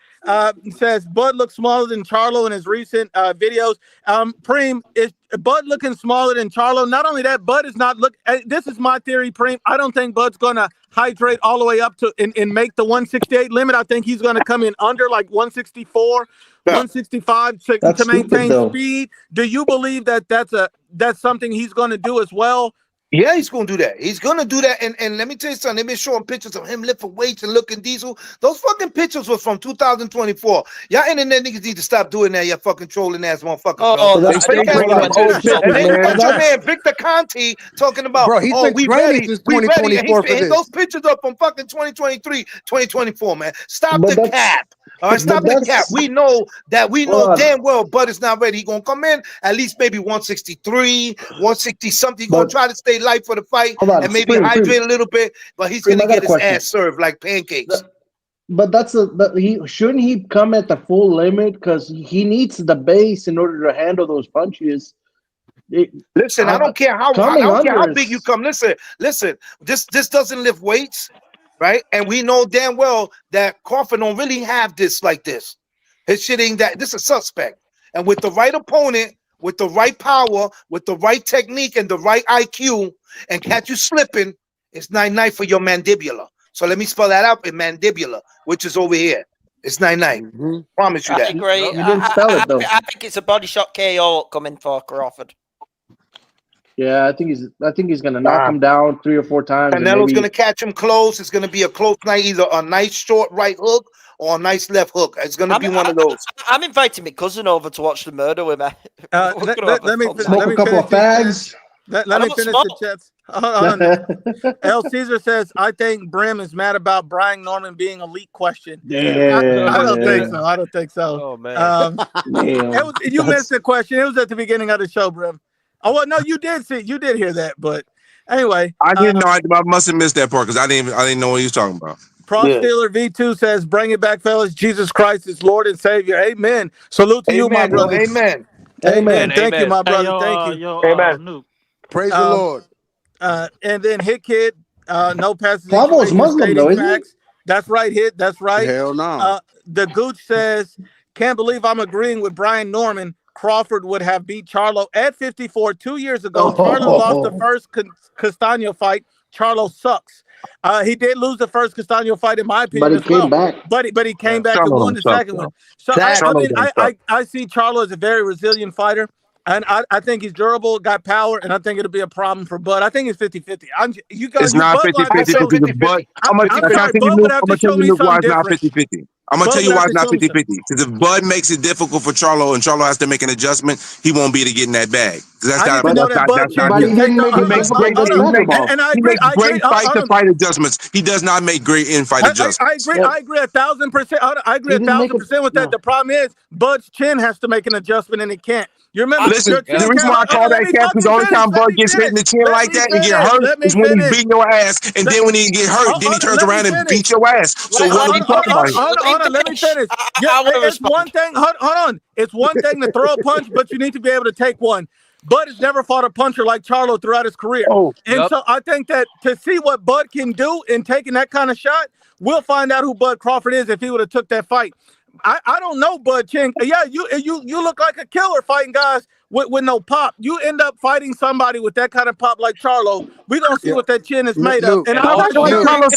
Says Bud looks smaller than Charlo in his recent videos. Preem, is Bud looking smaller than Charlo? Not only that, Bud is not look. This is my theory, Preem. I don't think Bud's gonna hydrate all the way up to and make the 168 limit. I think he's gonna come in under like 164, 165 to maintain speed. Do you believe that that's something he's gonna do as well? Yeah, he's gonna do that. He's gonna do that. And let me tell you something. They've been showing pictures of him lifting weights and looking diesel. Those fucking pictures were from 2024. Y'all internet niggas need to stop doing that. You fucking trolling ass motherfucker. Oh, that's your man Victor Conti talking about, bro, he's been training since 2024 for this. Those pictures are from fucking 2023, 2024, man. Stop the cap. All right, stop the cap. We know damn well Bud is not ready. He's gonna come in at least maybe 163, 160 something. He's gonna try to stay light for the fight and maybe hydrate a little bit, but he's gonna get his ass served like pancakes. But shouldn't he come at the full limit because he needs the base in order to handle those punches. Listen, I don't care how big you come. Listen. This doesn't lift weights. Right, and we know damn well that Crawford don't really have this like this. His shit ain't that. This is a suspect, and with the right opponent, with the right power, with the right technique, and the right IQ, and catch you slipping, it's 9-9 for your mandibular. So let me spell that out in mandibular, which is over here. It's 9-9. Promise you that. I agree. You didn't spell it though. I think it's a body shot KO coming for Crawford. Yeah, I think he's gonna knock him down 3 or 4 times. Canelo's gonna catch him close. It's gonna be a close night, either a nice short right hook or a nice left hook. It's gonna be one of those. I'm inviting my cousin over to watch the murder with me. Let me smoke a couple of fags. Let me finish the chats. Hold on. El Caesar says, I think Brim is mad about Brian Norman being elite question. Yeah, I don't think so. I don't think so. Oh man. You missed the question. It was at the beginning of the show, Brim. Oh well, no, you did hear that, but anyway, I didn't know. I must have missed that part because I didn't know what he was talking about. Pro Steeler V2 says, "Bring it back, fellas. Jesus Christ is Lord and Savior. Amen. Salute to you, my brother. Amen. Amen. Thank you, my brother. Thank you. Amen. Praise the Lord. And then Hit Kid, no passes. Bravo's Muslim though, isn't he? That's right, Hit. That's right. Hell no. The Gooch says, can't believe I'm agreeing with Brian Norman. Crawford would have beat Charlo at 54 2 years ago. Charlo lost the first Castaño fight. Charlo sucks. He did lose the first Castaño fight, in my opinion, but he came back. But he came back and won the second one. So I see Charlo as a very resilient fighter. And I think he's durable, got power, and I think it'll be a problem for Bud. I think it's 50-50. It's not 50-50 because Bud. I'm going to tell you why it's not 50-50. I'm going to tell you why it's not 50-50. Because if Bud makes it difficult for Charlo and Charlo has to make an adjustment, he won't be able to get in that bag. That's not he makes great fight-to-fight adjustments. He does not make great in-fight adjustments. I agree 1,000%. I agree 1,000% with that. The problem is Bud's chin has to make an adjustment, and he can't. You remember? Listen, the reason why I call that cap is the only time Bud gets hit in the chin like that and get hurt is when he beat your ass, and then when he get hurt, then he turns around and beat your ass. So what are we talking about? Hold on, let me finish. It's one thing. Hold on. It's one thing to throw a punch, but you need to be able to take one. Bud has never fought a puncher like Charlo throughout his career. So I think that to see what Bud can do in taking that kind of shot, we'll find out who Bud Crawford is if he would have took that fight. I don't know Bud King. Yeah, you look like a killer fighting guys with no pop. You end up fighting somebody with that kind of pop like Charlo. We're gonna see what that chin is made of. And I'm not going to Charlo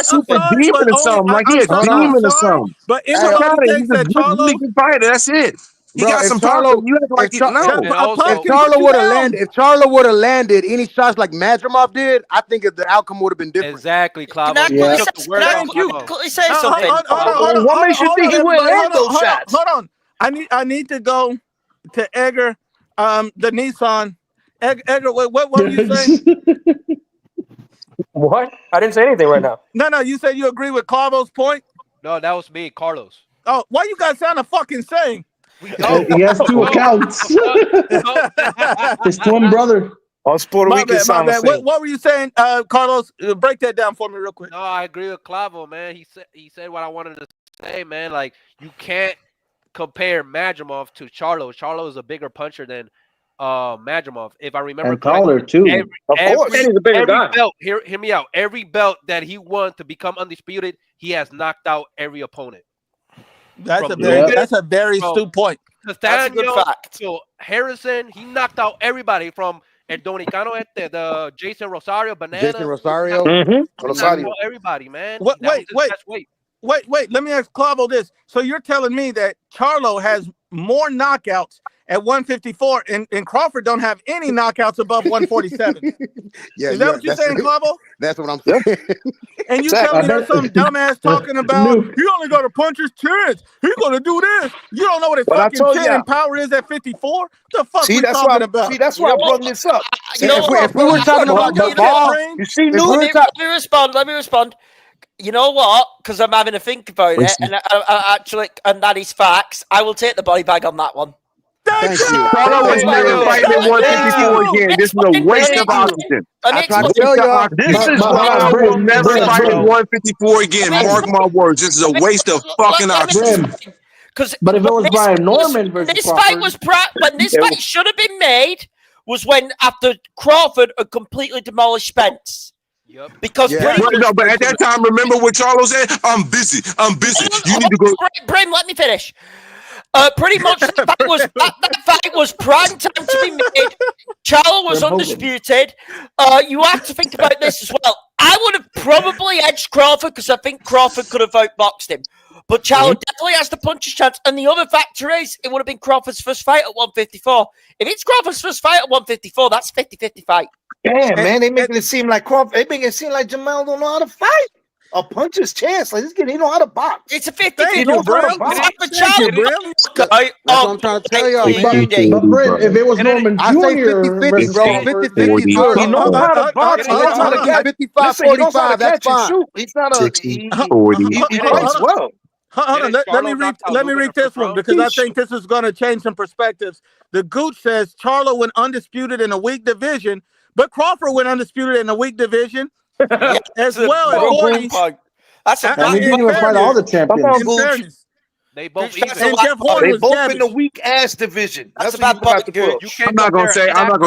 some super demon or something. Like he's a demon or something. But anybody thinks that Charlo fighter, that's it. He got some Charlo. You act like if Charlo would have landed any shots like Madrimov did, I think the outcome would have been different. Exactly, Clavo. Can I quickly say something? What makes you think he would land those shots? Hold on. I need to go to Edgar, the Nissan. Edgar, what were you saying? What? I didn't say anything right now. No, you said you agree with Clavo's point? No, that was me, Carlos. Oh, why you guys sound a fucking saying? He has 2 accounts. His twin brother. Us Puerto Rican sound the same. What were you saying, Carlos? Break that down for me real quick. No, I agree with Clavo, man. He said what I wanted to say, man. Like, you can't compare Madrimov to Charlo. Charlo is a bigger puncher than Madrimov, if I remember and taller too. Of course, he's a bigger guy. Belt, hear me out. Every belt that he won to become undisputed, he has knocked out every opponent. That's from a very Lucas, from astute point. That's a good Castaño fact. to Harrison. He knocked out everybody from El Dominicano, the Jason Rosario, Banana. Jason Rosario. He knocked Rosario. out everybody, man. Wait, That was his wait. best weight. Wait. Let me ask Clavo this. So you're telling me that Charlo has more knockouts at 154, and Crawford don't have any knockouts above 147? Yeah, Is that what you're saying, Clavo? That's what I'm saying. And you Exactly. tell me there's some dumbass talking about he only got a puncher's chance. He's gonna do this. You don't know what his But I fucking told chin ya. and power is at 54. The fuck See, we that's talking why. about? See, that's why I brought this up. You know if we were talking about the You see, Lou. let me respond. You know what? Because I'm having to think about it, and I actually, and that is facts. I will take the body bag on that one. Thank you. Charlo is never fighting at 154 again. This is a waste of oxygen. I tried to tell y'all. Charlo will never fight at 154 again. Mark my words. This is a waste of fucking oxygen. But if it was Brian Norman versus this Crawford, fight was when this fight should have been made was when after Crawford had completely demolished Spence. Yep. Because but at that time, remember what Charlo said? I'm busy. You need to go. Brim, let me finish. Pretty much that fight was prime time to be made. Charlo was undisputed. You have to think about this as well. I would have probably edged Crawford because I think Crawford could have outboxed him. But Charlo definitely has the puncher's chance. And the other factor is it would have been Crawford's first fight at 154. If it's Crawford's first fight at 154, that's 50-50 fight. Damn, man, they making it seem like Crawford. They making it seem like Jamal don't know how to fight. A puncher's chance. Like this kid, he know how to box. It's a 50-50. Thank you, Brim. That's Thank what I'm trying to tell y'all, man. But Brent, if it was Norman I say Jr. 50-50, versus bro. Crawford, 50-50. He knows how to box. He knows how to catch. 55-45. That's fine. Shoot. He's not a. 60, 40. He fights well. Hold on, let me read this one because I think this is going to change some perspectives. The Gooch says Charlo went undisputed in a weak division, but Crawford went undisputed in a weak division as well as 40. That's a and he didn't even fight all the champions. In fairness. They both That's even. And Jeff Horn They was both savage. in the weak ass division. That's That's a what bad you got to point, put. You can't I'm not gonna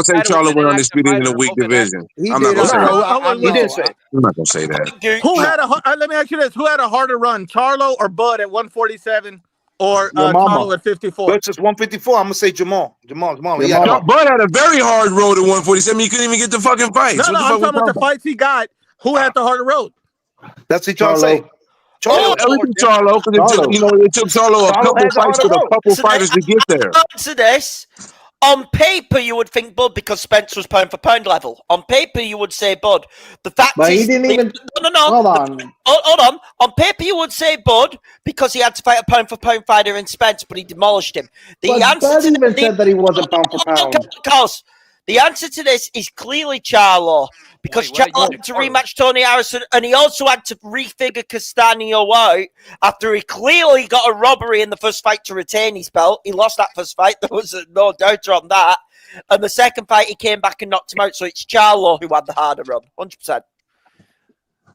say Charlo went undisputed in a weak division. I'm not gonna say that. He did say. I'm not gonna say that. Who had let me ask you this: who had a harder run, Charlo or Bud at 147, or Charlo at 54? But just 154. I'm gonna say Jamal. Jamal. No, Bud had a very hard road at 147. He couldn't even get the fucking fights. No, I'm talking about the fights he got. Who had the harder road? That's what y'all say. Charlo, because it took Charlo a couple fights with a couple fighters to get there. To this, on paper you would think Bud because Spence was pound for pound level. On paper you would say Bud. The fact But is, he didn't even. no. Hold on. Hold on. On paper you would say Bud because he had to fight a pound for pound fighter in Spence, but he demolished him. But Bud even said that he wasn't pound for pound. Because the answer to this is clearly Charlo. Because Charlo had to rematch Tony Harrison, and he also had to refigure Castaño out after he clearly got a robbery in the first fight to retain his belt. He lost that first fight. There was no doubt on that. And the second fight, he came back and knocked him out. So it's Charlo who had the harder run, 100%.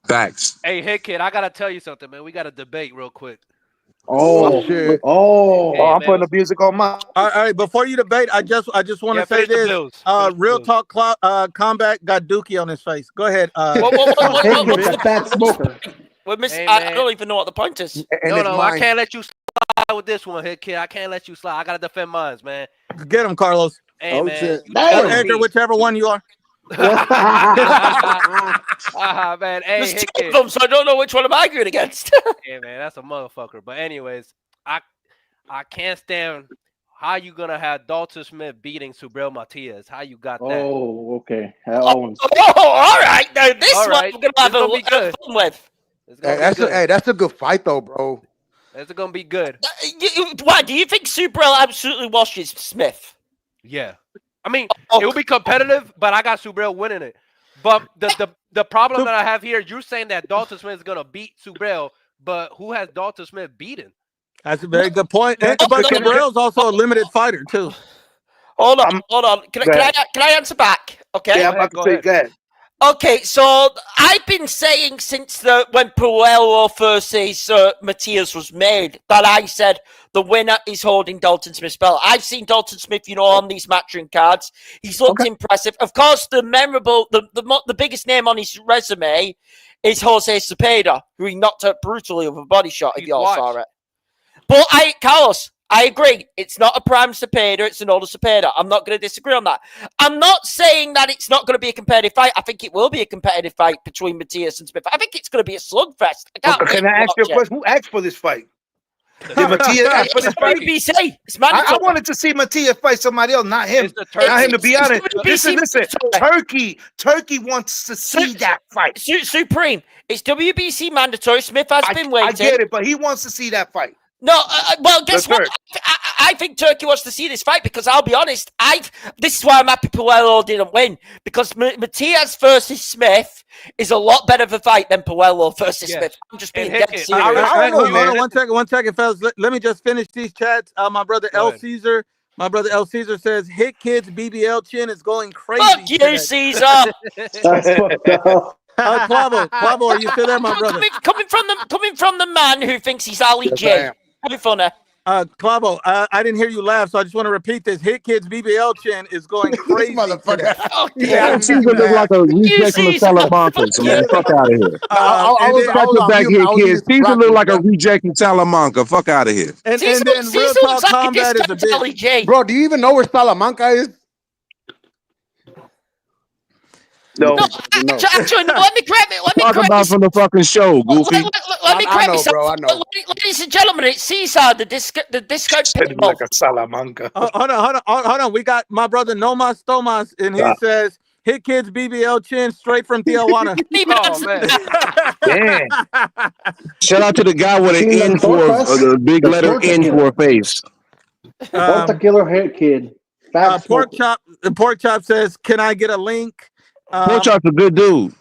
Facts. Hey, Hit Kid, I gotta tell you something, man. We got to debate real quick. Oh shit! I'm putting the music on my. All right, before you debate, I just want to say this. Real Talk Combat got Dookie on his face. Go ahead. That fat smoker. I don't even know what the point is. No, I can't let you slide with this one, Hit Kid. I can't let you slide. I gotta defend mine, man. Get him, Carlos. Hey, man. Shit. Anchor, whichever one you are. Man. Hey, There's two of them, so I don't know which one I'm arguing against. Yeah, man, that's a motherfucker. But anyways, I can't stand how you gonna have Dalton Smith beating Subriel Matias. How you got that? Oh, okay. All right. Now this All one right. I'm gonna have a fun with. That's a good fight though, bro. It's gonna be good. Why do you think Subriel absolutely washes Smith? Yeah. I mean, it will be competitive, but I got Subriel winning it. But the problem that I have here, you're saying that Dalton Smith is gonna beat Subriel, but who has Dalton Smith beaten? That's a very good point. But Subriel's also a limited fighter too. Hold on. Can I answer back? Okay. Yeah, I'm about to say that. Okay, so I've been saying since when Puello versus Matias was made that I said the winner is holding Dalton Smith's belt. I've seen Dalton Smith, on these matchroom cards. He's looked impressive. Of course, the biggest name on his resume is Jose Cepeda, who he knocked out brutally with a body shot. If you all saw it. But Carlos, I agree. It's not a prime Cepeda, it's an older Cepeda. I'm not going to disagree on that. I'm not saying that it's not going to be a competitive fight. I think it will be a competitive fight between Matias and Smith. I think it's going to be a slugfest. Can I ask you a question? Who asked for this fight? Did Matias ask for this fight? WBC. It's mandatory. I wanted to see Matias fight somebody else, not him. Not him, to be honest. Listen. Turkey wants to see that fight. Supreme. It's WBC mandatory. Smith has been waiting. I get it, but he wants to see that fight. No, well, guess what? I think Turkey wants to see this fight because I'll be honest. This is why I'm happy Puello didn't win, because Matias versus Smith is a lot better of a fight than Puello versus Smith. I'm just being dead serious. Hold on, one second, fellas. Let me just finish these chats. My brother Caesar says, "Hit Kids BBL chin is going crazy." Fuck you, today. Caesar. That's fucked up. Quavo, are you still there, my brother? Coming from the man who thinks he's Ali J. Having fun there. Clavo, I didn't hear you laugh, so I just want to repeat this. Hit Kids BBL chin is going crazy. Motherfucker. Yeah, Caesar look like a rejection of Salamanca. So man, fuck out of here. I was back here, kids. Caesar look like a rejecting Salamanca. Fuck out of here. And then Real Talk Combat is a big. Bro, do you even know where Salamanca is? No. Actually, no, let me correct it. Talk about from the fucking show, Goofy. Let me correct myself. Bro, I know. Ladies and gentlemen, it's Caesar, the disco like a Salamanca. Hold on. We got my brother Nomas Thomas, and he says, "Hit Kids BBL chin straight from Tijuana." Damn. Shout out to the guy with an N for the big letter N for a face. Torta Killer Hit Kid. Pork Chop says, "Can I get a link?" Pork Chop's a good dude.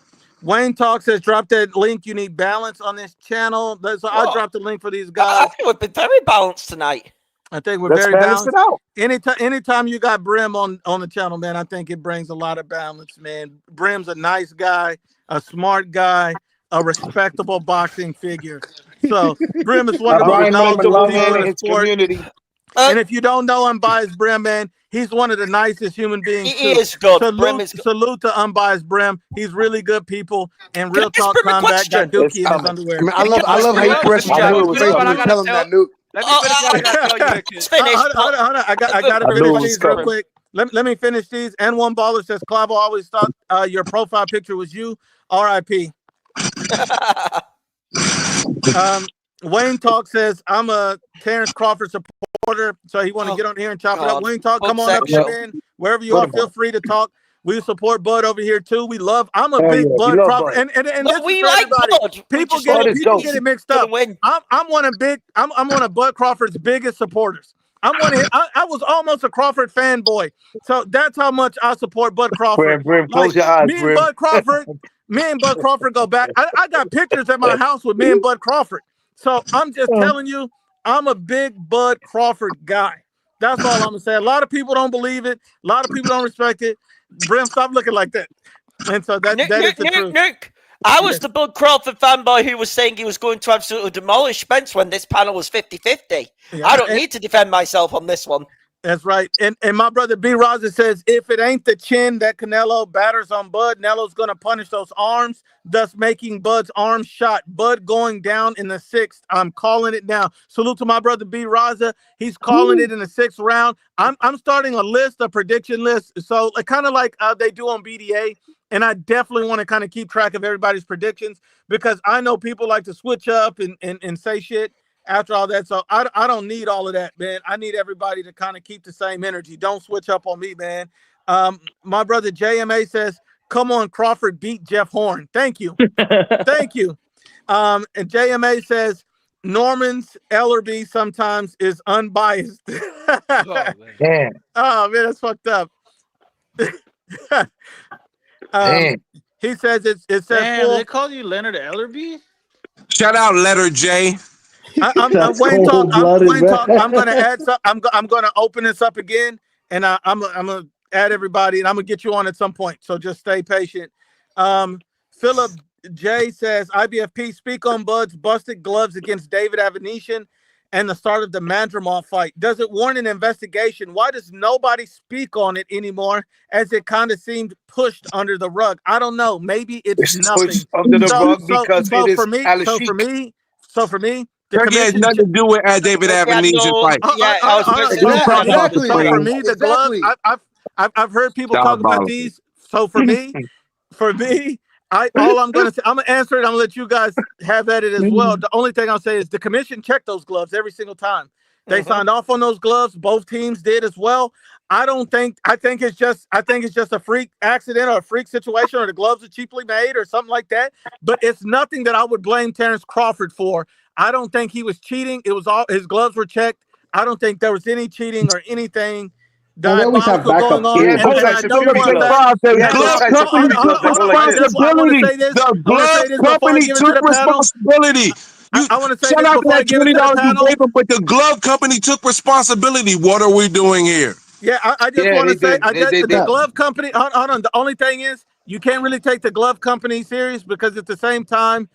Wayne Talk says, "Drop that link. You need balance on this channel." So I dropped the link for these guys. I think we've been very balanced tonight. I think we're very balanced. Anytime you got Brim on the channel, man, I think it brings a lot of balance, man. Brim's a nice guy, a smart guy, a respectable boxing figure. So Brim is one of those knowledgeable people in the sport. And if you don't know Unbiased Brim, man, he's one of the nicest human beings. He is good. Salute to Unbiased Brim. He's really good people. And Real Talk Combat got Dookie in his underwear. I love how you press my dude. Tell him that, dude. Let me finish what I gotta tell you. Finish. Hold on. I gotta finish these real quick. Let me finish these. N1 Baller says, "Clavo always thought your profile picture was you. R.I.P." Wayne Talk says, "I'm a Terrence Crawford supporter, so he want to get on here and chop it up." Wayne Talk, come on up here, man. Wherever you are, feel free to talk. We support Bud over here too. I'm a big Bud Crawford, and this we is like everybody. Bud. People get it mixed up. I'm one of Bud Crawford's biggest supporters. I was almost a Crawford fanboy, so that's how much I support Bud Crawford. Brim, close your eyes, me and Bud Crawford go back. I got pictures at my house with me and Bud Crawford. So I'm just telling you, I'm a big Bud Crawford guy. That's all I'm gonna say. A lot of people don't believe it. A lot of people don't respect it. Brim, stop looking like that. And so that is the truth. Nick, I was the Bud Crawford fanboy who was saying he was going to absolutely demolish Spence when this panel was 50-50. Yeah, I don't need to defend myself on this one. That's right. And my brother B. Raza says, if it ain't the chin that Canelo batters on Bud, Nelo's going to punish those arms, thus making Bud's arms shot. Bud going down in the 6th. I'm calling it now. Salute to my brother B. Raza. He's calling it in the 6th round. I'm starting a prediction list. So kind of like they do on BDA. And I definitely want to kind of keep track of everybody's predictions because I know people like to switch up and say shit after all that. So I don't need all of that, man. I need everybody to kind of keep the same energy. Don't switch up on me, man. My brother JMA says, "Come on, Crawford, beat Jeff Horn." Thank you. Thank you. And JMA says, "Norman's Ellerby sometimes is unbiased." Damn. Oh, man, that's fucked up. He says it says Damn, they call you Leonard Ellerby? Shout out Letter J. I'm Wayne Talk. I'm going to add some. I'm going to open this up again, and I'm going to add everybody, and I'm going to get you on at some point. So just stay patient. Philip J says, "IBFP, speak on Bud's busted gloves against David Avanesian and the start of the Mandramov fight. Does it warrant an investigation? Why does nobody speak on it anymore, as it kind of seemed pushed under the rug? I don't know. Maybe it's nothing under the rug because it is for me, The Turkey has commission. nothing to do with David Avenesian fight. Yeah, I was going to say Don't talk that. about the So for cream. me, the gloves. I've heard people talk about Diabolical. these. So for me, all I'm gonna say, I'm gonna answer it. I'm gonna let you guys have at it as well. The only thing I'll say is the commission checked those gloves every single time. They signed off on those gloves. Both teams did as well. I think it's just a freak accident or a freak situation, or the gloves are cheaply made or something like that. But it's nothing that I would blame Terrence Crawford for. I don't think he was cheating. It was all his gloves were checked. I don't think there was any cheating or anything And they always have diabolical going backup on. too. And I don't want that. The glove company took I want to responsibility. say this. The I want to glove say this before I company give it to took the panel. responsibility. I want to say Shut this up before I that give it to the $20 you panel. gave them, but the glove company took responsibility. What are we doing here? Yeah, I just want to say, the glove company. Hold on. The only thing is, you can't really take the glove company serious because at the same time,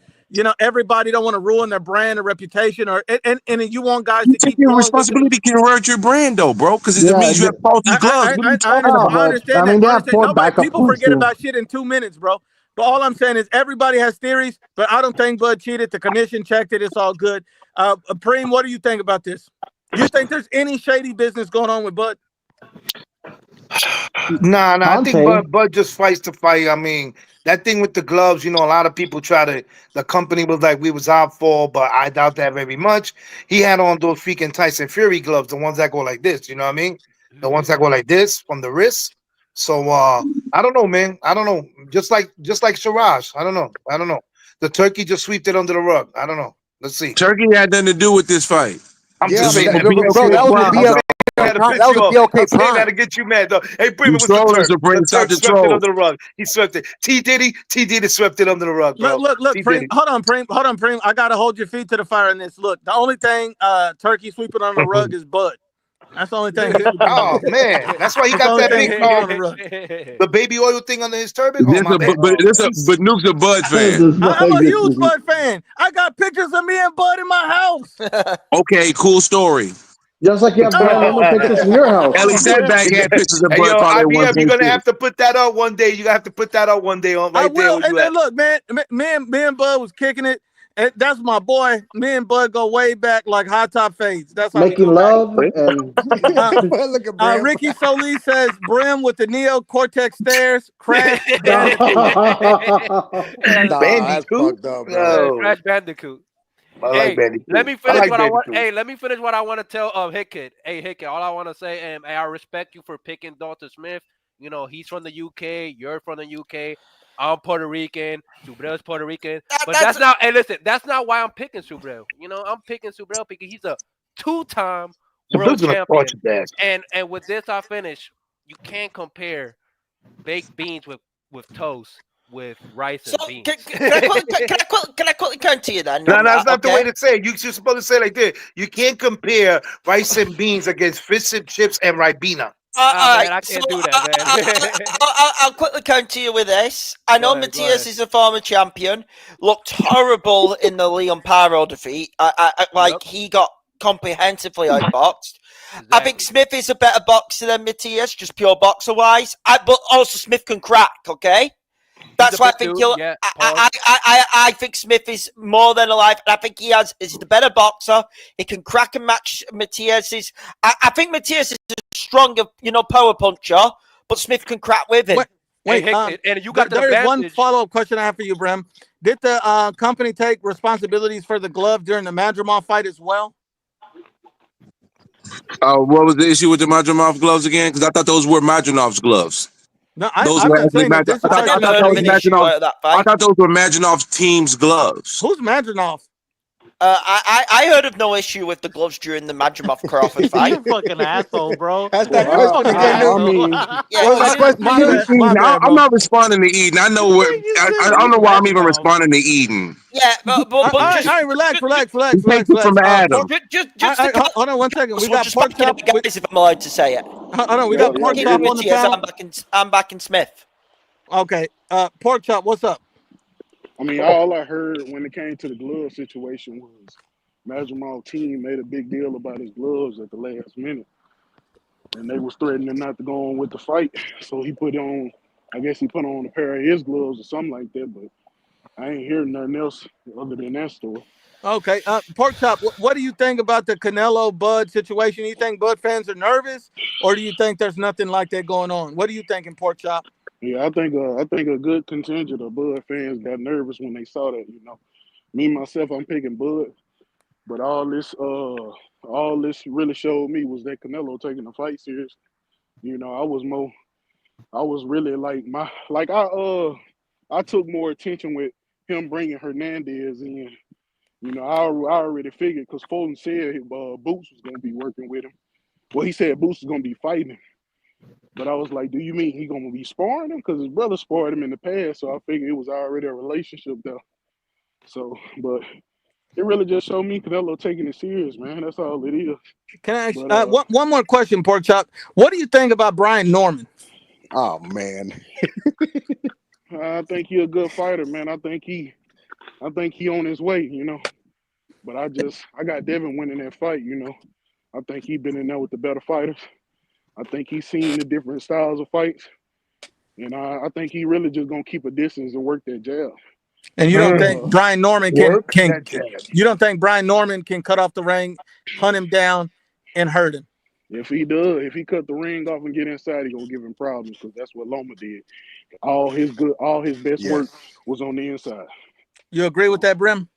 everybody don't want to ruin their brand or reputation, or and you want guys to keep Taking going with responsibility can hurt your brand, though, bro, because it means you have faulty gloves. What are you talking about? I understand that. They have poor backup People plans forget too. about shit in 2 minutes, bro. But all I'm saying is everybody has theories, but I don't think Bud cheated. The commission checked it. It's all good. Preem, what do you think about this? You think there's any shady business going on with Bud? Nah, I think Bud just fights to fight. I mean, that thing with the gloves, a lot of people the company was like, we was out for, but I doubt that very much. He had on those freaking Tyson Fury gloves, the ones that go like this, you know what I mean? The ones that go like this from the wrist. So I don't know, man. I don't know. Just like Siraj. I don't know. The turkey just swept it under the rug. I don't know. Let's see. Turkey had nothing to do with this fight. I'm just saying that. bro, that was a BLK saying that to get you mad, though. Hey, Brim, it was the Turk. The Turk swept it under the rug. He swept it. T Diddy swept it under the rug, bro. Look, Preem. Hold on, Preem. I gotta hold your feet to the fire in this. Look, the only thing Turkey sweeping on the rug is Bud. That's the only thing. Oh man, that's why he got that big the baby oil thing under his turban. But Nuke's a Bud fan. I'm a huge Bud fan. I got pictures of me and Bud in my house. Okay, cool story. Just like you have pictures in your house. Ellie Setback had pictures of Bud. IBM, you're gonna have to put that out one day. You have to put that out one day on right there. And look, man, me and Bud was kicking it. And that's my boy. Me and Bud go way back like high top fades. That's how making love. And look at Brim. Ricky Solis says Brim with the Neo Cortex stairs. Crash Bandicoot. Crash Bandicoot. Like Bandicoot. Let me finish what I want. Hey, let me finish what I want to tell Hickett. Hey, Hickett, all I want to say, and I respect you for picking Dalton Smith. He's from the UK. You're from the UK. I'm Puerto Rican. Subriel's Puerto Rican. But that's not. Hey, listen, that's not why I'm picking Subriel. I'm picking Subriel because he's a two-time world champion. And with this, I finish. You can't compare baked beans with toast with rice and beans. Can I quickly counter you then? No, that's not the way to say it. You're supposed to say it like this. You can't compare rice and beans against fish and chips and Ribena. Man, I can't do that, man. I'll quickly counter you with this. I know Matias is a former champion. Looked horrible in the Leon Paro defeat. He got comprehensively outboxed. Exactly. I think Smith is a better boxer than Matias, just pure boxer wise. But also Smith can crack. Okay. That's why I think I think Smith is more than alive, and I think is the better boxer. He can crack and match Matias's. I think Matias is a stronger, power puncher, but Smith can crack with him. Wait, and you got there is one follow-up question I have for you, Brim. Did the company take responsibilities for the glove during the Madrimov fight as well? What was the issue with the Madrimov gloves again? Because I thought those were Madrimov's gloves. No, I thought those were Madrimov's team's gloves. Who's Madrimov? I heard of no issue with the gloves during the Madrimov Crawford fight. You fucking asshole, bro. That's that question again. I'm not responding to Eden. I know where. I don't know why I'm even responding to Eden. Yeah, but relax. From Adam. Hold on 1 second. We got pork chop. Guys, if I'm allowed to say it. Hold on, we got pork chop on the panel. I'm back in Smith. Okay, pork chop. What's up? I mean, all I heard when it came to the glove situation was Madrimov's team made a big deal about his gloves at the last minute. And they was threatening not to go on with the fight. So he put on a pair of his gloves or something like that. But I ain't hearing nothing else other than that story. Okay, Pork Chop, what do you think about the Canelo Bud situation? You think Bud fans are nervous, or do you think there's nothing like that going on? What are you thinking, Pork Chop? Yeah, I think a good contingent of Bud fans got nervous when they saw that. You know, me myself, I'm picking Bud, but all this really showed me was that Canelo taking the fight serious. You know, I was really I took more attention with him bringing Hernandez in. You know, I already figured because Fulton said Boots was gonna be working with him. Well, he said Boots was gonna be fighting him. But I was like, do you mean he gonna be sparring him? Because his brother sparred him in the past, so I figured it was already a relationship there. So, but it really just showed me Canelo taking it serious, man. That's all it is. Can I ask one more question, Pork Chop? What do you think about Brian Norman? Oh man, I think he a good fighter, man. I think he on his way, you know. But I got Devin winning that fight, you know. I think he been in there with the better fighters. I think he's seen the different styles of fights. And I think he really just gonna keep a distance and work that jab. And you don't think Brian Norman can you don't think Brian Norman can cut off the ring, hunt him down, and hurt him? If he does, if he cut the ring off and get inside, he gonna give him problems because that's what Loma did. All his best work was on the inside. You agree with that, Brim?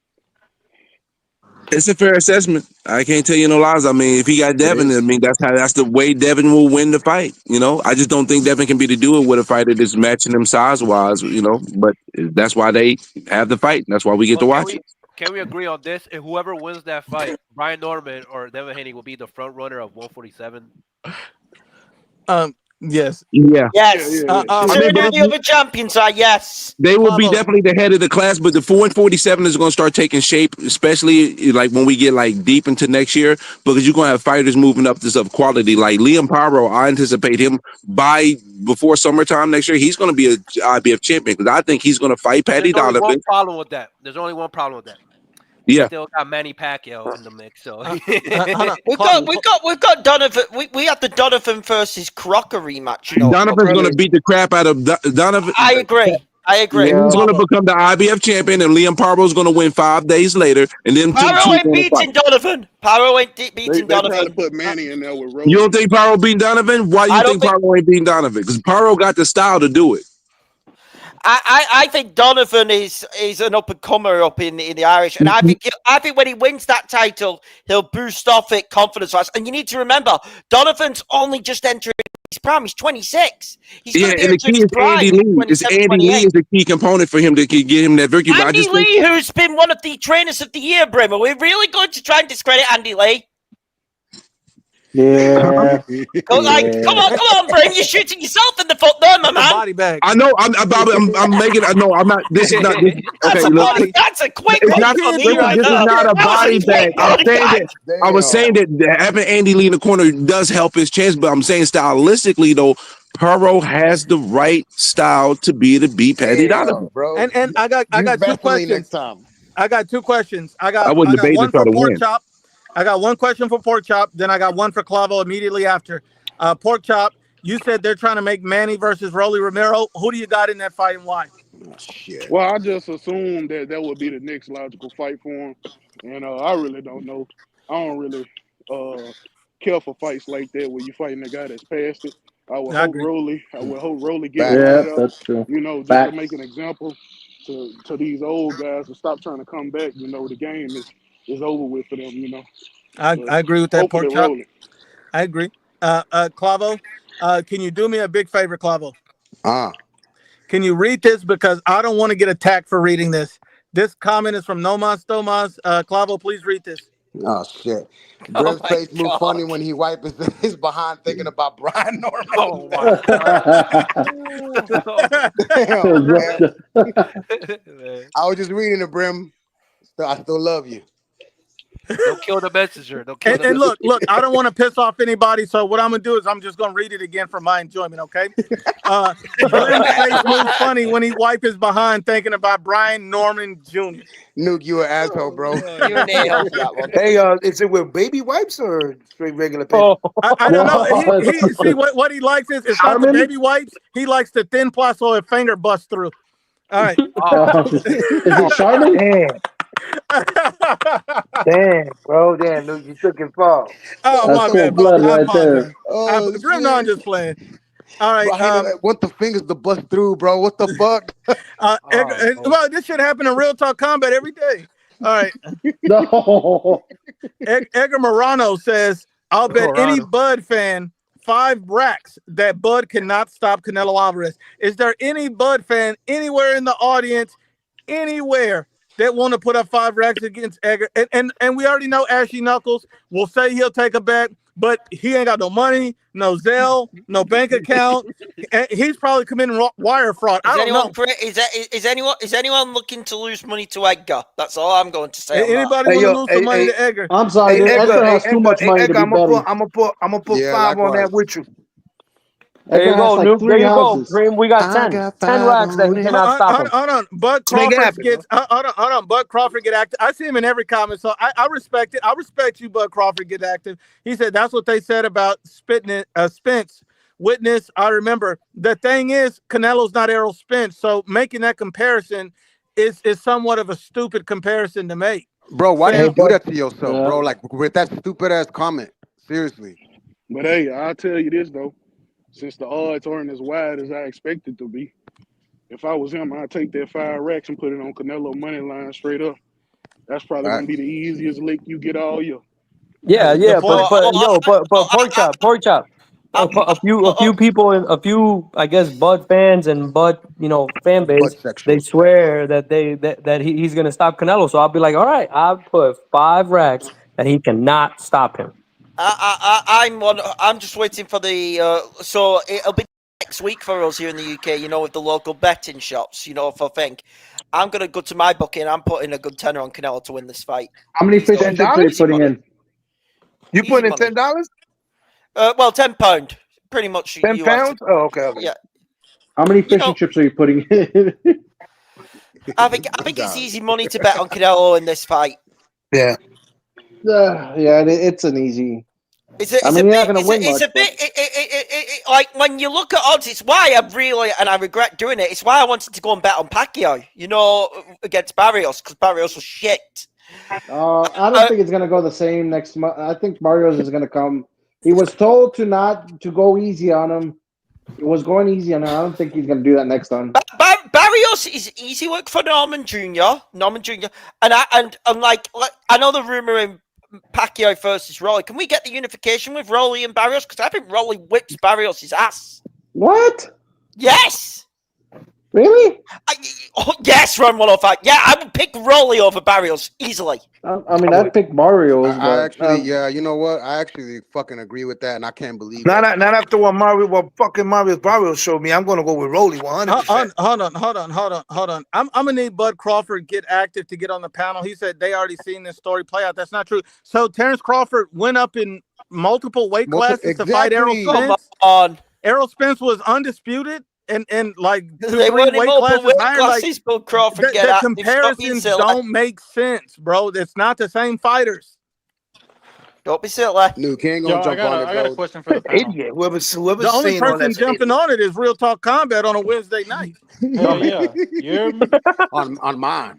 It's a fair assessment. I can't tell you no lies. I mean, if he got Devin, I mean, that's the way Devin will win the fight. You know, I just don't think Devin can be the duo with a fighter that's matching them size wise. You know, but that's why they have the fight. That's why we get to watch it. Can we agree on this? If whoever wins that fight, Brian Norman or Devin Haney will be the front runner of 147. Yes. Yeah. Yes. Considering who the other champions are, yes. They will be definitely the head of the class, but the 4 and 47 is going to start taking shape, especially like when we get like deep into next year, because you're going to have fighters moving up this up quality. Like Liam Paro, I anticipate him before summertime next year. He's going to be a IBF champion because I think he's going to fight Paddy Donovan. There's only one problem with that. Yeah, still got Manny Pacquiao in the mix. So we've got Donovan. We had the Donovan versus Crocker rematch. You know, Donovan's going to beat the crap out of Donovan. I agree. Yeah. He's going to become the IBF champion, and Liam Parbo's going to win 5 days later. And then Paro ain't beating Donovan. Paro ain't beating Donovan. They trying to put Manny in there with Rose. You don't think Paro beat Donovan? Why you think Paro ain't beating Donovan? Because Paro got the style to do it. I think Donovan is an up and comer up in the Irish, and I think when he wins that title, he'll boost off it confidence wise. And you need to remember, Donovan's only just entering his prime. He's 26. He's and the key is Andy Lee. Andy Lee is the key component for him to get him that victory. Andy Lee, who's been one of the trainers of the year, Brim. Are we really going to try and discredit Andy Lee? Yeah. Come on, Brim. You're shooting yourself in the foot there, my man. Body bag. I know. I'm making. No, I'm not. This is not. That's a quick. It's not. This is not a body bag. I was saying that having Andy Lee in the corner does help his chance, but I'm saying stylistically though, Paro has the right style to beat Paddy Donovan, bro. And I got 2 questions. Next time. I got 2 questions. I wouldn't debate to try to win. Chop. I got 1 question for Pork Chop, then I got 1 for Clavo immediately after. Pork Chop, you said they're trying to make Manny versus Rolly Romero. Who do you got in that fight and why? Oh, shit. Well, I just assumed that would be the next logical fight for him, and I really don't know. I don't really care for fights like that where you fighting a guy that's past it. I would hope Rolly gets it. That's true. You know, just to make an example to these old guys to stop trying to come back. You know, the game is over with for them, you know. I agree with that, Pork Chop. I agree. Clavo, can you do me a big favor, Clavo? Can you read this? Because I don't want to get attacked for reading this. This comment is from Nomas Tomas. Clavo, please read this. Oh, shit. Brim's face moved funny when he wiped his behind thinking about Brian Norman. Oh, my God. Damn, man. I was just reading it, Brim. I still love you. Don't kill the messenger. And look, I don't want to piss off anybody, so what I'm going to do is I'm just going to read it again for my enjoyment, okay? Brim's face moves funny when he wiped his behind thinking about Brian Norman Jr. Nuke, you an asshole, bro. You an a-hole for that one. Hey, is it with baby wipes or straight regular paper? I don't know. He see what he likes is it's not the baby wipes. He likes the thin ply so his finger busts through. All right. Is it Charlotte? Damn, bro. Damn, Luke, you took it far. Oh, That's my full bad, bro. blood I right there. apologize. Oh Bring on shit. just playing. All right. Bro, I want the fingers to bust through, bro. What the fuck? Well, this shit happen in Real Talk Combat every day. All right. No. Edgar Morano says, I'll bet any Morano. Bud fan 5 racks that Bud cannot stop Canelo Alvarez. Is there any Bud fan anywhere in the audience, anywhere, that want to put up 5 racks against Edgar? And we already know Ashley Knuckles will say he'll take a bet, but he ain't got no money, no Zelle, no bank account. And he's probably committing wire fraud. I don't know. Is anyone looking to lose money to Edgar? That's all I'm going to say. Anybody want to lose some money to Edgar? I'm sorry, dude. Edgar has too much money to be betting. I'm gonna put 5 on that with you. There you go, like Nuke. 3 There you houses. go. Dream, we got 10. 10 racks that he cannot stop him. Hold on. Bud Crawford gets. Hold on. Bud Crawford get active. I see him in every comment, so I respect it. I respect you, Bud Crawford get active. He said that's what they said about Spence. Witness. I remember. The thing is, Canelo's not Errol Spence, so making that comparison is somewhat of a stupid comparison to make. Bro, why do you do that to yourself, bro? Like with that stupid ass comment. Seriously. But hey, I'll tell you this though. Since the odds aren't as wide as I expected to be, if I was him, I'd take that 5 racks and put it on Canelo money line straight up. That's probably gonna be the easiest lick you get all year. Yeah, but pork chop. A few people, a few, I guess, Bud fans and Bud, fan base, they swear that he's gonna stop Canelo. So I'll be like, all right, I'll put 5 racks that he cannot stop him. I'm just waiting for the so it'll be next week for us here in the UK, with the local betting shops, for think. I'm gonna go to my bookie and I'm putting a good tenner on Canelo to win this fight. How many fish and chips are you putting in? You putting in $10? Well, £10, pretty much. £10? Oh, okay. Yeah. How many fish and chips are you putting in? I think it's easy money to bet on Canelo in this fight. Yeah. Yeah, it's an easy. You're not going to win much. Like when you look at odds, it's why I regret doing it. It's why I wanted to go and bet on Pacquiao, against Barrios, because Barrios was shit. I don't think it's going to go the same next month. I think Barrios is going to come. He was told to go easy on him. It was going easy on him. I don't think he's going to do that next time. Barrios is easy work for Norman Jr. And I know the rumor in Pacquiao versus Rolly. Can we get the unification with Rolly and Barrios? Because I think Rolly whips Barrios' ass. What? Yes. Really? Yes, Run 105. Yeah, I would pick Rolly over Barrios easily. I'd pick Barrios. I actually, you know what? I actually fucking agree with that, and I can't believe not after what fucking Mario Barrios showed me. I'm gonna go with Rolly 100%. Hold on. I'm gonna need Bud Crawford get active to get on the panel. He said they already seen this story play out. That's not true. So Terrence Crawford went up in multiple weight classes to fight Errol Spence. Errol Spence was undisputed. And like they 2-3 weight classes higher, Bud Crawford the comparisons don't make sense, bro. It's not the same fighters. Don't be silly. No, can't go jump on it, bro. I got a question for the panel. Idiot. Whoever's the only person jumping on it is Real Talk Combat on a Wednesday night. Hell yeah. You're on mine.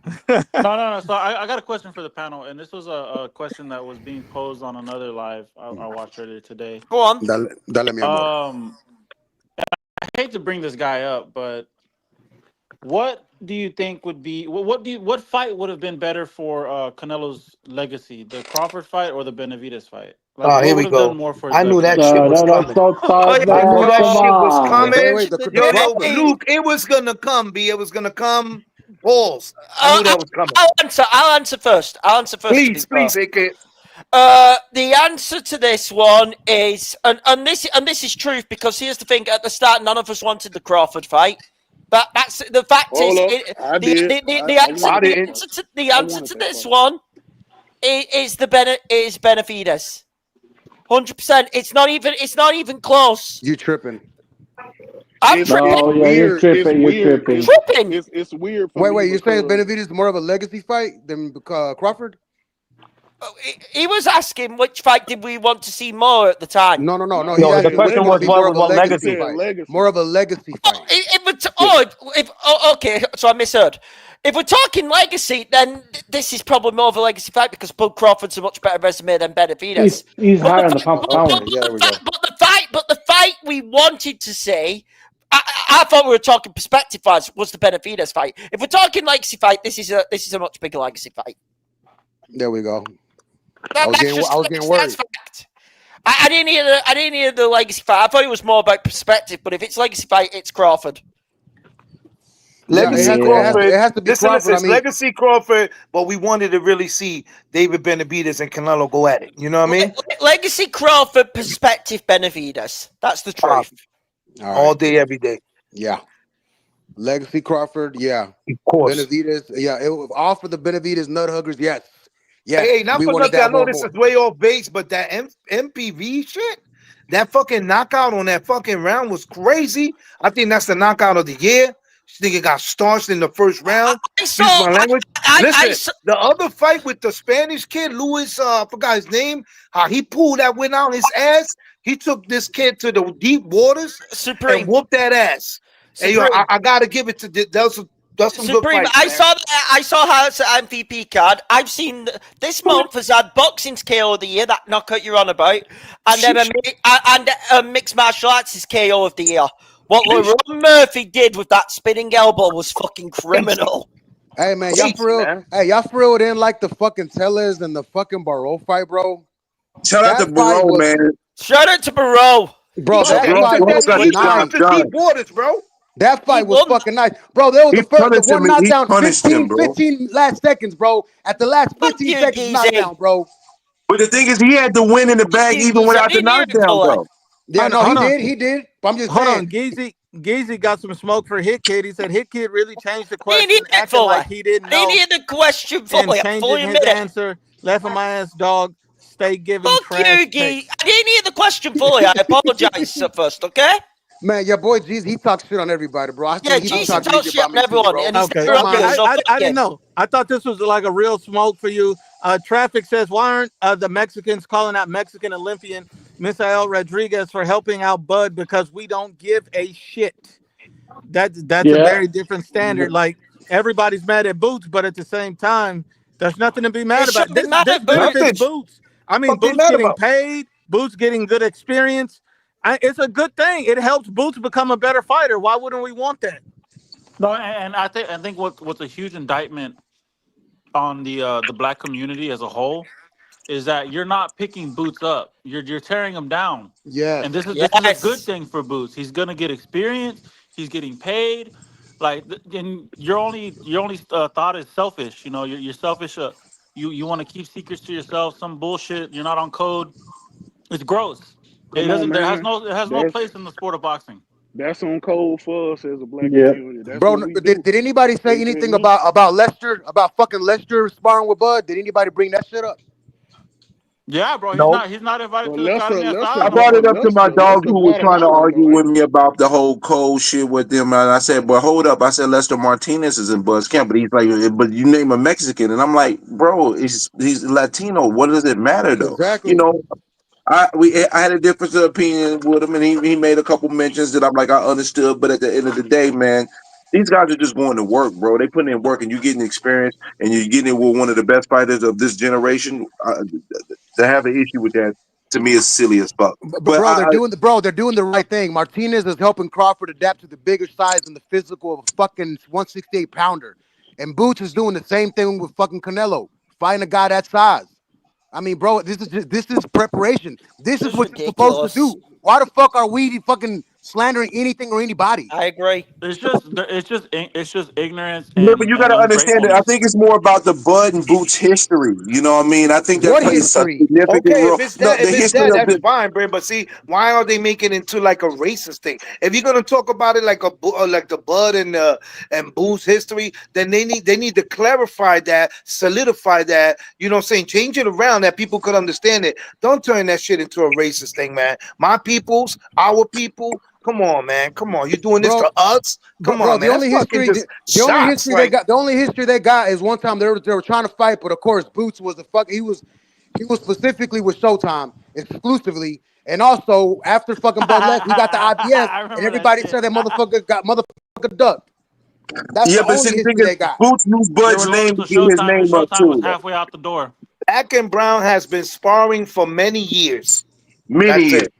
No. So I got a question for the panel, and this was a question that was being posed on another live I watched earlier today. Go on. Dale mi amor. I hate to bring this guy up, but what do you think would be what fight would have been better for Canelo's legacy, the Crawford fight or the Benavidez fight? Like, here we go. I knew that shit was coming. I knew that shit was coming. Yo, Luke, it was gonna come. B, it was gonna come. Balls. I knew that was coming. I'll answer first. Please, AK. The answer to this one is, and this is truth, because here's the thing: at the start, none of us wanted the Crawford fight. That's the fact. The answer to this one is Benavidez. 100%. It's not even close. You tripping? I'm tripping. Oh yeah, you're tripping. You're tripping. It's weird. Wait. You're saying Benavidez is more of a legacy fight than Crawford? He was asking which fight did we want to see more at the time. No. The question was what legacy fight? More of a legacy fight. Okay, so I misheard. If we're talking legacy, then this is probably more of a legacy fight because Bud Crawford's a much better resume than Benavidez. He's higher on the pound for pound. Yeah, there we go. But the fight we wanted to see, I thought we were talking perspective wise, was the Benavidez fight. If we're talking legacy fight, this is a much bigger legacy fight. There we go. I was getting worried. Fact. I didn't hear the legacy fight. I thought it was more about perspective. But if it's legacy fight, it's Crawford. Legacy Crawford. It has to be Crawford. It's Legacy Crawford, but we wanted to really see David Benavidez and Canelo go at it. You know what I mean? Legacy Crawford, perspective Benavidez. That's the truth. All day, every day. Yeah. Legacy Crawford, yeah. Of course. Benavidez, yeah. It was all for the Benavidez nut huggers, yes. Yeah. Hey, not for nothing. I know this is way off base, but that MPV shit, that fucking knockout on that fucking round was crazy. I think that's the knockout of the year. This nigga got starched in the first round. Excuse my language. Listen, the other fight with the Spanish kid, Luis, I forgot his name, how he pulled that win out his ass. He took this kid to the deep waters and whooped that ass. And yo, I gotta give it to that's some Supreme. good fights, I saw how it's an MVP card. I've seen this month has had boxing's KO of the year, that knockout you're on about, and then mixed martial arts is KO of the year. What Ron Murphy did with that spinning elbow was fucking criminal. Hey man, y'all for real? Hey, y'all for real didn't like the fucking Tellez and the fucking Barrow fight, bro? Shout out to Barrow, man. Shout out to Barrow. Bro, that fight was nice. Deep waters, bro. That fight was fucking nice. Bro, there was the one knockdown, 15 last seconds, bro. At the last 15 seconds knockdown, bro. But the thing is, he had the win in the bag even without the knockdown, bro. Yeah, no, he did. But I'm just saying. Hold on, Geezy got some smoke for Hit Kid. He said Hit Kid really changed the question, acting like he didn't know. I didn't hear the question fully. And changing his answer, left on my ass, dog. Stay giving trash. Fuck you, Gee. I didn't hear the question fully. I apologize at first, okay? Man, your boy Jeezy, he talks shit on everybody, bro. Jeezy talks shit on everyone. Okay, I didn't know. I thought this was like a real smoke for you. Traffic says, why aren't the Mexicans calling out Mexican Olympian Misael Rodriguez for helping out Bud because we don't give a shit? That's a very different standard. Like, everybody's mad at Boots, but at the same time, there's nothing to be mad about. This is Boots. I mean, Boots getting paid, Boots getting good experience. It's a good thing. It helps Boots become a better fighter. Why wouldn't we want that? No, and I think what's a huge indictment on the black community as a whole is that you're not picking Boots up. You're tearing him down. Yeah. And this is a good thing for Boots. He's gonna get experience. He's getting paid. Like, and your only thought is selfish. You know, you're selfish. You want to keep secrets to yourself. Some bullshit. You're not on code. It's gross. It has no place in the sport of boxing. That's on code for us as a black community. That's bro, did anybody say anything about Lester, about fucking Lester sparring with Bud? Did anybody bring that shit up? Yeah, bro. He's not invited to the Lester, I brought it up to my dog who was trying to argue with me about the whole code shit with them, and I said, "But hold up!" I said, "Lester Martinez is in Bud's camp," but he's like, "But you name a Mexican," and I'm like, "Bro, he's Latino. What does it matter though?" Exactly. You know. I had a difference of opinion with him, and he made a couple mentions that I'm like, I understood, but at the end of the day, man, these guys are just going to work, bro. They putting in work, and you're getting experience, and you're getting it with one of the best fighters of this generation. To have an issue with that, to me, is silly as fuck. But bro, they're doing the right thing. Martinez is helping Crawford adapt to the bigger size and the physical of a fucking 168 pounder, and Boots is doing the same thing with fucking Canelo, fighting a guy that size. I mean, bro, this is preparation. This is what you're supposed to do. Why the fuck are we fucking slandering anything or anybody? I agree. It's just ignorance. Yeah, but you got to understand it. I think it's more about the Bud and Boots history. You know what I mean? I think that plays a significant role. If it's that, that's fine, bro. But see, why are they making it into like a racist thing? If you're gonna talk about it like the Bud and Boots history, then they need to clarify that, solidify that. You know what I'm saying? Change it around that people could understand it. Don't turn that shit into a racist thing, man. My peoples, our people. Come on, man. Come on. You're doing this to us? Come on, man. The only history they got is one time they were trying to fight, but of course Boots was he was specifically with Showtime exclusively, and also after fucking Bud left, he got the IBS, and everybody said that motherfucker a duck. That's Yeah, the but only see, the history thing is, they got. Boots used They Bud's were name loyal to to get his Showtime, and name up Showtime was too. halfway out the door. Black and Brown has been sparring for many years. Many That's years. it.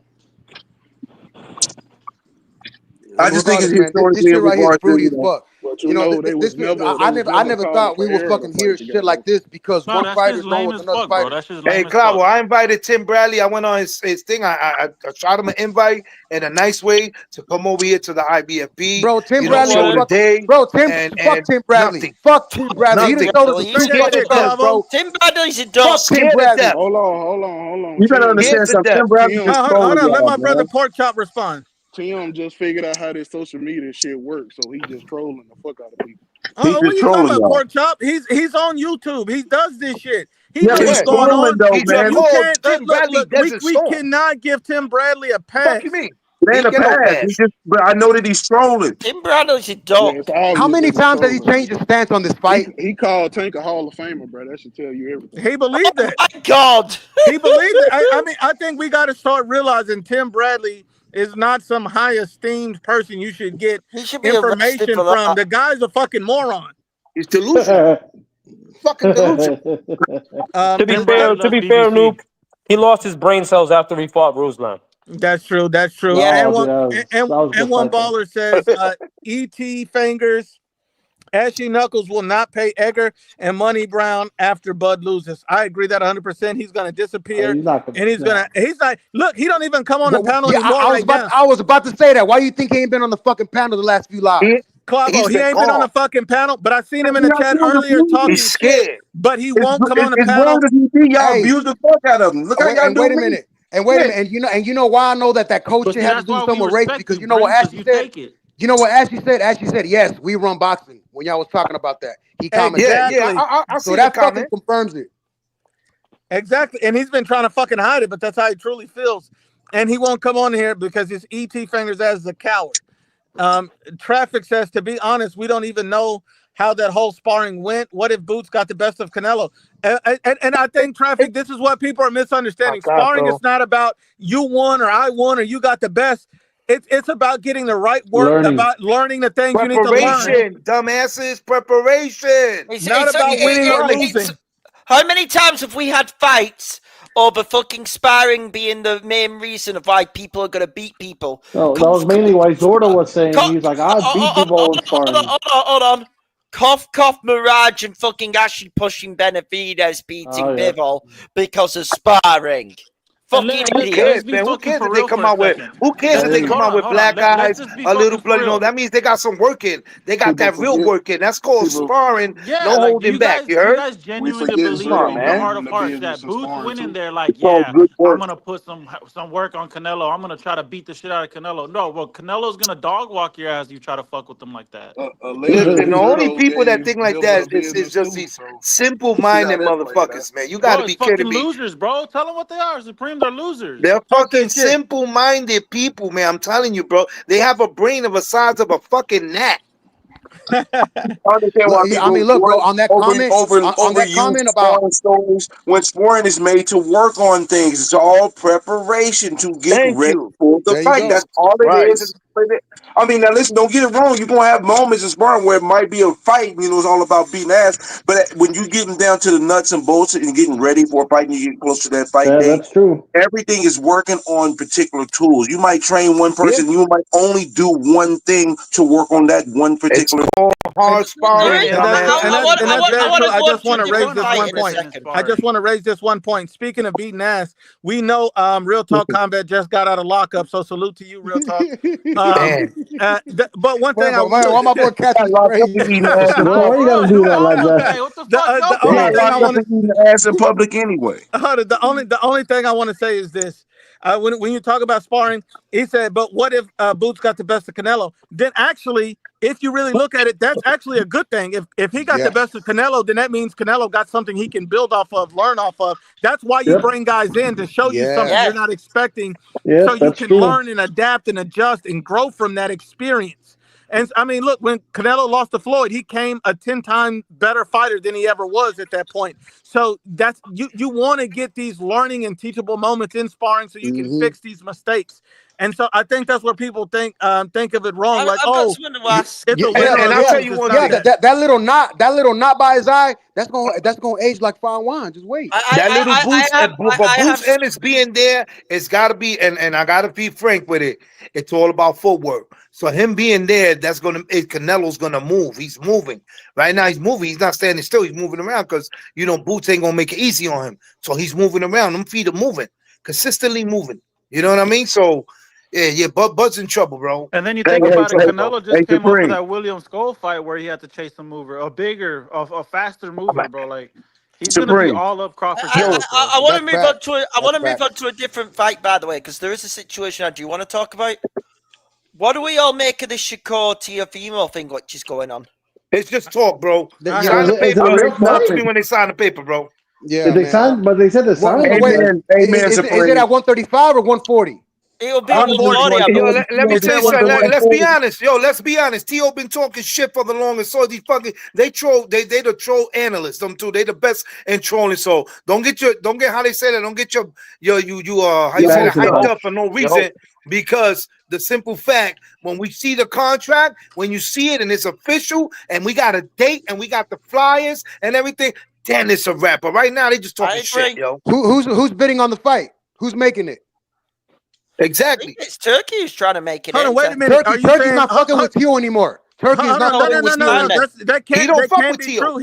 I just think it's Regardless, man, this historically in shit right here is regards to, fruity as fuck. But You know, they was never I never caught thought we would comparing fucking the hear fight shit together. like this because No, one that fighter's shit's wrong lame with as another fuck, bro. fighter. That shit's Hey, lame as fuck. Clavo, I invited Tim Bradley. I went on his thing. I shot him an invite in a nice way to come over here to the IBFB. Bro, Tim You know, Bradley show is the fucking day. Bro, And fuck Tim Bradley. nothing. Fuck Tim Bradley. He Nothing. done showed us a Say true that fucking shit, colors, Clavo. bro. Tim Bradley's a dog. Fuck Tim Scared to Bradley. death. Hold on. you gotta Tim, understand Scared to something. death. Tim Bradley Tim, just Hold trolling on, let y'all, my brother man. Pork Chop respond. Tim just figured out how this social media shit works, so he just trolling the fuck out of people. He's What are just you talking trolling about, y'all. Pork Chop? He's on YouTube. He does this shit. He Yeah, knows but what's he's Correct. going trolling on. though, He's a man. You called can't Tim Bradley look. We Desert we Storm. cannot give Tim Bradley a pass. Fuck you mean? It He ain't a get no pass. pass. He just, but I know that he's trolling. Tim Bradley's a Yeah, dog. it's obvious How many that he's times has he trolling. changed his stance on this fight? He called Tank a Hall of Famer, bro. That should tell you everything. He believed Oh that. my God. He believed it. I mean, I think we got to start realizing Tim Bradley is not some high esteemed person you should get He should be arrested information for from. that. The guy's a fucking moron. He's delusional. Fucking delusional. To be Tim fair, Bradley loves Nuke, BBC. he lost his brain cells after he fought Ruslan. That's true. That's true. Yeah. And Oh, one yeah, that was and one depressing. baller says, "E.T. Fingers, Ashy Knuckles will not pay Edgar and Money Brown after Bud loses." I agree that 100%. He's gonna disappear, He's not gonna. and he's Nah. like, look, he don't even come on the panel Yeah, anymore right now. I was about to say that. Why you think he ain't been on the fucking panel the last few lives? Clavo, He's he been ain't been on the gone. fucking panel, but I seen him in the chat earlier talking He's shit, scared. but he won't come on the It's panel. wrong as he be. Y'all Hey, abuse the fuck out of him. Look how y'all do wait a me. minute. And wait a minute. And you know why I know that coach But shit see, had to that's do why something we with race respect because you, you know what Prince, because Ashley you said? take it. You know what Ashley said? Ashley said, yes, we run boxing when y'all was talking about that. He commented. Yeah, Exactly. I see So the that fucking comment. confirms it. Exactly. And he's been trying to fucking hide it, but that's how he truly feels. And he won't come on here because his E.T. Fingers as a coward. Traffic says, to be honest, we don't even know how that whole sparring went. What if Boots got the best of Canelo? And I think, Traffic, this is what people are misunderstanding. My God, Sparring bro. is not about you won or I won or you got the best. It's about getting the right work, Learning. about learning the things you need to learn. Preparation, dumbasses. Preparation. Not about winning or losing. How many times have we had fights over fucking sparring being the main reason of why people are going to beat people? No, that was mainly why Zorda was saying. He's like, I beat people in sparring. Hold on. Cough, Mirage, and fucking Ashley pushing Benavidez beating Bivol because of sparring. Fucking Who idiot. cares, man? Who cares if they come out with? Who cares if they come out with black eyes, a little blood? You know, that means they got some work in. They got that real work in. That's called sparring. Yeah, no like, holding you back. guys, You heard? guys genuinely forget believe Zorda in your man. heart in of the hearts business that of Boots sparring, went in too. there like, It's all yeah, good work. I'm gonna put some work on Canelo. I'm gonna try to beat the shit out of Canelo. No, well, Canelo's gonna dog walk your ass. You try to fuck with him like that. Listen, the only people that think like Bivol that the is business just too, these so simple-minded see how that played out. motherfuckers, man. You got Bro, to it's be kidding fucking me. losers, bro. Tell them what they are. Supreme, they're losers. They're Talking fucking shit. simple-minded people, man. I'm telling you, bro. They have a brain of the size of a fucking gnat. I understand why I mean, look, bro, on that comment, on that overuse comment about sparring stories when sparring is made to work on things. It's all preparation to get Thank ready you. for the There you fight. go. That's all it Right. is. I mean, now listen, don't get it wrong. You're gonna have moments in sparring where it might be a fight. You know, it's all about beating ass. But when you getting down to the nuts and bolts and getting ready for a fight, and you get close to that fight Yeah, day, that's true. everything is working on particular tools. You might train one person, Yeah. you might only do one thing to work on that one particular. Hard sparring, Alright, dumbass. That's very true. I go just want to to a raise different this fight one in a point. second. I just want to raise this one point. Speaking of beating ass, we know Real Talk Combat just got out of lockup, so salute to you, Real Talk. Damn. But one thing why my boy catch is crazy. Bro, why you gotta do that like that? Hey, what the fuck? the Go only play. thing I want to eating ass in public anyway. the only thing I want to say is this. When you talk about sparring, he said, but what if Boots got the best of Canelo? Then actually, if you really look at it, that's actually a good thing. If he got the best of Canelo, then that means Canelo got something he can build off of, learn off of. That's why you bring guys in to show you something you're not expecting, so you can learn and adapt and adjust and grow from that experience. And I mean, look, when Canelo lost to Floyd, he came a 10-time better fighter than he ever was at that point. So that's you want to get these learning and teachable moments in sparring so you can fix these mistakes. And so I think that's where people think of it wrong. Like, I've got someone to ask. it's a And winner. I'll tell you one thing. That little knot by his eye, that's gonna age like fine wine. Just wait. That little boost, but Boost Ennis being there, it's got to be, and I got to be frank with it. It's all about footwork. So him being there, Canelo's gonna move. He's moving right now. He's moving. He's not standing still. He's moving around because Boots ain't gonna make it easy on him. So he's moving around. Them feet are moving, consistently moving. You know what I mean? So. Yeah, Bud's in trouble, bro. And then you think about it, Canelo just came off of that William Skull fight where he had to chase a mover, a faster mover, bro. Like he's gonna be all up Crawford's. I want to move on to I want to move on to a different fight, by the way, because there is a situation I do want to talk about. What do we all make of this Shakur Teofimo thing which is going on? It's just talk, bro. Sign the paper. Talk to me when they sign the paper, bro. Yeah, they signed, but they said they signed. Is it at 135 or 140? It'll be 140. Let me tell you something. Let's be honest. Let's be honest. T.O. been talking shit for the longest. So these they the troll analysts. Them too. They the best in trolling. So don't get how they say that. Don't get your hyped up for no reason. Because the simple fact, when we see the contract, when you see it and it's official, and we got a date and we got the flyers and everything, then it's a wrap. But right now they just talking shit, yo. Who's bidding on the fight? Who's making it? Exactly. It's Turkey who's trying to make it. Hold on, wait a minute. Turkey's not fucking with you anymore. Turkey's not fucking with you. That can't be true.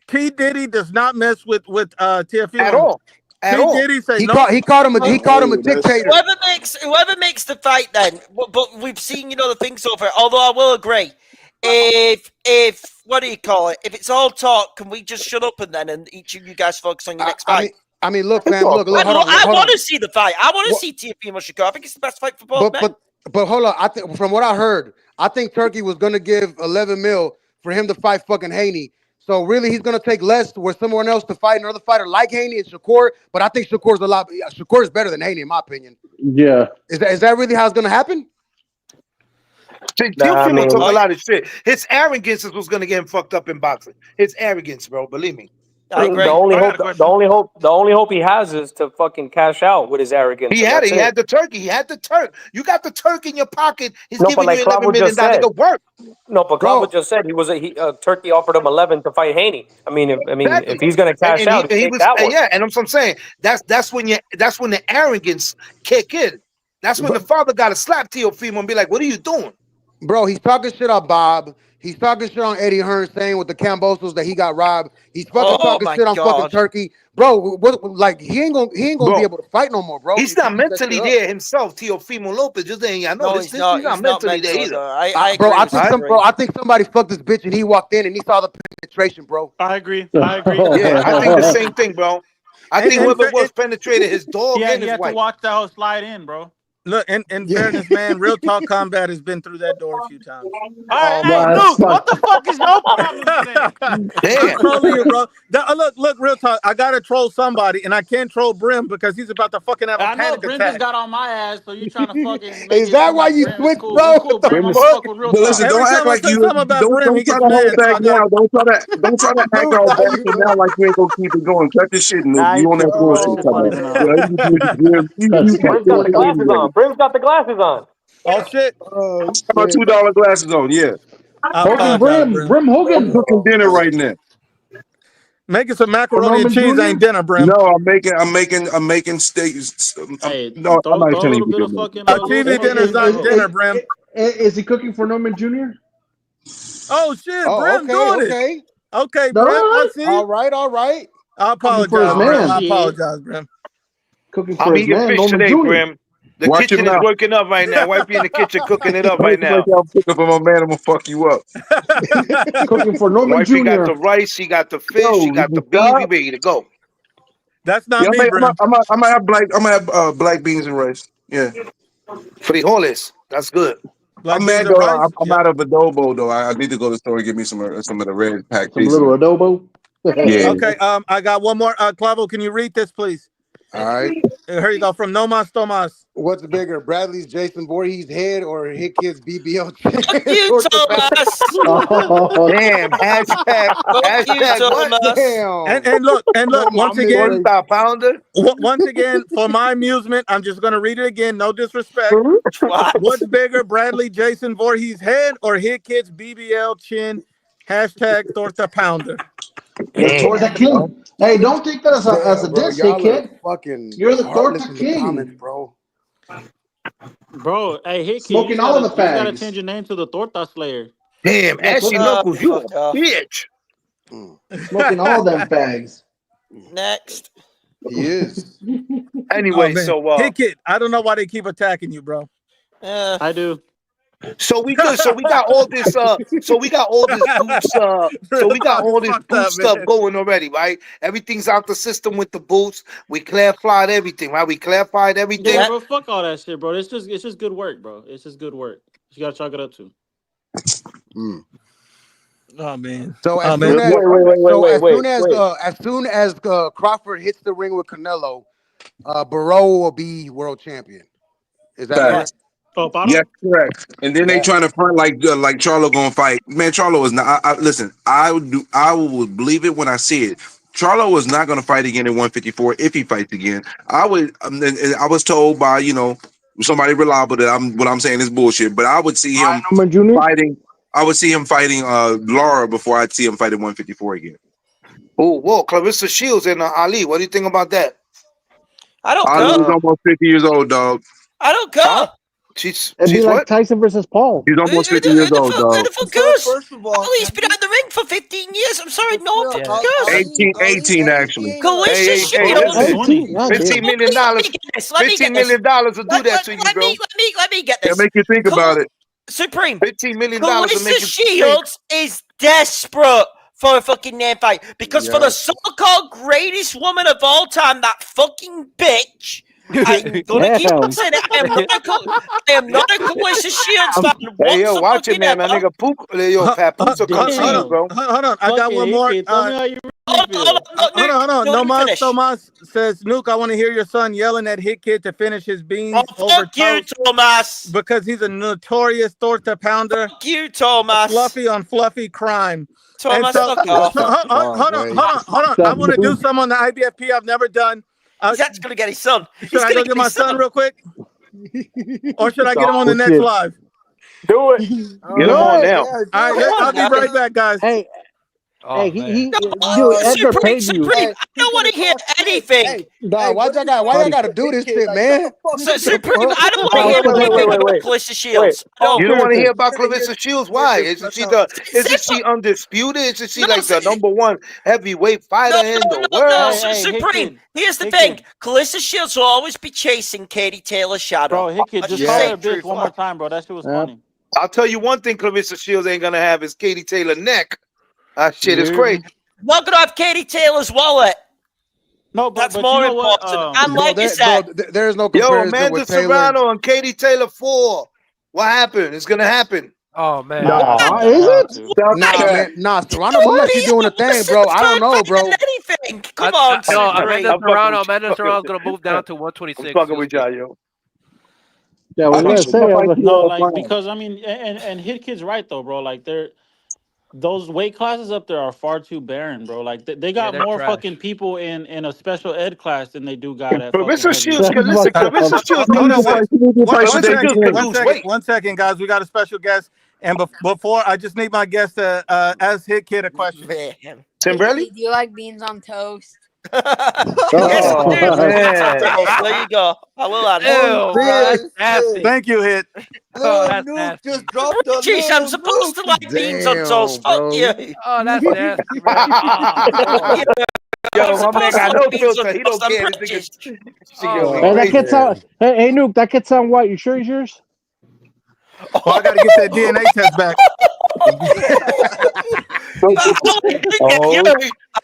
T. Diddy does not mess with Teofimo at all. At all. Diddy say he called him a dictator. Whoever makes the fight, then. But we've seen the things over it. Although I will agree, if what do you call it? If it's all talk, can we just shut up and each of you guys focus on your next fight? I mean, look, fam. Look. I want to see the fight. I want to see Teofimo Shakur. I think it's the best fight for both men. But hold on. I think from what I heard, I think Turkey was gonna give 11 mil for him to fight fucking Haney. So really, he's gonna take less with someone else to fight another fighter like Haney and Shakur. But I think Shakur is better than Haney in my opinion. Yeah. Is that really how it's gonna happen? Teofimo took a lot of shit. His arrogance is what's gonna get him fucked up in boxing. His arrogance, bro. Believe me. The only hope he has is to fucking cash out with his arrogance. He had the turkey. He had the Turk. You got the Turk in your pocket. He's giving you $11 million to work. No, but Crawford just said Turkey offered him 11 to fight Haney. If he's gonna cash out, he that one. Yeah, and that's what I'm saying. That's when the arrogance kick in. That's when the father got to slap Teofimo and be like, "What are you doing?" Bro, he's talking shit on Bob. He's talking shit on Eddie Hearn, saying with the Cambosos that he got robbed. He's fucking talking shit on fucking Turkey, bro. He ain't gonna be able to fight no more, bro. He's not mentally there himself. Teofimo Lopez just ain't. I know he's not mentally there either. I think somebody fucked this bitch and he walked in and he saw the penetration, bro. I agree. Yeah, I think the same thing, bro. I think whoever was penetrated his dog and his wife. He had to watch that whole slide in, bro. Look, in fairness, man, Real Talk Combat has been through that door a few times. All right, Luke, what the fuck is your problem today? I'm trolling you, bro. Look, Real Talk. I gotta troll somebody, and I can't troll Brim because he's about to fucking have a panic attack. Brim just got on my ass, so you trying to fucking. Is that why you switched, bro? Listen, don't act like you. Don't try to hold back now. Don't try to act all bad now like you ain't gonna keep it going. Cut this shit, Luke. You on that bullshit. Brim's got the glasses on. Oh shit! My $2 glasses on. Yeah. Brim Hogan cooking dinner right now. Making some macaroni and cheese ain't dinner, Brim. No, I'm making steaks. No, I'm not telling you. TV dinner's not dinner, Brim. Is he cooking for Norman Jr.? Oh shit, Brim doing it. Okay, Brim. I see. All right. I apologize, Brim. Cooking for his man, Norman today, Jr. Brim. The kitchen is working up right now. Wifey in the kitchen cooking it up right now. I'm cooking for my man. I'm gonna fuck you up. Cooking for Norman Jr. Wifey got the rice. She got the fish. She got the beef. We ready to go. That's not me, Brim. I'm gonna have black beans and rice. Yeah. Frijoles. That's good. I'm mad though. I'm out of adobo though. I need to go to the store and get me some of the red pack. Some little adobo. Yeah. Okay. I got one more. Clavo, can you read this, please? All right. Here you go from Nomas Tomas. What's bigger, Bradley's Jason Voorhees head or Hit Kid's BBL chin? You, Thomas. Damn. Hashtag what? Damn. And look, once again, pounder. Once again, for my amusement, I'm just gonna read it again. No disrespect. What's bigger, Bradley Jason Voorhees head or Hit Kid's BBL chin? Hashtag Torta Pounder. Torta King. Hey, don't take that as a diss, Hit Kid. Fucking You're the heartless Torta in the King. comments, bro. Bro, hey, Hickey, Smoking you all gotta, of the you gotta fags. change your name to the Torta Slayer. Damn, Ashy Knuckles, you a bitch. Smoking all them fags. Next. He is. Anyway, man. so Hit Kid, I don't know why they keep attacking you, bro. I do. So we good. So we got all this. So we got all this boots. So we got all this boot stuff going already, right? Everything's out the system with the boots. We clarified everything, right? We clarified everything. Yeah, bro, fuck all that shit, bro. It's just good work, bro. It's just good work. You gotta chalk it up to. Oh man. So as soon as Crawford hits the ring with Canelo, Barrow will be world champion. Is that correct? Yes, correct. And then they trying to front like Charlo gonna fight. Man, Charlo is not. Listen, I would believe it when I see it. Charlo is not gonna fight again at 154 if he fights again. I would. And I was told by somebody reliable that what I'm saying is bullshit. But I would see him fighting. I would see him fighting Laura before I'd see him fight at 154 again. Oh, whoa, Clarissa Shields and Ali. What do you think about that? I don't Ali's care. almost 50 years old, dog. I don't care. It'd be like Tyson versus Paul. He's almost 50 years old, dog. Who the fuck cares? Ali's been out of the ring for 15 years. I'm sorry, no one fucking cares. 18 actually. Clarissa Shields. $15 million. $15 million will do that to you, bro. Let me get this. Yeah, make you think about it. Supreme. $15 million will make Clarissa you Shields is desperate for a fucking name fight because for the so-called greatest woman of all time, that fucking bitch. I'm gonna keep on saying it. I am not a Clarissa Shields fan. Hey, yo, watch it, man. My nigga Pook. Yo, Papoose will come see you, bro. Hold on. I got one more. Hold on. Tomas says, Nuke, I want to hear your son yelling at Hit Kid to finish his beans over fuck you, Tomas. Because he's a notorious torta pounder. Fuck you, Tomas. Fluffy on fluffy crime. Tomas, hold on. I want to do some on the IBFP I've never done. He's actually going to get his son. Should I go get my son real quick? Or should I get him on the next live? Do it. Get him on now. All right, I'll be right back, guys. Hey, Edgar paid you. I don't want to hear anything. Hey, why y'all gotta do this shit, man? Supreme, I don't want to hear anything about Clarissa Shields. You don't want to hear about Clarissa Shields? Why? Isn't she undisputed? Isn't she like the #1 heavyweight fighter in the world? No, Supreme. Here's the thing. Clarissa Shields will always be chasing Katie Taylor's shadow. Bro, Hickey, just call her a bitch one more time, bro. That shit was funny. I'll tell you one thing Clarissa Shields ain't gonna have is Katie Taylor neck. That shit is crazy. Not gonna have Katie Taylor's wallet. No, but that's more important. And like you said, there's no comparison. Amanda Serrano and Katie Taylor 4. What happened? It's gonna happen. Oh man, is it? Nah, Serrano will let you doing a thing, bro. I don't know, bro. Anything? Come on, Amanda Serrano's gonna move down to 126. I'm fucking with y'all, yo. Yeah, we're gonna say no, like because I mean, and Hit Kid's right though, bro. Like those weight classes up there are far too barren, bro. Like they got more trash. fucking people in a special ed class than they do got at. Clarissa Shields, Clarissa Shields. One second, guys. We got a special guest, and before I just need my guest to ask Hit Kid a question. Timberlake, do you like beans on toast? Yes, there you go. I will add it. Thank you, Hit. Just dropped on. Jeez, I'm supposed to like beans on toast. Fuck you. Oh, that's nasty. Yo, my man got no filter. He don't care. Hey, that kid sound. Hey, Nuke, that kid sound white. You sure he's yours? Oh, I gotta get that DNA test back.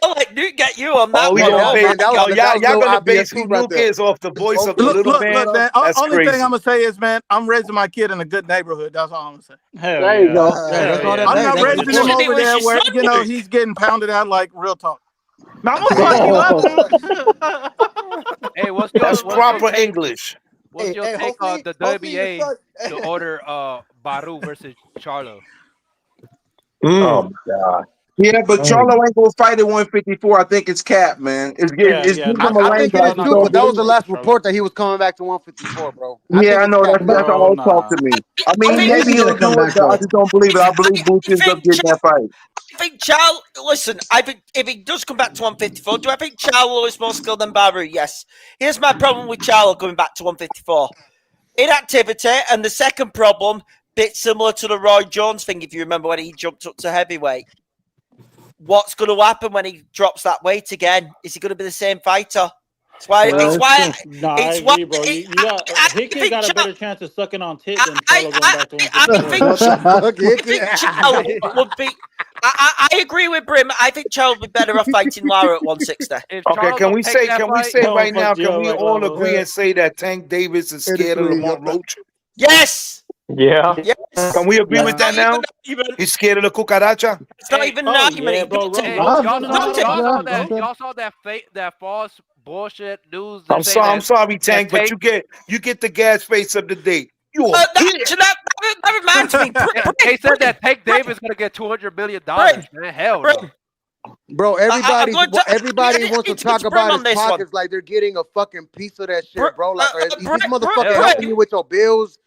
I'll let Nuke get you on that one. Y'all gonna base who Nuke is off the voice of the little man. Look, man. That's only crazy. thing I'm gonna say is, man, I'm raising my kid in a good neighborhood. That's all I'm gonna say. There you go. I'm not raising him over there where he's getting pounded out like real talk. I'm gonna fuck you up, dude. Hey, what's good? what's your proper take? English. What's your take on the WBA to order Baru versus Charlo? Oh my God. Yeah, but Charlo ain't gonna fight at 154. I think it's cap, man. It's giving him a I lane think it is guy. too, but that was the last report that he was coming back to 154, bro. I Yeah, think I it's know cap, that's bro. all talk to me. I mean, maybe he'll do it, but I just don't believe it. I believe Boots ends up getting that fight. I think Charlo. Listen, I think if he does come back to 154, do I think Charlo is more skilled than Baru? Yes. Here's my problem with Charlo coming back to 154: inactivity, and the second problem, bit similar to the Roy Jones thing. If you remember when he jumped up to heavyweight, what's going to happen when he drops that weight again? Is he going to be the same fighter? It's why. I agree, bro. Hickey got a better chance of sucking on tit than Charlo going back to 154. I think Charlo would be. I agree with Brim. I think Charlo would be better off fighting Lara at 160. Okay, can we say right now? Can we all agree and say that Tank Davis is scared of Lamont Roach? Yes. Yeah. Yes. Can we agree with that now? He's scared of the cucaracha. It's not even an argument. Y'all saw that false bullshit news. I'm sorry, Tank, but you get the gas face of the day. That reminds me. They said that Tank Davis gonna get $200 million. Man, hell no. Bro, everybody wants to talk about his pockets like they're getting a fucking piece of that shit, bro. Like, is this motherfucker helping you with your bills?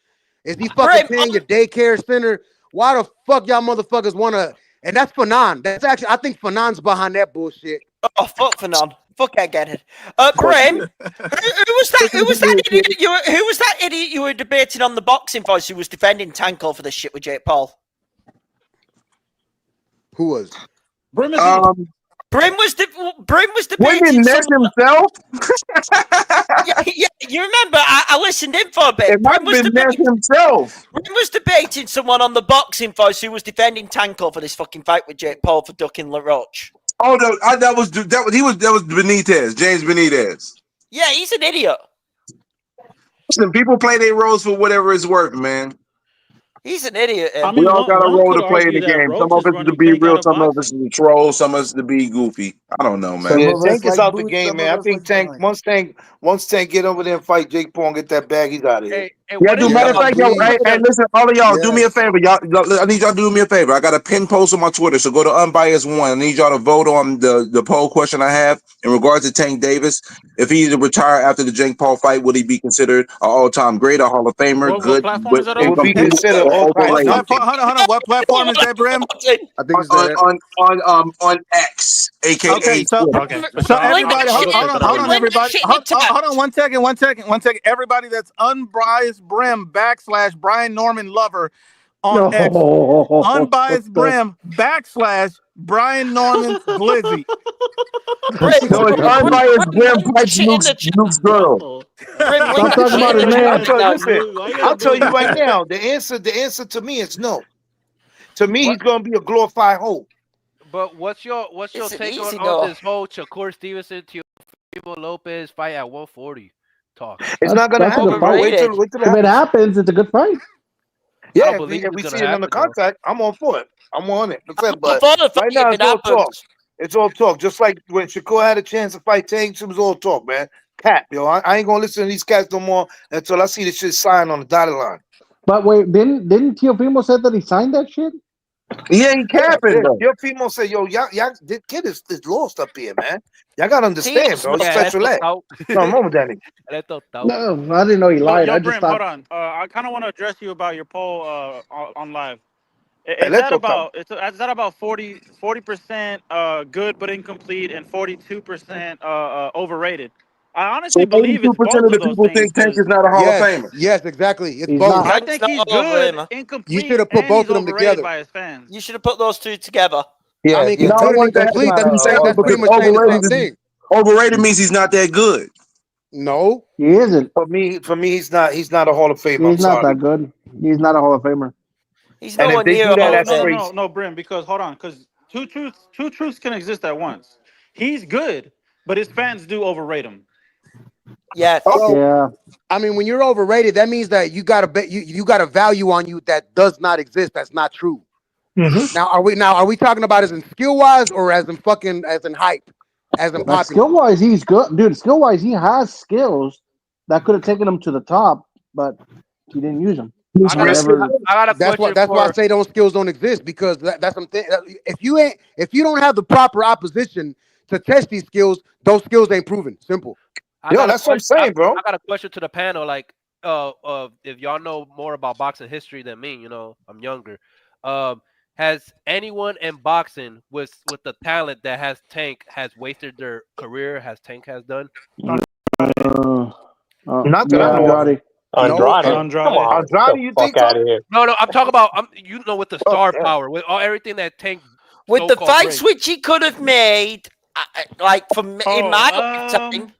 Is he fucking paying your daycare center? Why the fuck y'all motherfuckers want to? And that's Fanon. That's actually, I think Fanon's behind that bullshit. Oh, fuck Fanon. Fuck, I get it. Brim, who was that? Who was that idiot? Who was that idiot you were debating on the Boxing Voice who was defending Tanko for this shit with Jake Paul? Who was? Brim was debating. Wouldn't he himself? yeah, you remember? I listened in for a bit. It might have been himself. Brim was debating someone on the Boxing Voice who was defending Tanko for this fucking fight with Jake Paul for ducking LaRoche. Oh no, that was Benitez, James Benitez. Yeah, he's an idiot. Listen, people play their roles for whatever it's worth, man. He's an idiot. We all got a role to play in the game. Some of it is to be real, some of it is to troll, some of it is to be goofy. I don't know, man. Yeah, Tank is out the game, man. I think Tank once Tank get over there and fight Jake Paul and get that bag, he's out of here. Matter of fact, hey, listen, all of y'all, do me a favor. I need y'all to do me a favor. I got a pin post on my Twitter, so go to Unbiased One. I need y'all to vote on the poll question I have in regards to Tank Davis. If he retire after the Jake Paul fight, would he be considered an all-time great, a Hall of Famer? Good. Would be considered What platform is that, Brim? I think it's on X, aka. Okay, so everybody, hold on, everybody. Hold on, one second. Everybody that's unbiased Brim / Brian Norman Lover on X. Unbiased Brim / Brian Norman Glizzy. No, it's unbiased Brim fights Luke's girl. Stop talking about his man. I'll tell you right now, the answer to me is no. To me, he's gonna be a glorified hoe. But what's your take on this whole Shakur Stevenson Teofimo Lopez fight at 140 talk? It's not gonna happen. Wait till if it happens, it's a good fight. Yeah, if we see it on the contract, I'm on for it. I'm on it. But right now, it's all talk. It's all talk. Just like when Shakur had a chance to fight Tank, it was all talk, man. Cap, yo. I ain't gonna listen to these cats no more until I see this shit signed on the dotted line. But wait, didn't Teofimo said that he signed that shit? He ain't capping though. Teofimo said, "Yo, y'all, this kid is lost up here, man. Y'all gotta understand, bro. It's special ed. Something wrong with that nigga." No, I didn't know he lied. I just Brim, thought. hold on. I kind of want to address you about your poll on live. Is that about 40% good but incomplete and 42% overrated? I honestly believe it's both of the people think Tank is not a Hall of Famer. Yes, exactly. It's He's both. not. I think he's good, incomplete. You should have put both of them together by his fans. You should have put those two together. Yeah, I mean, complete. That's pretty much saying the same thing. Overrated means he's not that good. No, he isn't. For me, he's not a Hall of Famer. He's not that good. He's not a Hall of Famer. He's nowhere near. No, Brim. Because hold on, because two truths can exist at once. He's good, but his fans do overrate him. Yes. Yeah. I mean, when you're overrated, that means that you got a value on you that does not exist. That's not true. Mm-hmm. Now, are we talking about as in skill wise or as in hype, as in popular? Skill wise, he's good, dude. Skill wise, he has skills. that could have taken him to the top, but he didn't use them. I got a question. That's why I say those skills don't exist, because that's something. If you don't have the proper opposition to test these skills, those skills ain't proven. Simple. That's what I'm saying, bro. I got a question to the panel. Like, if y'all know more about boxing history than me, I'm younger. Has anyone in boxing with the talent that Tank has wasted their career? Tank has done? Not that I know of. Andrade. Come on, Andrade, you think so? Out of here. No, I'm talking about with the star power, with everything that Tank with the fights brings. which he could have made, like in my opinion.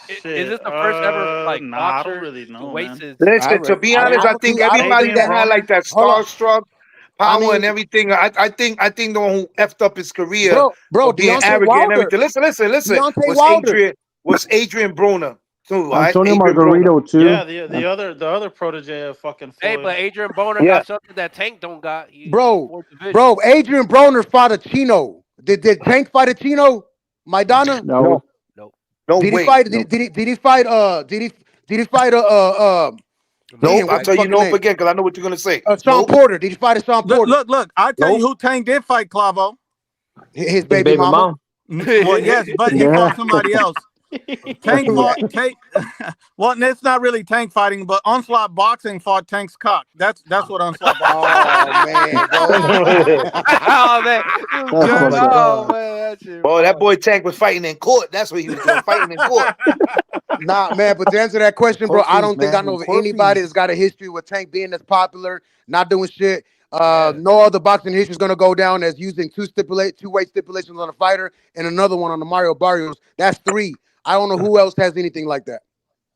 Is this the first ever nah, boxer I don't really know, to waste his? Listen, to be honest, I think everybody that had like that starstruck power and everything, I think the one who effed up his career, bro, being Deontay arrogant Wilder. and everything. Listen. Deontay Was Adrian Broner too? Right? Antonio Margarito too. Yeah, the other protege of fucking Floyd. Hey, but Adrian Broner got something that Tank don't got. Bro, Adrian Broner fought a Chino. Did Tank fight a Chino? Maidana? No. Did he fight? Did he fight? Did he fight? No, I'll tell you no again because I know what you're gonna say. Sean Porter. Did he fight a Sean Porter? Look. I tell you who Tank did fight, Clavo. His baby mama. Well, yes, but he fought somebody else. Tank fought Tank. Well, it's not really Tank fighting, but Onslaught Boxing fought Tank's cock. That's what Onslaught Boxing. Boy, that boy Tank was fighting in court. That's what he was doing, fighting in court. Nah, man. But to answer that question, bro, I don't think I know of anybody that's got a history with Tank being as popular, not doing shit. No other boxing history is gonna go down as using two-weight stipulations on a fighter and another one on the Mario Barrios. That's 3. I don't know who else has anything like that.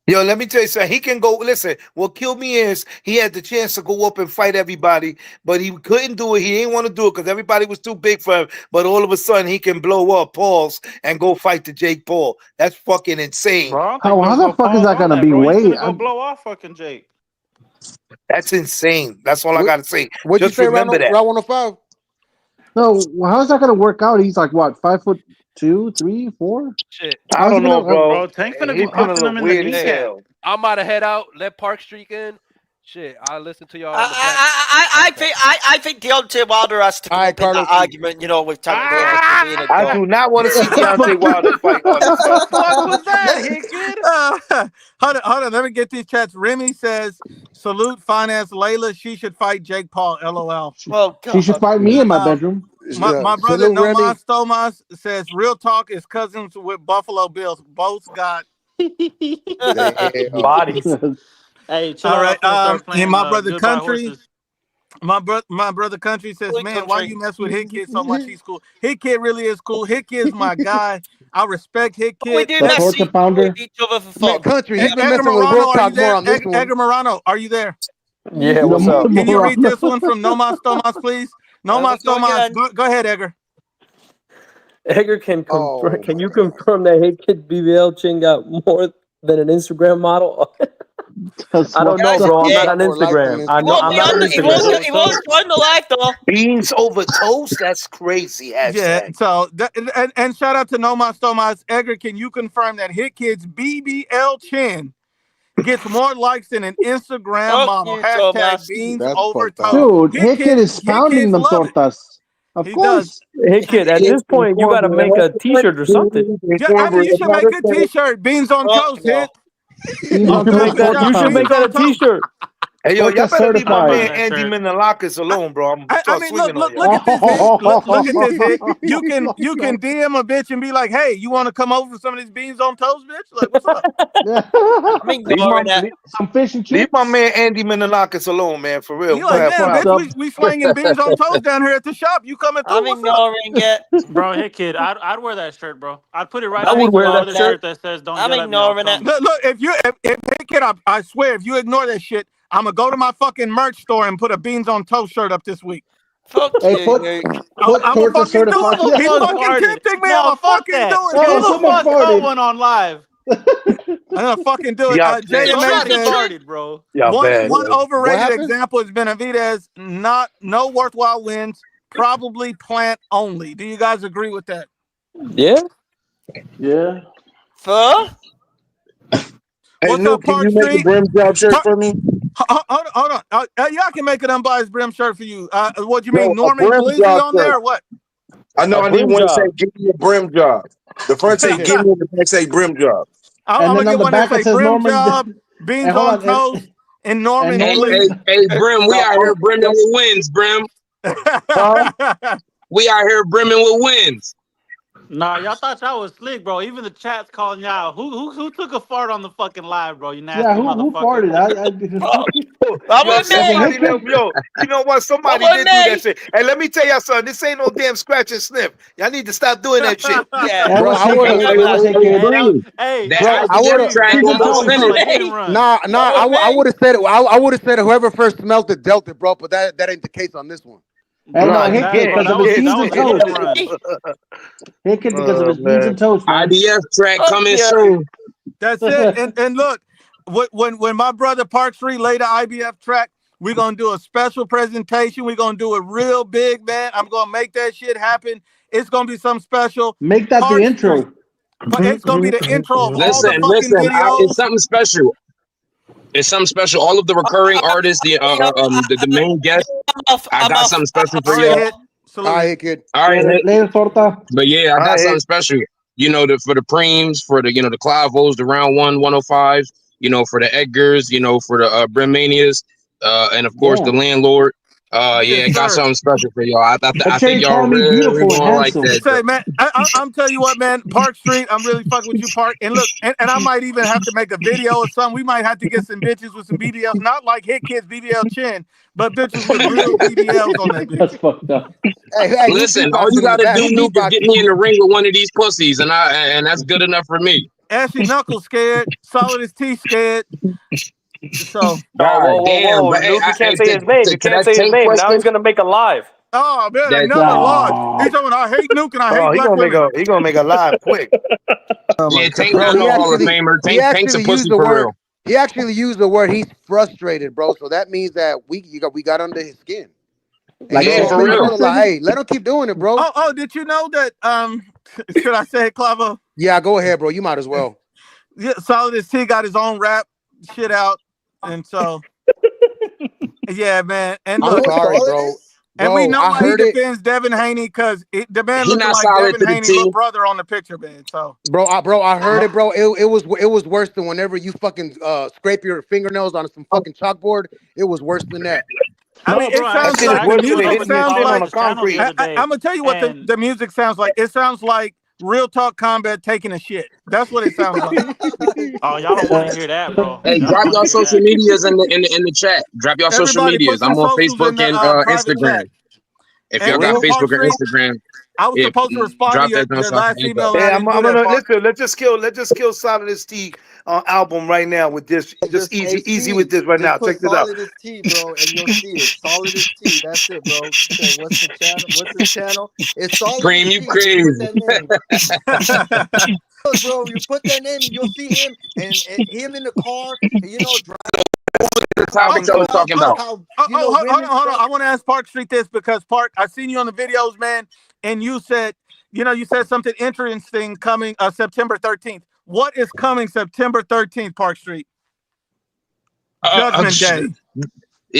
Yo, let me tell you something. He can go. Listen, what killed me is he had the chance to go up and fight everybody, but he couldn't do it. He didn't want to do it because everybody was too big for him. But all of a sudden, he can blow up Paul's and go fight the Jake Paul. That's fucking insane. Bro, how the fuck is that gonna be? Wait, go blow off fucking Jake. That's insane. That's all I gotta say. What'd you say, remember that. Round 105? No, how is that gonna work out? He's like what, 5'2", 3, 4? Shit. I don't know, bro. Tank finna be punching him in the kneecap. I'm about to head out. Let Park Street in. Shit, I'll listen to y'all. I think Deontay Wilder has to come up in that argument, with Tank Davis being a I do not want to see Deontay Wilder fight. What the fuck was that, Hold on, let me get these chats. Remy says, salute finance Layla. She should fight Jake Paul. LOL. Well, she should fight me in my bedroom. My brother Nomas Thomas says, real talk is cousins with Buffalo Bills. Both got bodies. Hey, chill all right. playing, my brother Country. Horses. My brother Country says, man, why you mess with Hit Kid so much? He's cool. Hit Kid really is cool. Hit Kid's my guy. I respect Hit Kid. We do mess with each other for fun. Country, he's been messing with Real Talk more on this one. Edgar Morano, are you there? Yeah, what's up? Can you read this one from Nomas Thomas, please? Nomas Thomas, go ahead, Edgar. Edgar, can you confirm that Hit Kid BBL chin got more than an Instagram model? I don't know, bro. I'm not on Instagram. I'm not on Instagram. He won't join the live, though. Beans over toast? That's crazy. Yeah, so, and shout out to Nomas Thomas. Edgar, can you confirm that Hit Kid's BBL chin gets more likes than an Instagram model? Hashtag Beans over toast. Dude, Hit Kid is pounding them tortas. Of course. Hey kid, at this point you gotta make a t-shirt or something. I mean, you should make a t-shirt. Beans on toast, Hit. You should make that a t-shirt. Hey, yo, y'all better leave my man Andy Menelakis alone, bro. Look at this, Hit. Look at this, Hit. You can DM a bitch and be like, hey, you want to come over for some of these beans on toast, bitch? Like, what's up? Some fish and chips. Leave my man Andy Menelakis alone, man, for real. You like, man, bitch, we slanging beans on toast down here at the shop. You coming through? I'm ignoring it. Bro, Hit Kid, I'd wear that shirt, bro. I'd put it right I would wear that shirt that says don't I'm ignoring it. Look, if Hit Kid, I swear, if you ignore that shit, I'm gonna go to my fucking merch store and put a Beans on Toast shirt up this week. Fuck you. I'm a fucking do it. He's fucking tempting me. I'm a fucking do it. Who the fuck got one on live? I'm gonna fucking do it. JMA started, bro. One overrated example is Benavidez. No worthwhile wins. Probably plant only. Do you guys agree with that? Yeah. Yeah. Hey, What's Nuke, up, can Park you make a Street? brim job shirt for me? Hold on. Yeah, I can make an unbiased brim shirt for you. What you No, mean, a Norman brim Glizzy job on shirt. there or what? I know A I need brim one say, job. give me a brim job. The front say, give me, and the back say brim job. I'm And gonna then on get the one that back it say says brim Norman. job, And beans hold on on, toast, and and Norman Norman. Hey, Brim, we No, out here brimming with wins, Brim. huh? Glizzy. We out here brimming with wins. Nah, y'all thought y'all was slick, bro. Even the chat's calling y'all. Who took a fart on the fucking live, bro? You Yeah, nasty who motherfucker. farted? I'm Yo, a somebody, name. you know what? I'm Somebody a did do name. that shit. Hey, let me tell y'all something. This ain't no damn scratch and sniff. Y'all need to stop doing that shit. Yeah. That Bro, was I Hey would have, Kid. That was Hey Hey, Kid. that was, Breathe. hey, That bro, hey, I would have. IBF track Breeze and almost Toast I'm sound a like finished. hit and name. run. Nah, I'm a I name. would have said, I would have said whoever first smelt it dealt it, bro. But that ain't the case on this one. And Bro, no, Nah, he Hey Kid can't. bro, because He of that his was can't beans that and was a say hit toast. and run. Hey Kid because of Oh his beans man. and toast, man. IBF track Fuck coming yeah. soon. That's it. And look, when my brother Park Street laid the IBF track, we're gonna do a special presentation. We're gonna do it real big, man. I'm gonna make that shit happen. It's gonna be some special. Make that the Park Street. intro. It's gonna be the intro of all the Listen, fucking it's videos. something special. It's something special. All of the recurring artists, the main guests. I I'm got off. something special All for right, y'all. hit. All Salute it. right, kid. All right, Later, hit. later, torta. But yeah, I got something special. You know, for the preems, for the the Clavos, the round 105s. You know, for the Edgars. You know, for the Brimmanias, and of course the Yeah. landlord. Yeah, Yes, I got sir. something special for y'all. I Make sure think you y'all call me really beautiful and gonna like handsome. that. Say, man, I'm telling you what, man. Park Street, I'm really fucking with you, Park. And look, and I might even have to make a video or something. We might have to get some bitches with some BBLs, not like Hit Kid's BBL chin, but bitches with real BBLs on that bitch. That's fucked up. Hey, you Listen, all you beatboxing in the gotta back. do, Who Nuke, is get beatboxing? me in the ring with one of these pussies, and that's good enough for me. Ashy Knuckles scared, Solid as T scared. So, Oh, God damn! whoa! But hey, Nuke, you can't hey, say his name. You to can't that say his tank name. Now question, he's gonna make a live. oh man, that another lodge. Aw. He's talking. I hate Nuke and I hate Oh, black women. he gonna make a live quick. Oh my yeah, god. Tank Bro, not no Hall of Famer. he Tank's a actually used pussy the for word. real. He actually used the word. He's frustrated, bro. So that means that we got under his skin. And Like he Yeah, told for me, real. like, hey, let him keep doing it, bro. Oh, did you know that? Should I say it, Clavo? Yeah, go ahead, bro. You might as well. Yeah, Solid as T got his own rap shit out, and so yeah, man. And I'm You know look, what sorry, solid bro. is? and we Bro, know I why he heard it. defends Devin Haney because the man He looking not like solid Devin to the Haney little T. brother on the picture, man. So Bro, I heard it, bro. It was worse than whenever you fucking scrape your fingernails on some fucking chalkboard. It was worse than that. I mean, No, bro, it I That sounds actually, shit I is like the worse actually than went music over hitting to your sounds chin on like. the Solid's channel the concrete. other day, I'm gonna tell you what and the music sounds like. It sounds like Real Talk Combat taking a shit. That's what it sounds like. oh, y'all don't want to hear that, bro. Hey, Y'all don't drop want to y'all hear social that. medias in the chat. Drop y'all social Everybody medias. put I'm your on socials Facebook in and the private Instagram. chat. If y'all got And Will? Facebook Park or Street, Instagram, I was if supposed to respond to drop that down your so I can last link up. email. And I Yeah, didn't do I'm that, gonna Park. let's just kill Solid as T album right now with this. Just Hey easy with T, this right just now. put Check this out. solid as T, bro, and you'll see it. Solid as T. That's it, bro. You say what's the channel? What's his channel? It's solid as Cream, you T. Just put crazy. that name. Look, bro, you put that name and you'll see him and him in the car, and, The topic Oh, y'all driving was oh, around. talking oh, Look about. how hold on, women hold on. stuff. I want to ask Park Street this because Park, I seen you on the videos, man, and you said, you said something interesting coming September 13th. What is coming September 13th, Park Street? Judgment Day.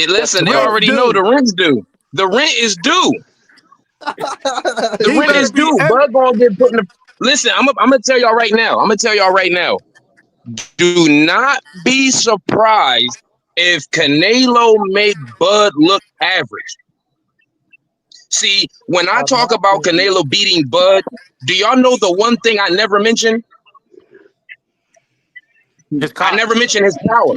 Listen, they Rent's already know due. the rent's due. The rent is due. The He rent better is be due. Bud gonna get put in the. Listen, I'm gonna tell y'all right now. I'm gonna tell y'all right now. Do not be surprised if Canelo make Bud look average. See, when I talk about Canelo beating Bud, do y'all know the one thing I never mentioned? His I cock. never mentioned his power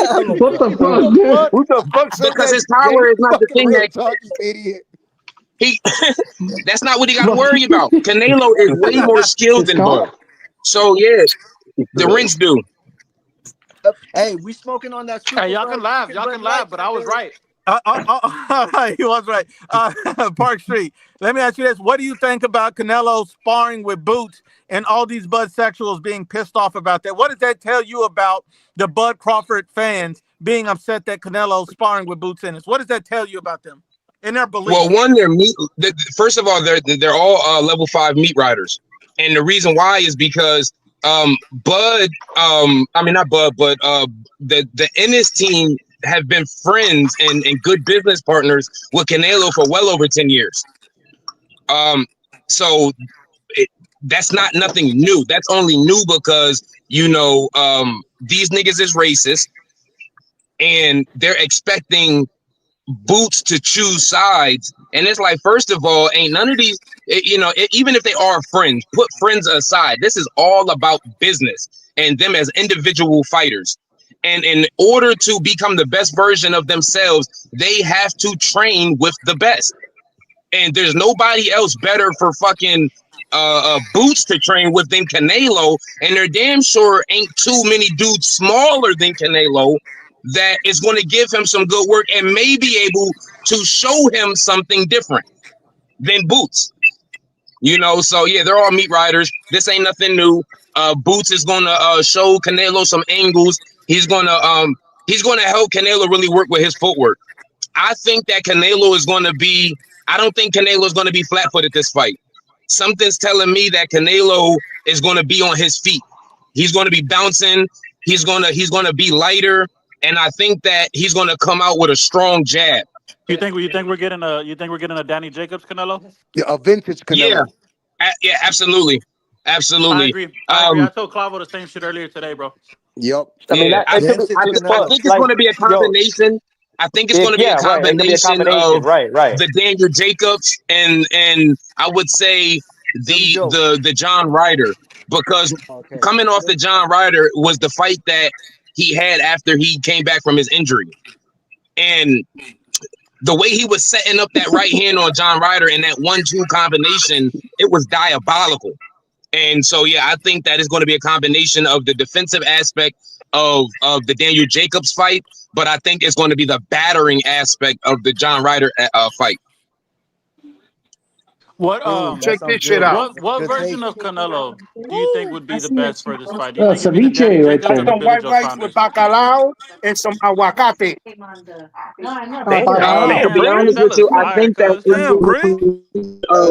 Oh my What god. the Who fuck, the dude? fuck? Who the fuck said because that? his Yeah, power you is not the fucking thing real that talk, you idiot. he. That's not what he got to worry about. Canelo is way more skilled His than Bud. cock? So yeah, the rent's due. Hey, we smoking on that Hey, super y'all can fried laugh. chicken Y'all Bud can Light laugh, but I was today. right. He was right. Park Street. Let me ask you this: what do you think about Canelo sparring with Boots and all these Budsexuals being pissed off about that? What does that tell you about the Bud Crawford fans being upset that Canelo's sparring with Boots Ennis? What does that tell you about them and their Well, belief? one, they're meat. First of all, they're all level 5 meat riders, and the reason why is because Bud, I mean not Bud, but the Ennis team have been friends and good business partners with Canelo for well over 10 years. So that's not nothing new. That's only new because these niggas is racist and they're expecting Boots to choose sides. And it's like, first of all, ain't none of these, even if they are friends, put friends aside. This is all about business and them as individual fighters. And in order to become the best version of themselves, they have to train with the best. And there's nobody else better for fucking Boots to train with than Canelo. And there damn sure ain't too many dudes smaller than Canelo that is going to give him some good work and may be able to show him something different than Boots. So yeah, they're all meat riders. This ain't nothing new. Boots is going to show Canelo some angles. He's going to help Canelo really work with his footwork. I think that Canelo is going to be. I don't think Canelo is going to be flat-footed this fight. Something's telling me that Canelo is going to be on his feet. He's going to be bouncing. He's going to be lighter, and I think that he's going to come out with a strong jab. You think we're getting a Danny Jacobs Canelo? Yeah, a vintage Canelo. Yeah, absolutely. I agree. I told Clavo the same shit earlier today, bro. Yep. I think it's going to be a combination. I think it's going to be a combination of the Daniel Jacobs and I would say the John Ryder, because coming off the John Ryder was the fight that he had after he came back from his injury, and the way he was setting up that right hand on John Ryder and that 1-2 combination, it was diabolical. And so yeah, I think that is going to be a combination of the defensive aspect of the Daniel Jacobs fight, but I think it's going to be the battering aspect of the John Ryder fight. What check this shit out. What version of Canelo do you think would be the best for this fight? Do you think ceviche right there. Some white rice with bacalao and some aguacate. To be honest with you, I think that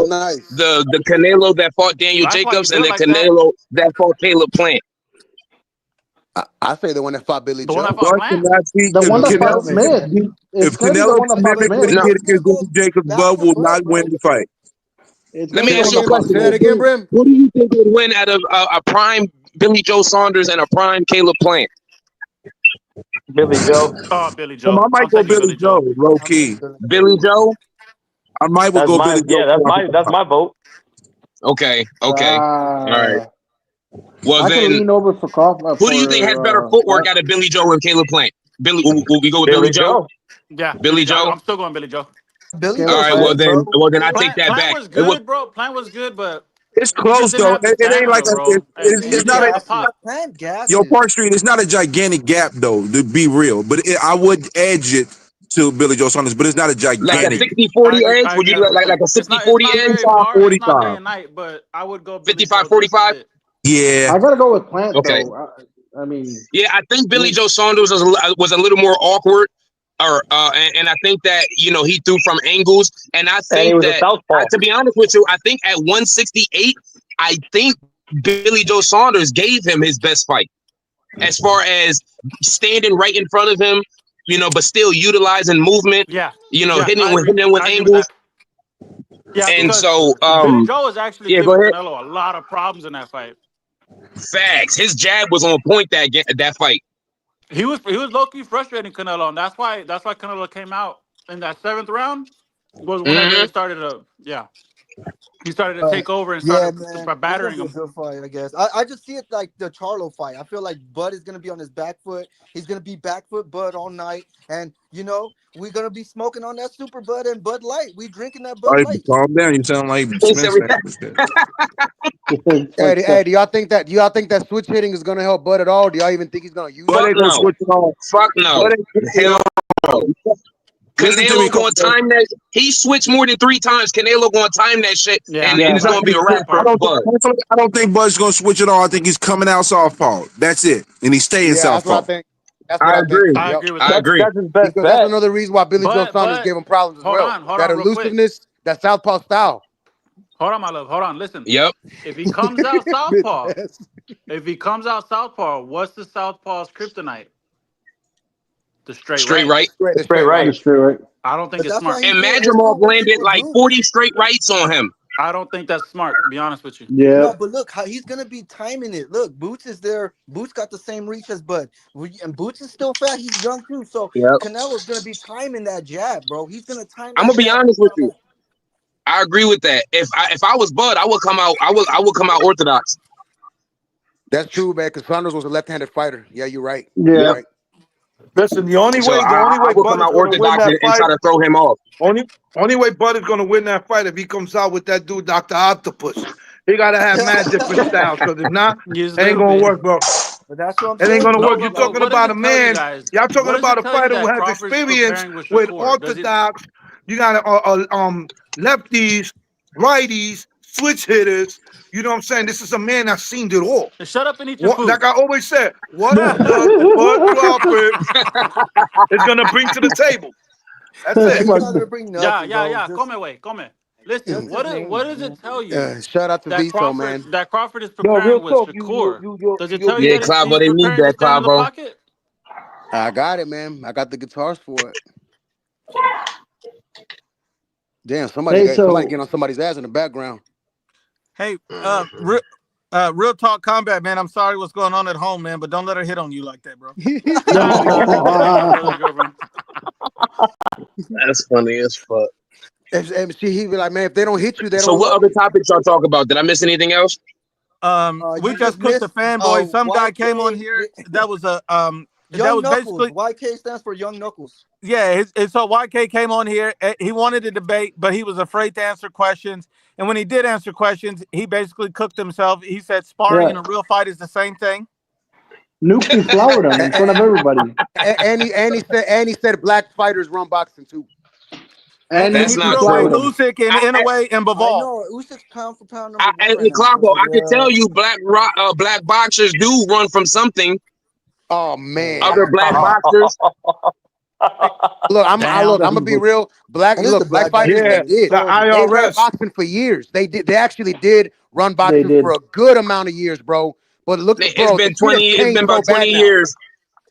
Nice. the Canelo that fought Daniel Jacobs and the Canelo that fought Caleb Plant. I say the one that fought Billy Joe. The one that fought Smith. If Canelo Smith against Jacobs, Bud will not win the fight. Let me ask you a question. Say that again, Brim. Who do you think would win out of a prime Billy Joe Saunders and a prime Caleb Plant? Billy Joe. Oh, Billy Joe. I might go Billy Joe, low key. Billy Joe? I might go Billy Joe. Yeah, that's my vote. Okay. All right. Well, I then, can lean over for Crawford. Who do you think has better footwork out of Billy Joe and Caleb Plant? Will we go with Billy Joe? Yeah, Billy Joe. I'm still going Billy Joe. Billy All right, well then I take that Plant back. was good, bro. Plant was good, but it's close though. It ain't like it's not a Yo, Park Street. It's not a gigantic gap though. To be real, but I would edge it to Billy Joe Saunders, but it's not a gigantic. Like a 60-40 edge? Would you do like a 60-40 edge? 45. Night, but I would go 55-45. Yeah, I gotta go with Plant Okay. though. I mean, Yeah, I think Billy Joe Saunders was a little more awkward, and I think that he threw from angles, and I think that to be honest with you, I think at 168, I think Billy Joe Saunders gave him his best fight as far as standing right in front of him, but still utilizing movement. Hitting with angles. Yeah, and so Billy Joe was actually giving go ahead. Canelo a lot of problems in that fight. Facts. His jab was on point that fight. He was low key frustrating Canelo, and that's why Canelo came out in that 7th round. Was whenever he started to take over and started battering him. Good fight, I guess. I just see it like the Charlo fight. I feel like Bud is gonna be on his back foot. He's gonna be back foot Bud all night, and we're gonna be smoking on that Super Bud and Bud Light. We drinking that Bud Light. Calm down. You sound like Hey, do y'all think that switch hitting is gonna help Bud at all? Do y'all even think he's gonna use Fuck it? no. switch it on. Fuck no. Hell no. Canelo going to time that. He switched more than 3 times. Canelo going to time that shit, and it's going to be a wrap for Bud. I don't think Bud's going to switch it on. I think he's coming out southpaw. That's it, and he's staying southpaw. I agree. I agree. That's his best bet. That's another reason why Billy Joe Saunders gave him problems as well. That elusiveness, that southpaw style. Hold on, my love. Hold on. Listen. Yep. If he comes out southpaw, what's the southpaw's kryptonite? The straight right. Straight right. The straight right. I don't think But it's that's why smart. he's And doing. His Madrimov move is landed super like brutal. 40 straight rights on him. I don't think that's smart, to be honest with you. Yeah. No, but look how he's gonna be timing it. Look, Boots is there. Boots got the same reach as Bud, and Boots is still fat. He's young too, so Yep. Canelo's gonna be timing that jab, bro. He's gonna time. I'm that gonna be jab honest with you. right. I agree with that. If I was Bud, I would come out. I would come out orthodox. That's true, man. Because Saunders was a left-handed fighter. Yeah, you're right. Yeah. You're right. Listen, the only So way I would Bud come is out going to win orthodox that and try fight. to throw him off. Only way Bud is going to win that fight if he comes out with that dude, Dr. Octopus. He got to have mad different styles, because if not, it ain't going to work, bro. But that's what I'm It saying. ain't gonna No, work. but- You're but talking what does about it a tell you man. guys? Y'all talking What does about it a tell you fighter who that has Crawford's experience preparing with with Shakur? Does it- orthodox. You got lefties, righties, switch hitters. You know what I'm saying? This is a man that's seen it all. Shut up and eat your food. Like I always said, what Bud Crawford is gonna bring to the table. That's it. He's not gonna bring nothing, Yeah. bro. Come. Listen, Just what his name, does it tell you Shout out to that Vito, man. Crawford is No, real preparing with talk. Shakur? Does it tell you Yeah, that Clavo, he's they need preparing to that, stand in the Clavo. pocket? I got it, man. I got the guitars for it. Damn, somebody get on somebody's ass in the background. Hey, real talk combat, man. I'm sorry what's going on at home, man, but don't let her hit on you like that, bro. That's funny as fuck. And he be like, man, if they don't hit you, they So don't what love other you. topics y'all talk about? Did I miss anything else? We just cooked the fanboy. Some guy came on here that was a Young Knuckles. YK stands for Young Knuckles. Yeah, so YK came on here. He wanted to debate, but he was afraid to answer questions. And when he did answer questions, he basically cooked himself. He said sparring in a real fight is the same thing. Nuked and flowered him in front of everybody. And he said black fighters run boxing too. And that's he not threw away true. Usyk and Inouye and Bivol. I know Usyk's pound for pound number one right now. Clavo, I can tell you black boxers do run from something. Oh man, other black boxers. Look, I'm gonna be real. Black fighters, they ran boxing for years. They actually did run boxing for a good amount of years, bro. But look, bro, it's been 20. It's been about 20 years,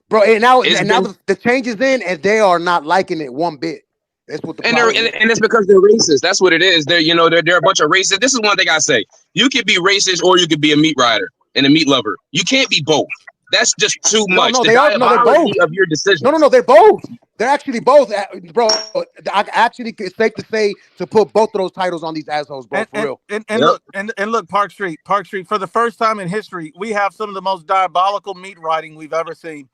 bro. And now the changes in, and they are not liking it one bit. That's what the problem is. And it's because they're racist. That's what it is. They're a bunch of racists. This is one thing I say: you could be racist or you could be a meat rider and a meat lover. You can't be both. That's just too much. No, they're both. Of your decision. No, they're both. They're actually both, bro. It's safe to say to put both of those titles on these assholes, bro. For real. And look, Park Street. For the first time in history, we have some of the most diabolical meat riding we've ever seen,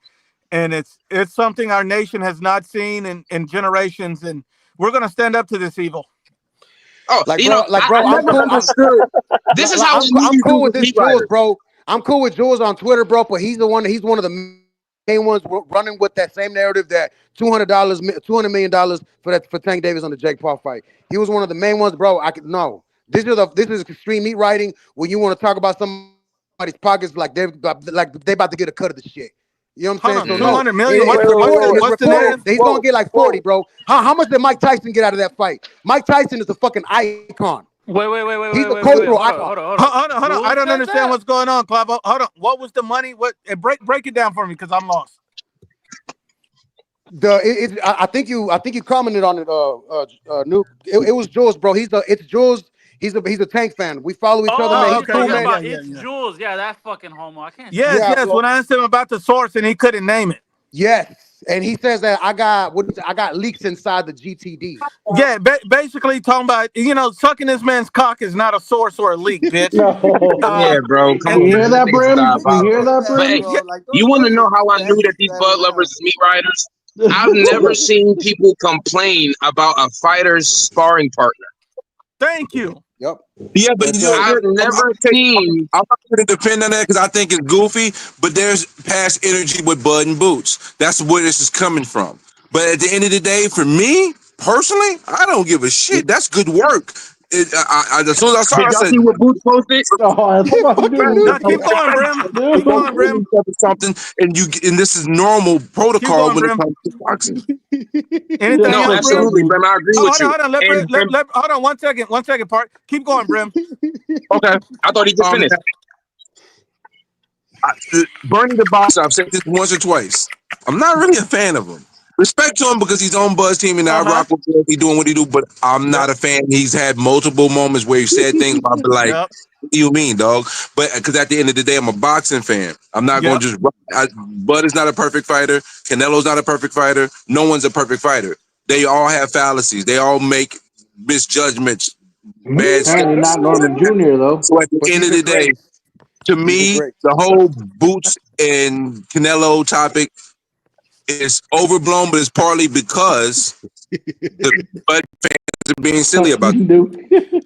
and it's something our nation has not seen in generations, and we're gonna stand up to this evil. Oh, bro, I'm cool. This is how I'm cool with this Jules, bro. I'm cool with Jules on Twitter, bro. But he's one of the main ones running with that same narrative that $200 million for Tank Davis on the Jake Paul fight. He was one of the main ones, bro. This is extreme meat riding when you want to talk about somebody's pockets like they about to get a cut of the shit. You know what I'm saying? So 200 million. What's the narrative? He's gonna get like 40, bro. How much did Mike Tyson get out of that fight? Mike Tyson is a fucking icon. Wait. He's a cultural icon. Hold on. I don't understand what's going on, Clavo. Hold on. What was the money? Break it down for me because I'm lost. I think you commented on it, Nuke. It was Jules, bro. It's Jules. He's a Tank fan. We follow each other, man. He's cool, man. It's Jules. Yeah, that fucking homo. I can't. Yes. When I asked him about the source and he couldn't name it. Yes. And he says that I got leaks inside the GTD. Yeah, basically talking about, sucking this man's cock is not a source or a leak, bitch. Yeah, bro. Come on. You hear that, Brim? You hear that, Brim? You want to know how I knew that these Bud lovers is meat riders? I've never seen people complain about a fighter's sparring partner. Thank you. Yep. Yeah, but I've never seen. I'm not going to depend on that because I think it's goofy. But there's past energy with Bud and Boots. That's where this is coming from. But at the end of the day, for me personally, I don't give a shit. That's good work. as soon as I saw it, Did I y'all said, see what Boots posted? Oh, that's fucking dude. No, keep going, Brim. Keep going, Brim. something, and this is normal Keep protocol going, when it Brim. comes to boxing. Anything No, else, Brim? absolutely, Brim. I agree with you. Hold on. Hold on 1 second. 1 second, part. Keep going, Brim. Okay, I thought he just finished. Bernie the Boxer, I've said this once or twice. I'm not really a fan of him. Respect to him because he's on Buzz team and I rock with him. He doing what he do, but I'm not a fan. He's had multiple moments where he said things where I've been like, what do you mean, dog? But because at the end of the day, I'm a boxing fan. I'm not going to just. Bud is not a perfect fighter. Canelo's not a perfect fighter. No one's a perfect fighter. They all have fallacies. They all make misjudgments. Bad Apparently not Norman Jr. though. So at the end of the day, to me, the whole Boots and Canelo topic is overblown, but it's partly because the Bud fans are being silly about it.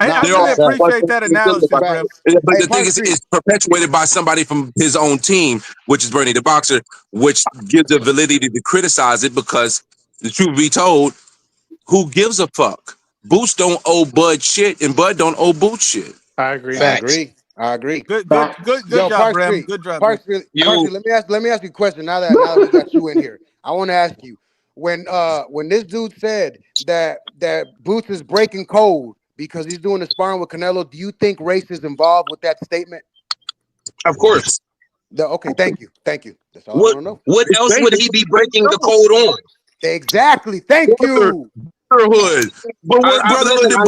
I really appreciate that analysis, Brim. But the thing is, it's perpetuated by somebody from his own team, which is Bernie the Boxer, which gives the validity to criticize it because the truth be told, who gives a fuck? Boots don't owe Bud shit, and Bud don't owe Boots shit. I agree. I agree. Good Yo, job, Brim. Good job. Parsley, let me ask you a question. Now that we got you in here, I want to ask you when this dude said that Boots is breaking code because he's doing the sparring with Canelo. Do you think race is involved with that statement? Of course. Okay, thank you. That's all I want to know. What else would he be breaking the code on? Exactly. Thank you. Brotherhood. But what brotherhood did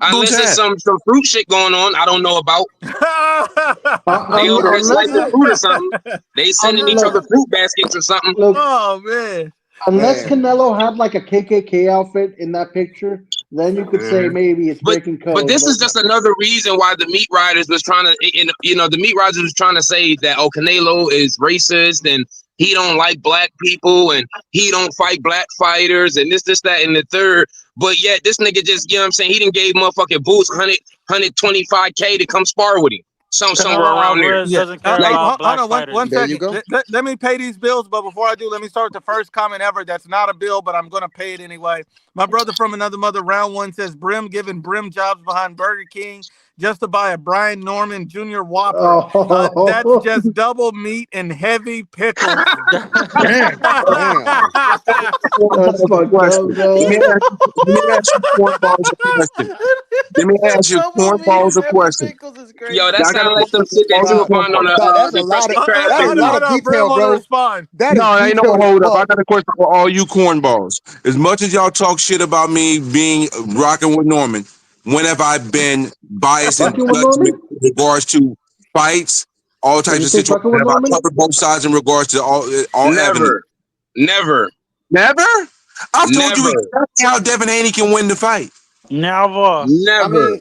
unless there's some fruit shit going on I don't know about. They over there slicing fruit or something. They sending each other fruit baskets or something. Oh man. Unless Canelo had like a KKK outfit in that picture, then you could say maybe it's breaking code. But this is just another reason why the meat riders was trying to, the meat riders was trying to say that Canelo is racist and he don't like black people and he don't fight black fighters and this, that, and the third. But yet this nigga just, he didn't gave motherfucking Boots 125K to come spar with him. Somewhere around there. Hold on 1 second. Let me pay these bills, but before I do, let me start with the first comment ever. That's not a bill, but I'm gonna pay it anyway. My brother from another mother, round one, says Brim giving Brim jobs behind Burger King just to buy a Brian Norman Jr. Whopper. That's just double meat and heavy pickles. That's fucked up, Let me ask you cornballs a question. Yo, that sounds like some shit that you would find on That's a lot of detail, bro. No, ain't no hold up. I got a question for all you cornballs. As much as y'all talk shit about me being rocking with Norman, when have I been biased in judgment in regards to fights, all types of situations? Have I covered both sides in regards to all avenues? Never. I've told you exactly how Devin Haney can win the fight. Never.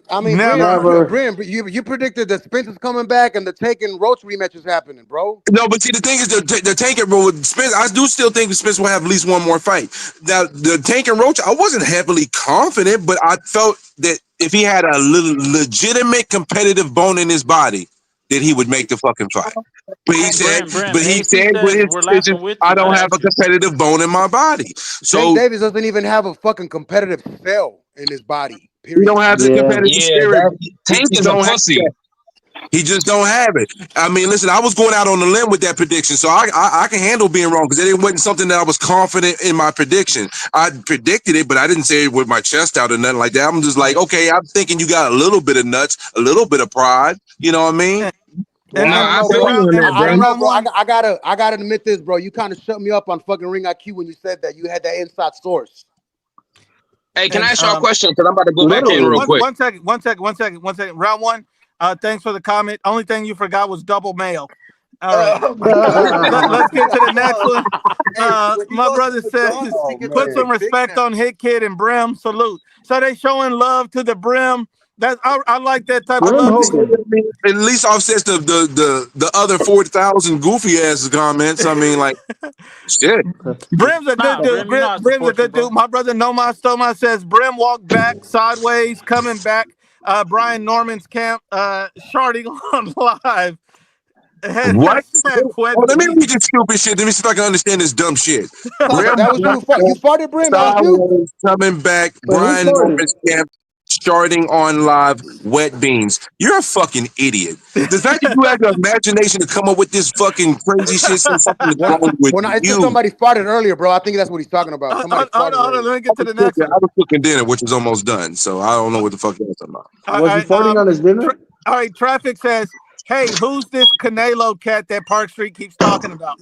I mean, never. Brim, you predicted that Spencer's coming back and the Tank and Roach rematch is happening, bro. No, but see, the thing is, the Tank and Roach, Spence, I do still think Spence will have at least one more fight. Now, the Tank and Roach, I wasn't heavily confident, but I felt that if he had a little legitimate competitive bone in his body, that he would make the fucking fight. But he said, with his decision, I don't have a competitive bone in my body. So Tank Davis doesn't even have a fucking competitive cell in his body. Period. He don't have the competitive spirit. Tank is a pussy. He just don't have it. I mean, listen, I was going out on a limb with that prediction, so I can handle being wrong because it wasn't something that I was confident in my prediction. I predicted it, but I didn't say it with my chest out or nothing like that. I'm just like, okay, I'm thinking you got a little bit of nuts, a little bit of pride. You know what I mean? I don't know, bro. I gotta admit this, bro. You kind of shut me up on fucking Ring IQ when you said that you had that inside source. Hey, can I ask y'all a question? Because I'm about to go back in real quick. One second. Round one. Thanks for the comment. Only thing you forgot was double mail. All right. Let's get to the next one. My brother says, put some respect on Hit Kid and Brim. Salute. So they showing love to the Brim. I like that type of love. At least offsets the other 4,000 goofy ass comments. I mean, like, shit. Brim's a good dude. Brim's a good dude. My brother Noma Stoma says Brim walked back sideways, coming back. Brian Norman's camp, sharding on live. What? Let me read this stupid shit. Let me see if I can understand this dumb shit. That was you. You farted, Brim. Coming back. Brian Norman's camp. sharding on live wet beans. You're a fucking idiot. The fact that you had the imagination to come up with this fucking crazy shit says something is wrong with It's just you. somebody farted earlier, bro. I think that's what he's talking about. Somebody farted Hold on, earlier. let me get to the next one. I was cooking dinner, which is almost done, so I don't know what the fuck you're talking about. Was he farting on his dinner? All right, Traffic says, hey, who's this Canelo cat that Park Street keeps talking about?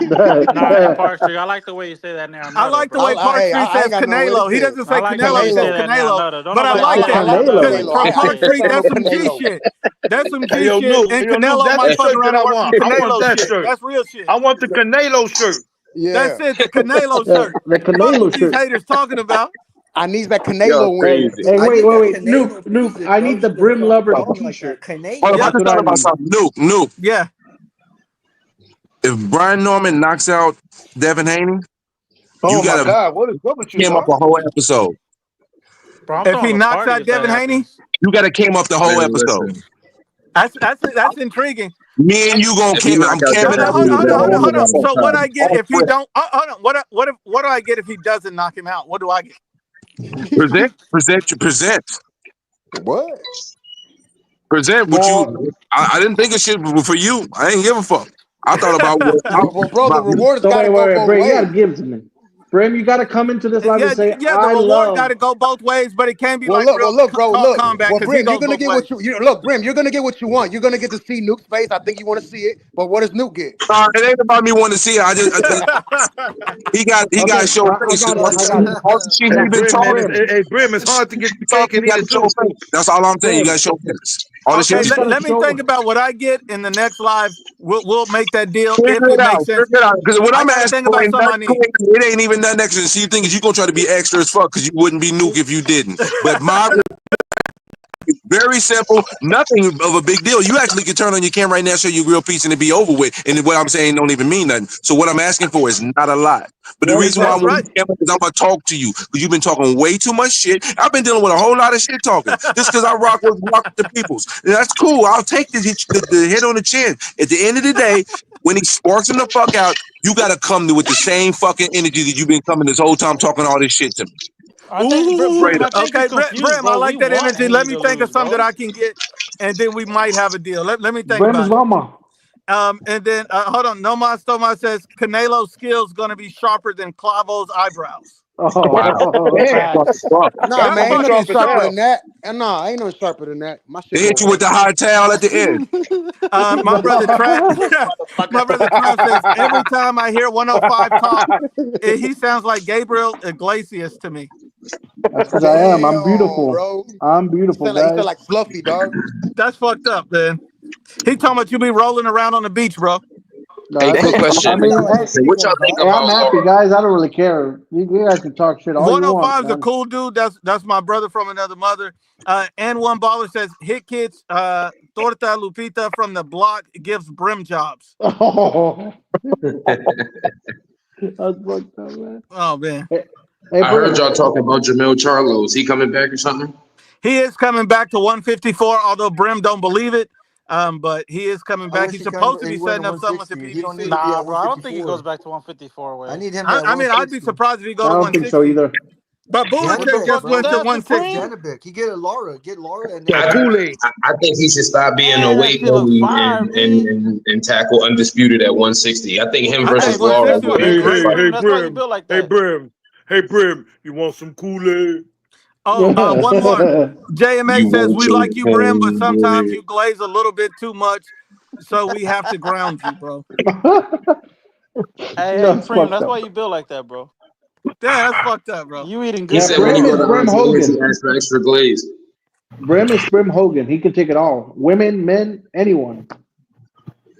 Nah, Park Street. I like the way you say that now. I like the way Park Street says Canelo. He doesn't say Canelo, he says Canelo. But I like that. Because from Park Street, that's some G shit. That's some G shit. Nuke, And Nuke, Canelo might that's the fuck shirt around that and I work want. some I want Canelo that shit. shirt. That's real shit. I want the Canelo shirt. Yeah. That's it, the Canelo shirt. The Canelo What shirt. these haters talking about? I need that Canelo win. Hey, wait. Nuke. I need the Brim Lover t-shirt. Hold on, I just thought about something. Nuke. Yeah. If Brian Norman knocks out Devin Haney, Oh you my gotta God, what was you came up a whole episode. Bro, If he knocks out Devin Haney, you gotta came up the whole episode. that's intriguing. Me and you gonna came. I'm camming out. Hold on. So what I get if he don't? Hold on. What do I get if he doesn't knock him out? What do I get? Present. What? Present what you. I didn't think it should be for you. I didn't give a fuck. I thought about what. Bro, the rewards So gotta go both Brim, ways. you gotta give to me. Brim, you gotta come into this live and say, the I reward love. got to go both ways, but it can't be Well, like look, real combat because Brim, he you're goes gonna both get ways. what look, Brim, you're gonna get what you want. You're gonna get to see Nuke's face. I think you want to see it. But what does Nuke get? It ain't about me wanting to see it. I just he got to show face. He been talking. Hey, Brim, it's hard to get the cake and eat it too. That's all I'm saying. You got to show face. All the Okay, shit. let me think about what I get in the next live. We'll make that deal Figure if it it out. makes sense. Because what I I'm gotta asking think for about ain't something I nothing. need. It ain't even nothing extra. So you think you gonna try to be extra as fuck because you wouldn't be Nuke if you didn't. But my very simple, nothing of a big deal. You actually can turn on your camera right now, show you real piece, and it be over with. And what I'm saying don't even mean nothing. So what I'm asking for is not a lot. But the reason why I'm on camera is I'm gonna talk to you because you've been talking way too much shit. I've been dealing with a whole lot of shit talking just because I rock with the peoples. And that's cool. I'll take the hit on the chin. At the end of the day, when he sparks him the fuck out, you gotta come with the same fucking energy that you've been coming this whole time talking all this shit to me. Brim, I bro. like We that want energy. Haney Let me to think of lose, something bro. that I can get, and then we might have a deal. Let me think Brim about is it. mama. And then hold on. Nomad Stoma says Canelo's skills gonna be sharper than Clavo's eyebrows. Oh, Nah, man, ain't nothing fucking sharper sharp. than that. And nah, ain't nothing sharper than that. My shit They hit go you with the high towel at the end. My brother Trav says every time I hear 105 talk, he sounds like Gabriel Iglesias to me. That's because I am. I'm Damn, beautiful. bro. I'm beautiful, He guys. sound like Fluffy, dog. That's fucked up, man. He talking about you be rolling around on the beach, bro. No, Hey, that's quick okay. question. I mean, So what y'all think hey, I'm about happy, guys. I don't really care. You guys can talk shit all you want. 105 is a Man. cool dude. That's my brother from another mother. And one baller says hit kids. Torta Lupita from the block gives Brim jobs. Oh, that's fucked up, man. Oh man. Hey, I heard y'all talking about Jamel Charlo. Is he coming back or something? He is coming back to 154, although Brim don't believe it. But he is coming back. He's supposed to be setting up something with the PBC. Nah, bro. I don't think he goes back to 154. Way. I need him. I mean, I'd be surprised if he go I to don't think so 160. either. But Budsexuals just went to 160. Janovic. He get Laura, and I think he should stop being a weight bully and tackle Undisputed at 160. I think him versus Laura would be a good fight. Hey Brim, you want some Kool-Aid? Oh, one more. JMA You says want we your like you, Brim, but sometimes homeboy. you glaze a little bit too much, so we have to ground you, bro. Hey, Preem, that's why you build like that, bro. Yeah, that's fucked up, bro. You eating He good. said when you go to Honduras, he asked for extra glaze. Brim is Brim Hogan. He can take it all. Women, men, anyone.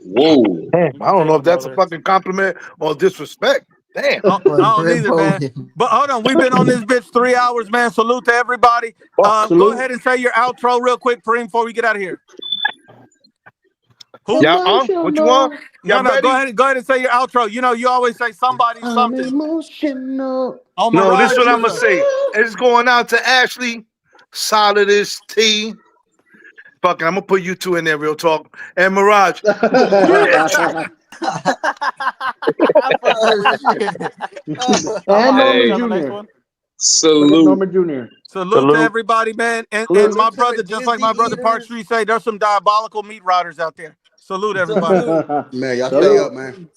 Whoa. Damn, I don't know if that's a fucking compliment or disrespect. Damn. I don't either, man. But hold on, we've been on this bitch 3 hours, man. Salute to everybody. Go ahead and say your outro real quick, Preem, before we get out of here. Who? Yeah, what you want? No, go ahead and say your outro. You know, you always say somebody something. Emotional. Oh my No, God, this is what I'm gonna say. It's going out to Ashley, Solidus T. Fucking, I'm gonna put you two in there, real talk. And Mirage. And Norman Jr. Salute. Norman Jr. Salute to everybody, man. And Salute my to brother, the just like Dizzy my brother Park Eaters. Street say, there's some diabolical meat routers out there. Salute everybody. Man, y'all stay Salute. up, man.